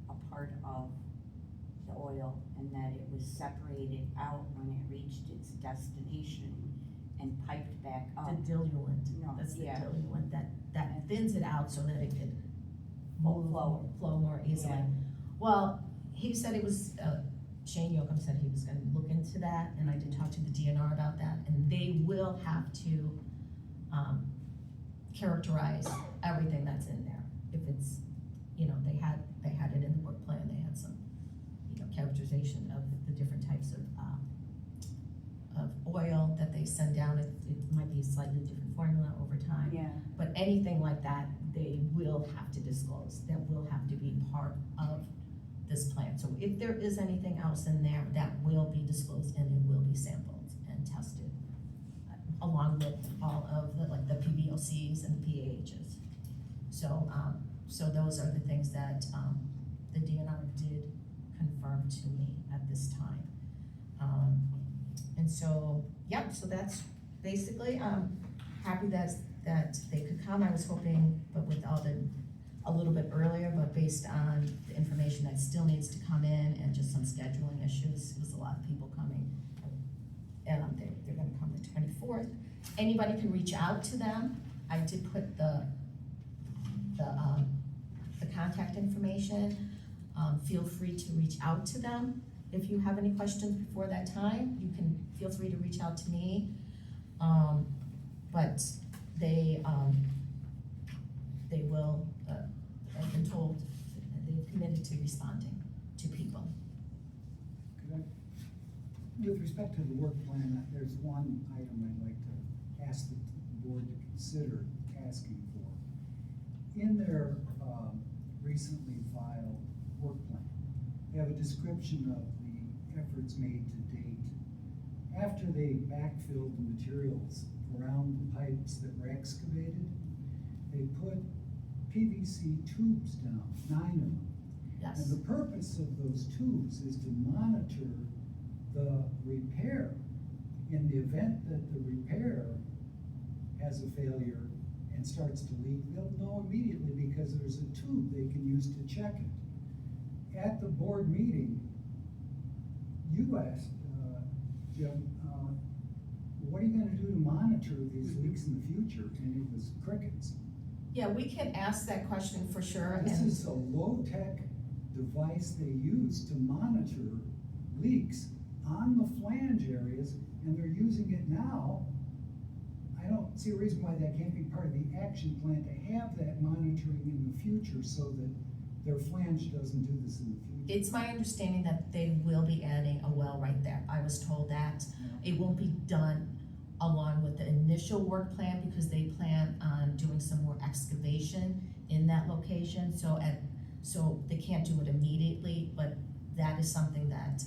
S10: a part of the oil, and that it was separated out when it reached its destination and piped back up.
S1: The diluent,
S10: No,
S1: that's the
S10: yeah.
S1: diluent that thins it out so that it could
S10: Flow.
S1: flow more easily.
S10: Yeah.
S1: Well, he said it was, Shane Yoakum said he was gonna look into that, and I did talk to the DNR about that, and they will have to characterize everything that's in there. If it's, you know, they had it in the work plan, they had some, you know, characterization of the different types of oil that they send down. It might be a slightly different formula over time.
S10: Yeah.
S1: But anything like that, they will have to disclose. That will have to be part of this plan. So if there is anything else in there, that will be disclosed, and it will be sampled and tested, along with all of the PVOCs and the PAHs. So those are the things that the DNR did confirm to me at this time. And so, yep, so that's basically, happy that they could come. I was hoping, but with a little bit earlier, but based on the information that still needs to come in and just some scheduling issues, it was a lot of people coming. And they're gonna come the 24th. Anybody can reach out to them. I did put the contact information. Feel free to reach out to them. If you have any questions before that time, you can feel free to reach out to me. But they will, I've been told, they've committed to responding to people.
S17: With respect to the work plan, there's one item I'd like to ask the board to consider asking for. In their recently filed work plan, they have a description of the efforts made to date. After they backfilled the materials around the pipes that were excavated, they put PVC tubes down, 9 of them.
S1: Yes.
S17: And the purpose of those tubes is to monitor the repair in the event that the repair has a failure and starts to leak, they'll know immediately because there's a tube they can use to check it. At the board meeting, you asked, Jim, what are you gonna do to monitor these leaks in the future? And it was crickets.
S1: Yeah, we can ask that question for sure.
S17: This
S1: and-
S17: is a low-tech device they use to monitor leaks on the flange areas, and they're using it now. I don't see a reason why that can't be part of the action plan, to have that monitoring in the future so that their flange doesn't do this in the future.
S1: It's my understanding that they will be adding a well right there. I was told that. It won't be done along with the initial work plan because they plan on doing some more excavation in that location. So they can't do it immediately, but that is something that,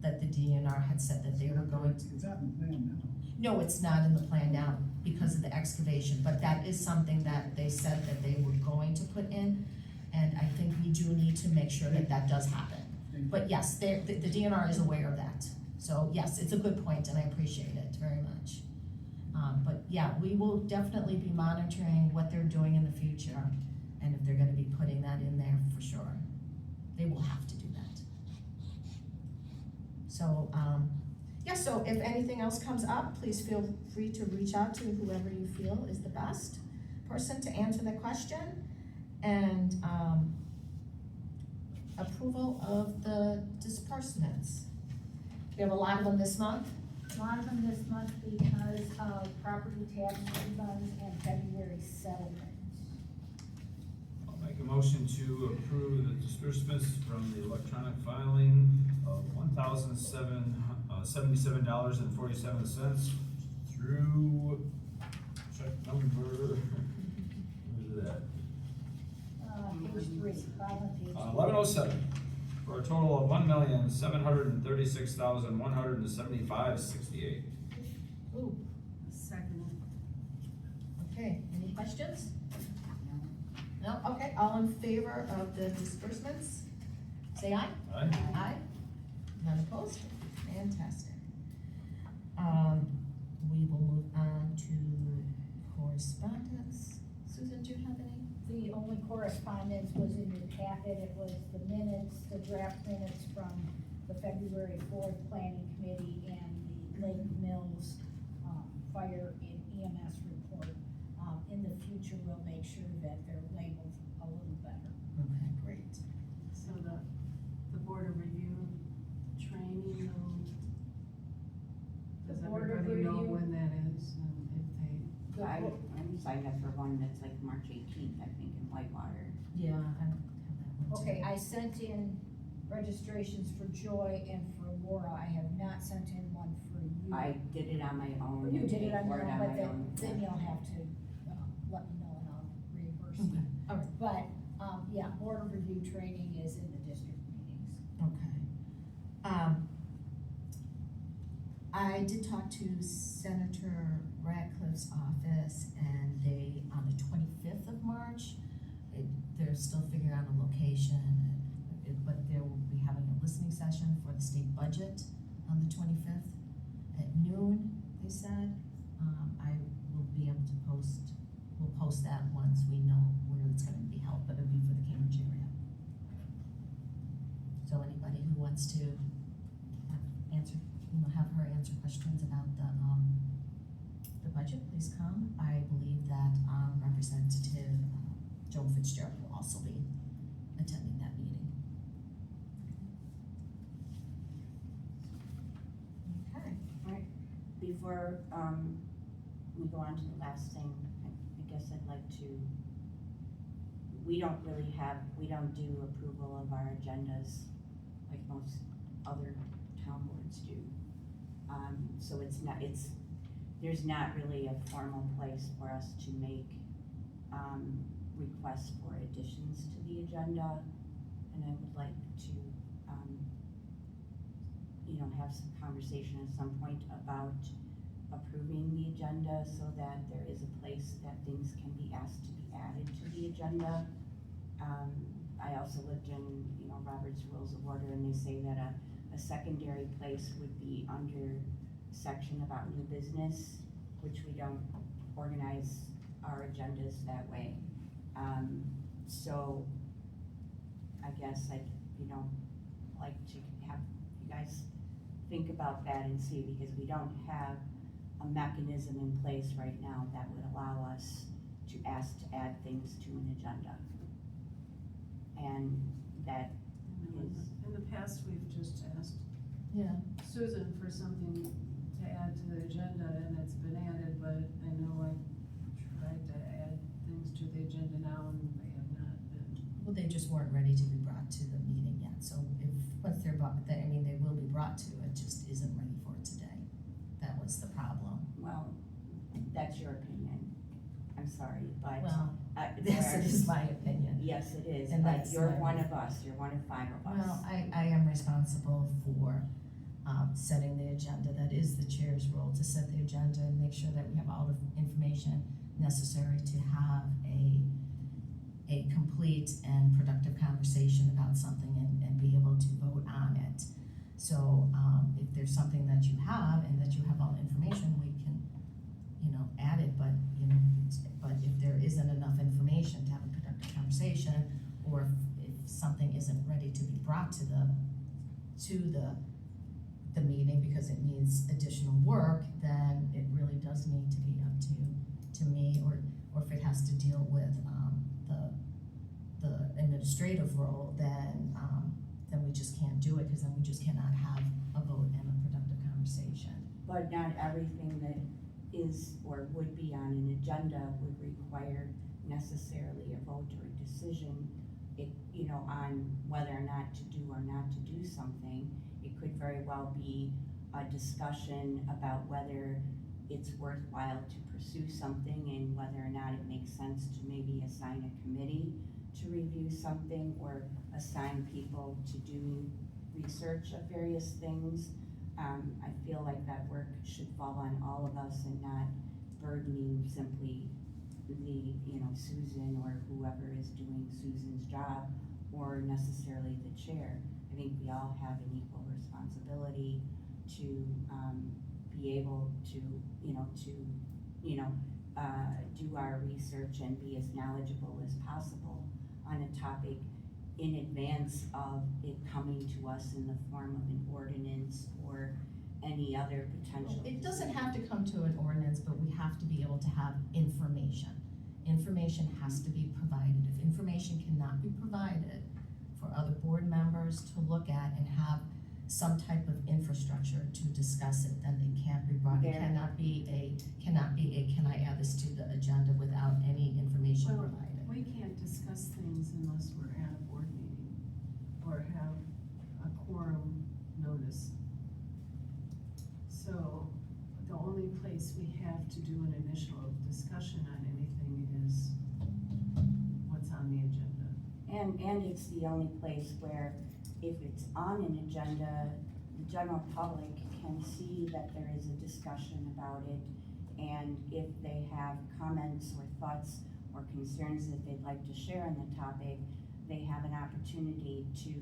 S1: that the DNR had said that they were going to.
S17: It's not in the plan now.
S1: No, it's not in the plan now because of the excavation, but that is something that they said that they were going to put in. And I think we do need to make sure that that does happen. But yes, the DNR is aware of that. So yes, it's a good point and I appreciate it very much. But yeah, we will definitely be monitoring what they're doing in the future. And if they're gonna be putting that in there for sure. They will have to do that. So, yeah, so if anything else comes up, please feel free to reach out to whoever you feel is the best person to answer the question. And, approval of the disbursements. We have a lot of them this month.
S9: A lot of them this month because of property tax refunds and February settlement.
S2: I'll make a motion to approve the disbursements from the electronic filing of $1,077.47 through, check number, where's it at?
S9: Page 3, bottom of page 3.
S2: 1107, for a total of $1,736,175.68.
S1: Ooh,
S15: Second.
S1: okay, any questions? No, okay, all in favor of the disbursements? Say aye.
S2: Aye.
S1: Aye. None opposed? Fantastic. We will move on to correspondence. Susan, do you have any?
S9: The only correspondence was in your packet. It was the minutes, the draft minutes from the February 4th Planning Committee and the Lake Mills Fire and EMS report. In the future, we'll make sure that they're labeled a little better.
S1: Okay, great.
S15: So the board of review training,
S9: The
S15: does
S9: board of
S15: everybody know
S9: review-
S15: when that is, if they?
S10: I'm signed up for one that's like March 18th, I think, in Whitewater.
S1: Yeah, I don't have that one.
S9: Okay, I sent in registrations for Joy and for Laura. I have not sent in one for you.
S10: I did it on my own.
S9: You
S10: and
S9: did it
S10: paid
S9: on
S10: for
S9: your own,
S10: on
S9: but
S10: my own.
S9: then you'll have to, let me know and I'll reimburse
S1: Okay,
S9: you.
S1: all right,
S9: But, yeah, board of review training is in the district meetings.
S1: okay. I did talk to Senator Radcliffe's office and they, on the 25th of March, they're still figuring out a location, but they will be having a listening session for the state budget on the 25th at noon, they said. I will be able to we'll post that once we know where it's gonna be held, but it'll be for the Cambridge area. So anybody who wants to have her answer questions about the budget, please come. I believe that Representative Joe Fitzgerald will also be attending that meeting. Okay.
S10: Alright, before, we go on to the last thing, I guess I'd like to, we don't do approval of our agendas like most other town boards do. So there's not really a formal place for us to make, requests for additions to the agenda. And I would like to, have some conversation at some point about approving the agenda so that there is a place that things can be asked to be added to the agenda. I also looked in, Robert's Rules of Order, and they say that a secondary place would be under section about new business, which we don't organize our agendas that way. So I guess I'd, like to have you guys think about that and see, because we don't have a mechanism in place right now that would allow us to ask to add things to an agenda. And that is,
S15: In the past, we've just asked
S1: Yeah.
S15: Susan for something to add to the agenda, and it's been added, but I know I've tried to add things to the agenda now, and they have not been.
S1: Well, they just weren't ready to be brought to the meeting yet, so once they're brought, they will be brought to, it just isn't ready for today. That was the problem.
S10: well, that's your opinion. I'm sorry, but.
S1: Well,
S10: there
S1: yes,
S10: are-
S1: it is my opinion.
S10: Yes, it is,
S1: And
S10: but
S1: that's
S10: you're
S1: my-
S10: one of us, you're one of 5 of us.
S1: Well, I am responsible for, setting the agenda. That is the chair's role, to set the agenda and make sure that we have all the information necessary to have a complete and productive conversation about something and be able to vote on it. So, if there's something that you have and that you have all the information, we can, add it, but, but if there isn't enough information to have a productive conversation, or if something isn't ready to be brought to the meeting because it needs additional work, then it really does need to be up to me, or if it has to deal with, the administrative role, then we just can't do it, because then we just cannot have a vote and a productive conversation.
S10: But not everything that is or would be on an agenda would require necessarily a vote or a decision, on whether or not to do or not to do something. It could very well be a discussion about whether it's worthwhile to pursue something and whether or not it makes sense to maybe assign a committee to review something, or assign people to do research of various things. I feel like that work should fall on all of us and not burdening simply the, Susan or whoever is doing Susan's job, or necessarily the chair. I think we all have an equal responsibility to be able to, do our research and be as knowledgeable as possible on a topic in advance of it coming to us in the form of an ordinance or any other potential.
S1: It doesn't have to come to an ordinance, but we have to be able to have information. Information has to be provided. If information cannot be provided for other board members to look at and have some type of infrastructure to discuss it, then it can't be brought, it cannot be a, can I add this to the agenda without any information
S15: Well,
S1: provided?
S15: we can't discuss things unless we're at a board meeting or have a quorum notice. So the only place we have to do an initial discussion on anything is what's on the agenda.
S10: And it's the only place where, if it's on an agenda, the general public can see that there is a discussion about it. And if they have comments or thoughts or concerns that they'd like to share on the topic, they have an opportunity to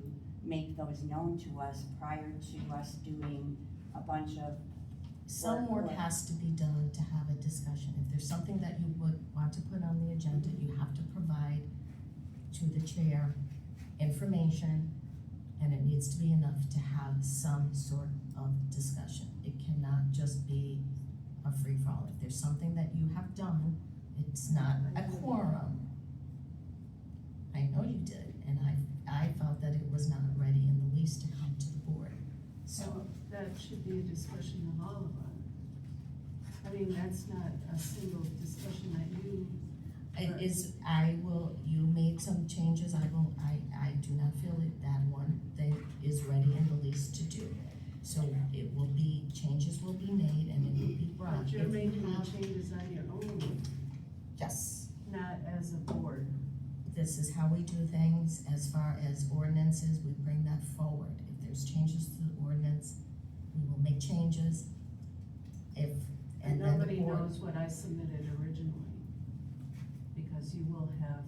S10: make those known to us prior to us doing a bunch of
S1: Some work has to be done to have a discussion. If there's something that you would want to put on the agenda, you have to provide to the chair information, and it needs to be enough to have some sort of discussion. It cannot just be a free-for-all. If there's something that you have done, it's not a quorum. I know you did, and I felt that it was not ready in the least to come to the board.
S15: So that should be a discussion of all of us. I mean, that's not a single discussion that you.
S1: It is, you made some changes, I do not feel that one thing is ready in the least to do. So it will be, changes will be made and it will be brought.
S15: But you're
S1: If you
S15: making the
S1: have-
S15: changes on your own,
S1: Yes,
S15: not as a board.
S1: this is how we do things. As far as ordinances, we bring that forward. If there's changes to the ordinance, we will make changes.
S15: And
S1: then the
S15: nobody
S1: board-
S15: knows what I submitted originally, because you will have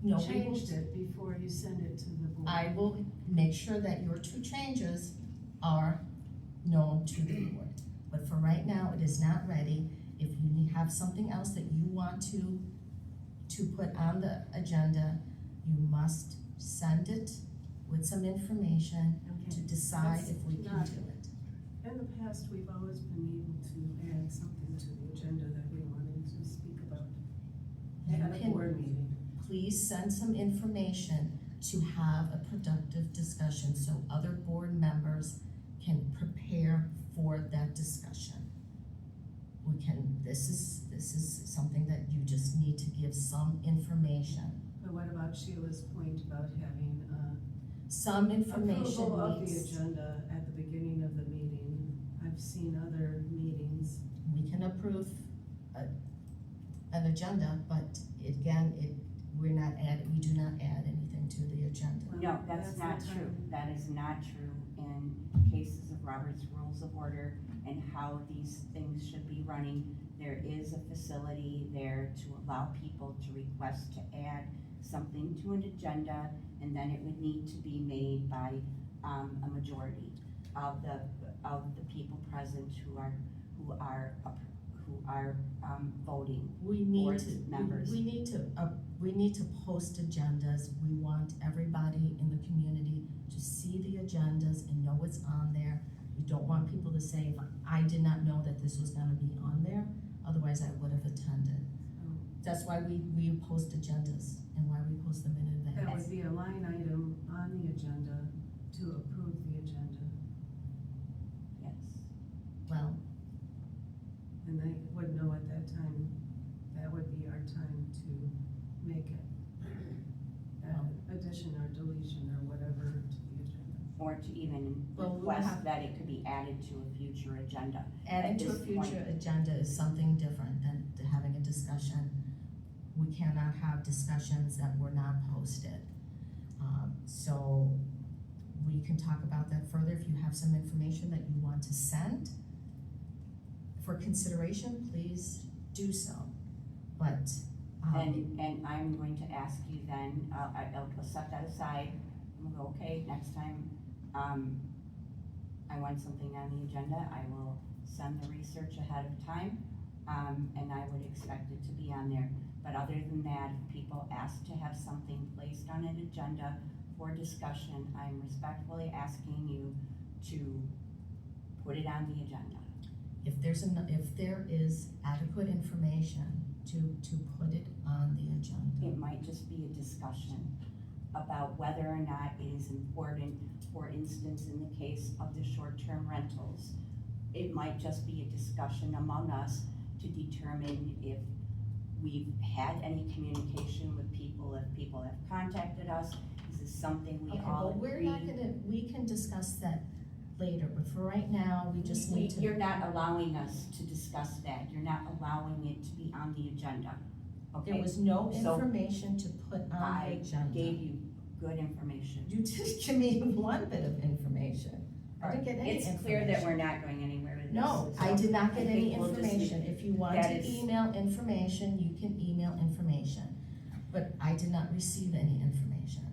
S1: No, we will-
S15: changed it before you send it to the board.
S1: I will make sure that your two changes are known to the board. But for right now, it is not ready. If you have something else that you want to put on the agenda, you must send it with some information to decide if we can do it.
S15: In the past, we've always been able to add something to the agenda that we wanted to speak about
S1: You
S15: at a
S1: can-
S15: board meeting.
S1: Please send some information to have a productive discussion so other board members can prepare for that discussion. This is something that you just need to give some information.
S15: But what about Sheila's point about having,
S1: Some information
S15: approval of the
S1: needs,
S15: agenda at the beginning of the meeting? I've seen other meetings.
S1: we can approve an agenda, but again, we do not add anything to the agenda.
S10: No, that's
S15: That's
S10: not
S15: the
S10: true.
S15: time.
S10: That is not true in cases of Robert's Rules of Order and how these things should be running. There is a facility there to allow people to request to add something to an agenda, and then it would need to be made by, a majority of the people present who are voting.
S1: We need
S10: Board
S1: to,
S10: members.
S1: we need to post agendas. We want everybody in the community to see the agendas and know what's on there. We don't want people to say, I did not know that this was gonna be on there, otherwise I would have attended. That's why we post agendas and why we post them in
S15: That
S1: advance.
S15: would be a line item on the agenda to approve the agenda.
S10: Yes.
S1: Well,
S15: And they would know at that time, that would be our time to make it addition or deletion or whatever to the agenda.
S10: Or to even
S1: Well, we'll
S10: request
S1: have-
S10: that it could be added to a future agenda.
S1: adding
S10: At
S1: to a
S10: this point-
S1: future agenda is something different than to having a discussion. We cannot have discussions that were not posted. So we can talk about that further if you have some information that you want to send for consideration, please do so. But,
S10: And I'm going to ask you then, I'll set that aside, I'm gonna go, okay, next time, I want something on the agenda, I will send the research ahead of time, and I would expect it to be on there. But other than that, if people ask to have something placed on an agenda for discussion, I'm respectfully asking you to put it on the agenda.
S1: if there is adequate information to put it on the agenda.
S10: It might just be a discussion about whether or not it is important, for instance, in the case of the short-term rentals. It might just be a discussion among us to determine if we've had any communication with people, if people have contacted us. Is this something we
S1: Okay,
S10: all
S1: but we're
S10: agree?
S1: not gonna, we can discuss that later, but for right now, we just need to.
S10: You're not allowing us to discuss that. You're not allowing it to be on the agenda. Okay?
S1: There was no
S10: So
S1: information to put on the
S10: I
S1: agenda.
S10: gave you good information.
S1: You did give me one bit of information. I didn't get any information.
S10: It's clear that we're not going anywhere with this.
S1: No,
S10: so
S1: I did not get
S10: I
S1: any
S10: think we'll just
S1: information.
S10: leave-
S1: If you want
S10: that
S1: to
S10: is-
S1: email information, you can email information. But I did not receive any information.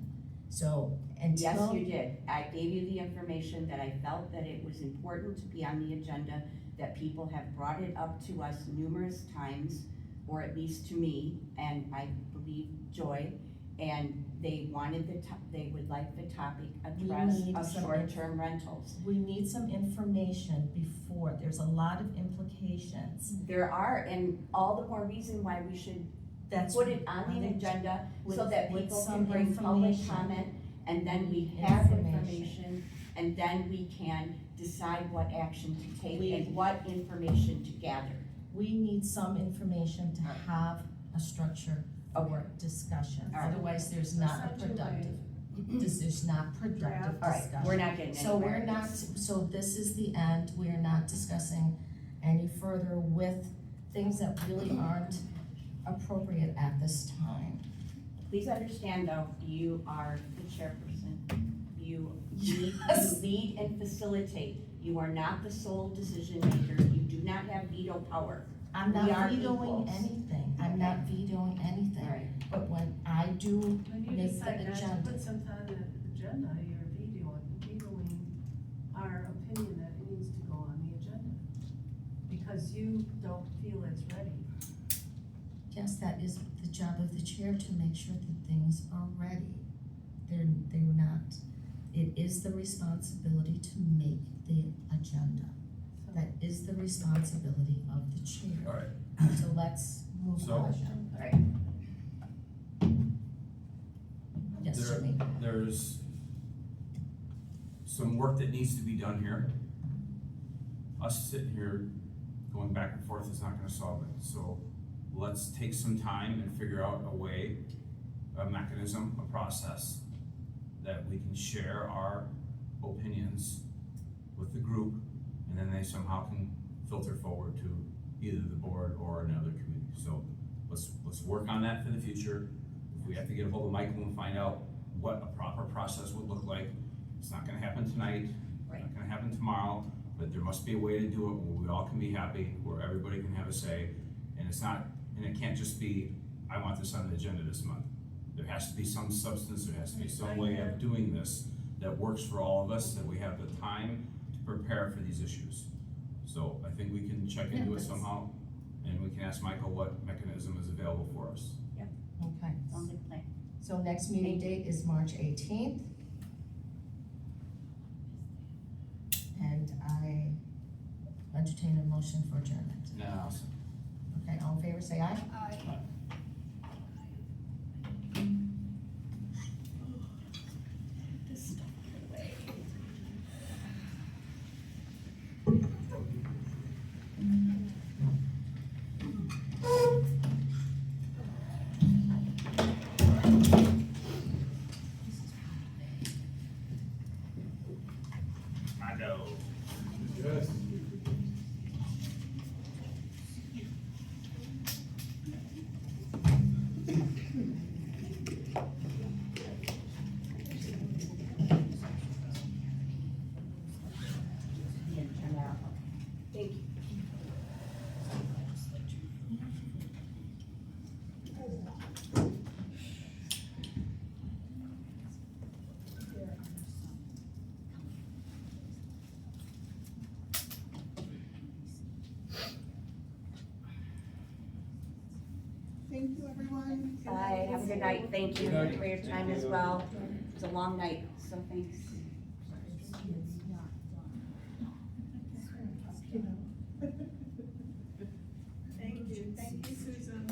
S1: So
S10: Yes,
S1: until.
S10: you did. I gave you the information that I felt that it was important to be on the agenda, that people have brought it up to us numerous times, or at least to me, and I believe Joy, and they wanted they would like the topic addressed
S1: need
S10: of
S1: some
S10: short-term rentals.
S1: We need some information before, there's a lot of implications.
S10: There are, and all the more reason why we should
S1: That's.
S10: put it on the agenda so
S1: with-
S10: that
S1: with
S10: people
S1: some
S10: can bring public
S1: information.
S10: comment, and then we have
S1: Information.
S10: information, and then we can decide what action to take
S1: We-
S10: and what information to gather.
S1: We need some information to have a structure for discussion,
S10: All right.
S1: otherwise there's not a productive, there's not productive
S10: All right,
S1: discussion.
S10: we're not getting
S1: So
S10: anywhere.
S1: we're not, so this is the end, we are not discussing any further with things that really aren't appropriate at this time.
S10: Please understand though, you are the chairperson. You
S1: Yes.
S10: lead and facilitate. You are not the sole decision maker. You do not have veto power.
S1: I'm
S10: We
S1: not
S10: are
S1: vetoing
S10: equals.
S1: anything, I'm not vetoing anything.
S10: All right.
S1: But when I do
S15: When you
S1: make
S15: decide
S1: the
S15: not to
S1: agenda,
S15: put something on the agenda, you're vetoing our opinion that it needs to go on the agenda.
S1: that is the job of the chair to make sure that things are ready. They're not, it is the responsibility to make the agenda. That is the responsibility of the chair.
S2: All right.
S1: So let's move
S2: So-
S1: on.
S10: All right.
S1: Yes,
S2: There-
S1: Jimmy.
S2: There's some work that needs to be done here. Us sitting here going back and forth is not gonna solve it, so let's take some time and figure out a way, a mechanism, a process that we can share our opinions with the group, and then they somehow can filter forward to either the board or another committee. So let's work on that for the future. If we have to get a hold of Michael and find out what a proper process would look like, it's not gonna happen tonight, it's not gonna happen tomorrow, but there must be a way to do it where we all can be happy, where everybody can have a say, and it can't just be, I want this on the agenda this month. There has to be some substance, there has to be some way of doing this that works for all of us, that we have the time to prepare for these issues. So I think we can check into it somehow, and we can ask Michael what mechanism is available for us.
S1: Okay.
S10: Sounds like a plan.
S1: So next meeting date is March 18th. And I entertain a motion for adjournment.
S2: Now,
S1: Okay, all in favor, say aye.
S2: I know.
S10: Thank you.
S4: Thank you, everyone.
S10: Bye, have a good night, thank you for your time as well. It was a long night, so thanks.
S16: Thank you, Susan.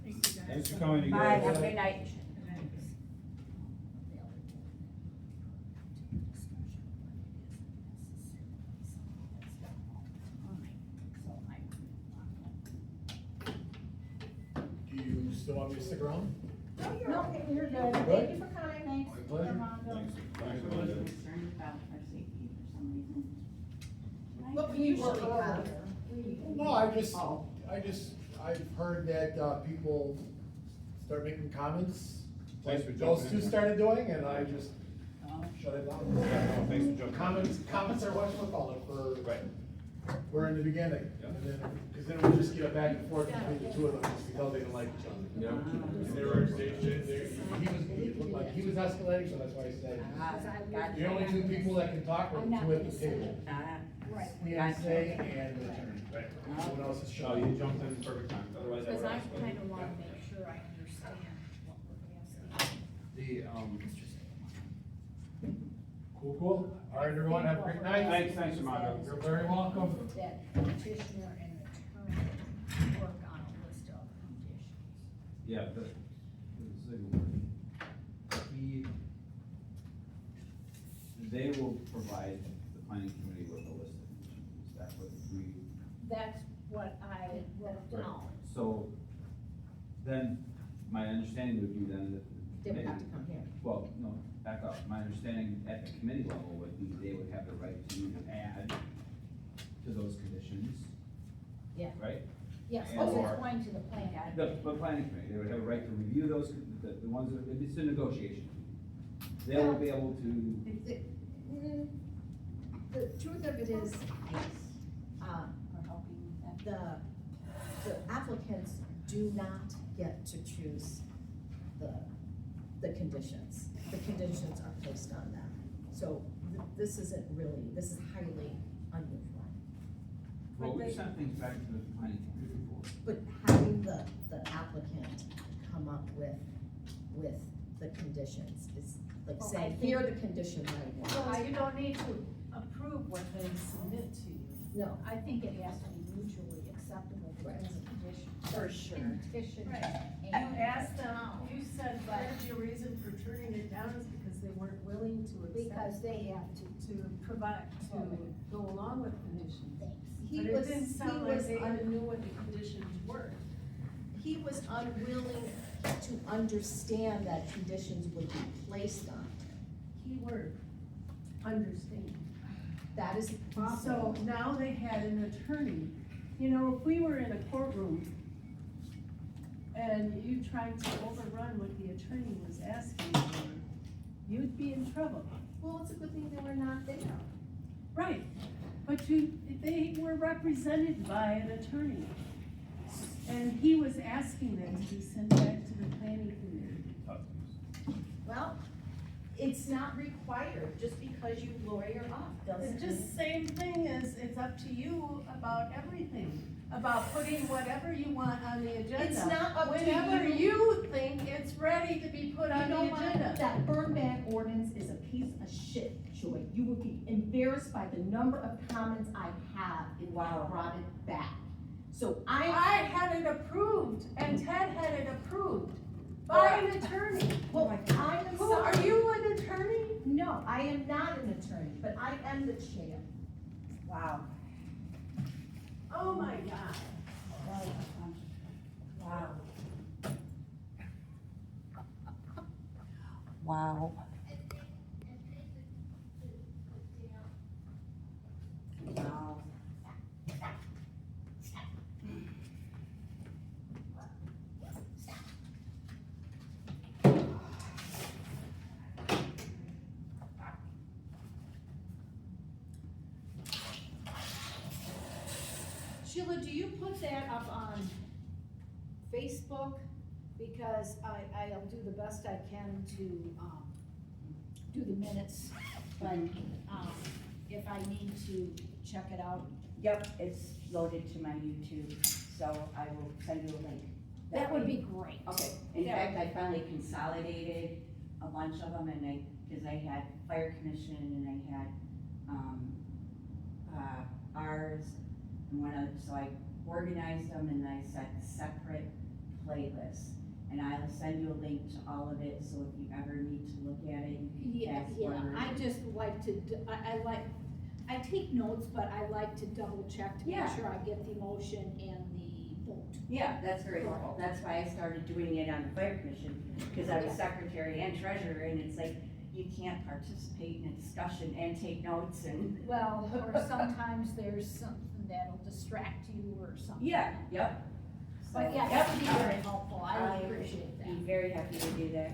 S16: Thank you, guys.
S2: Thanks for coming, you
S10: Bye,
S2: guys.
S10: have a good night.
S18: Do you still want me to stick around?
S9: No, you're good. Thank you for coming. Thanks.
S18: My pleasure.
S10: Concerned about our safety for some reason.
S9: What we usually have.
S18: No, I've heard that, people start making comments.
S2: Thanks for
S18: Those
S2: jumping in
S18: two
S2: here.
S18: started doing, and I just shut it down.
S2: Thanks for jumping.
S18: Comments are what we'll call it for,
S2: Right.
S18: we're in the beginning.
S2: Yeah.
S18: And then, cause then we'll just get it back and forth between the two of them, just because they didn't like each other.
S2: Yeah.
S18: And he looked like he was escalating, so that's why I said,
S10: Gotcha.
S18: the only two people that can talk are the two at the table.
S10: Right.
S18: Fiancé and the attorney.
S2: Right.
S18: Everyone else is
S2: Oh,
S18: shut.
S2: you jumped in perfect time, otherwise I
S9: Because
S2: would
S9: I
S2: have.
S9: kind of want to make sure I understand what we're asking.
S18: Cool. All right, everyone, have a great night.
S2: Thanks, Armando.
S18: You're very welcome.
S9: That petitioner and attorney work on a list of conditions.
S2: Yeah,
S19: they will provide the planning committee with a list of conditions, that would we.
S9: That's what I wrote down.
S19: So, then, my understanding would be then that the
S1: They would have
S19: committee-
S1: to come here.
S19: Well, no, back up, my understanding at the committee level would be they would have the right to add to those conditions.
S9: Yeah.
S19: Right?
S9: Yes,
S19: And
S9: oh,
S19: or-
S9: it's going to the plan.
S19: The planning committee, they would have a right to review those, the ones that, it's a negotiation. They will be able to,
S1: The truth of it is,
S10: We're helping with that.
S1: the applicants do not get to choose the conditions. The conditions are placed on them. So this isn't really, this is highly unusual.
S19: well, we sent things back to the planning committee
S20: But having the applicant come up with the conditions is like saying, here are the conditions I want.
S15: So you don't need to approve what they submit to you.
S20: No.
S9: I think it has to be mutually acceptable between the condition.
S20: For sure.
S9: Petition.
S15: Right. You asked them, you said part of your reason for turning it down is because they weren't willing to accept.
S9: Because they have to.
S15: Provide, to go along with conditions. But
S20: He
S15: it
S20: was-
S15: didn't
S20: he
S15: sound like
S20: was
S15: they
S20: un-
S15: even knew what the conditions were.
S20: He was unwilling to understand that conditions would be placed on it.
S15: Keyword, understand.
S20: That is a problem.
S15: So now they had an attorney. You know, if we were in a courtroom and you tried to overrun what the attorney was asking for, you'd be in trouble.
S20: Well, it's a good thing they were not there.
S15: Right, but they were represented by an attorney. And he was asking them to be sent back to the planning committee.
S20: Well, it's not required, just because you lawyer up, doesn't
S15: It's just same thing as, it's up to you about everything, about putting whatever you want on the agenda.
S20: It's not up to
S15: Whenever
S20: you.
S15: you think it's ready to be put on the agenda.
S20: That burn ban ordinance is a piece of shit, Joy. You would be embarrassed by the number of comments I have if I brought it back. So
S15: I had it approved, and Ted had it approved by an attorney.
S20: Well, I am
S15: Who, are
S20: sorry.
S15: you an attorney?
S20: No, I am not an attorney, but I am the chair.
S10: Wow.
S15: Oh my God.
S10: Wow. Wow. Wow.
S9: Sheila, do you put that up on Facebook? Because I'll do the best I can to, do the minutes, but, if I need to check it out.
S10: Yep, it's loaded to my YouTube, so I will send you a link.
S9: That would be great.
S10: Okay, in
S9: Yeah.
S10: fact, I finally consolidated a bunch of them, and because I had fire commission, and I had, ours, and one other, so I organized them, and I set separate playlists. And I'll send you a link to all of it, so if you ever need to look at it, you can fast forward.
S9: I just like to, I take notes, but I like to double check to make
S10: Yeah.
S9: sure I get the motion and the vote.
S10: Yeah, that's very helpful. That's why I started doing it on the fire commission, because I was secretary and treasurer, and it's like, you can't participate in a discussion and take notes and.
S9: Well, or sometimes there's something that'll distract you or something.
S10: Yeah, yep.
S9: But yeah, that would be very helpful. I would appreciate that.
S10: Be very happy to do that.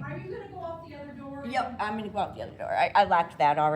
S9: Are you gonna go out the other door?
S10: Yep, I'm gonna go out the other door. I locked that already.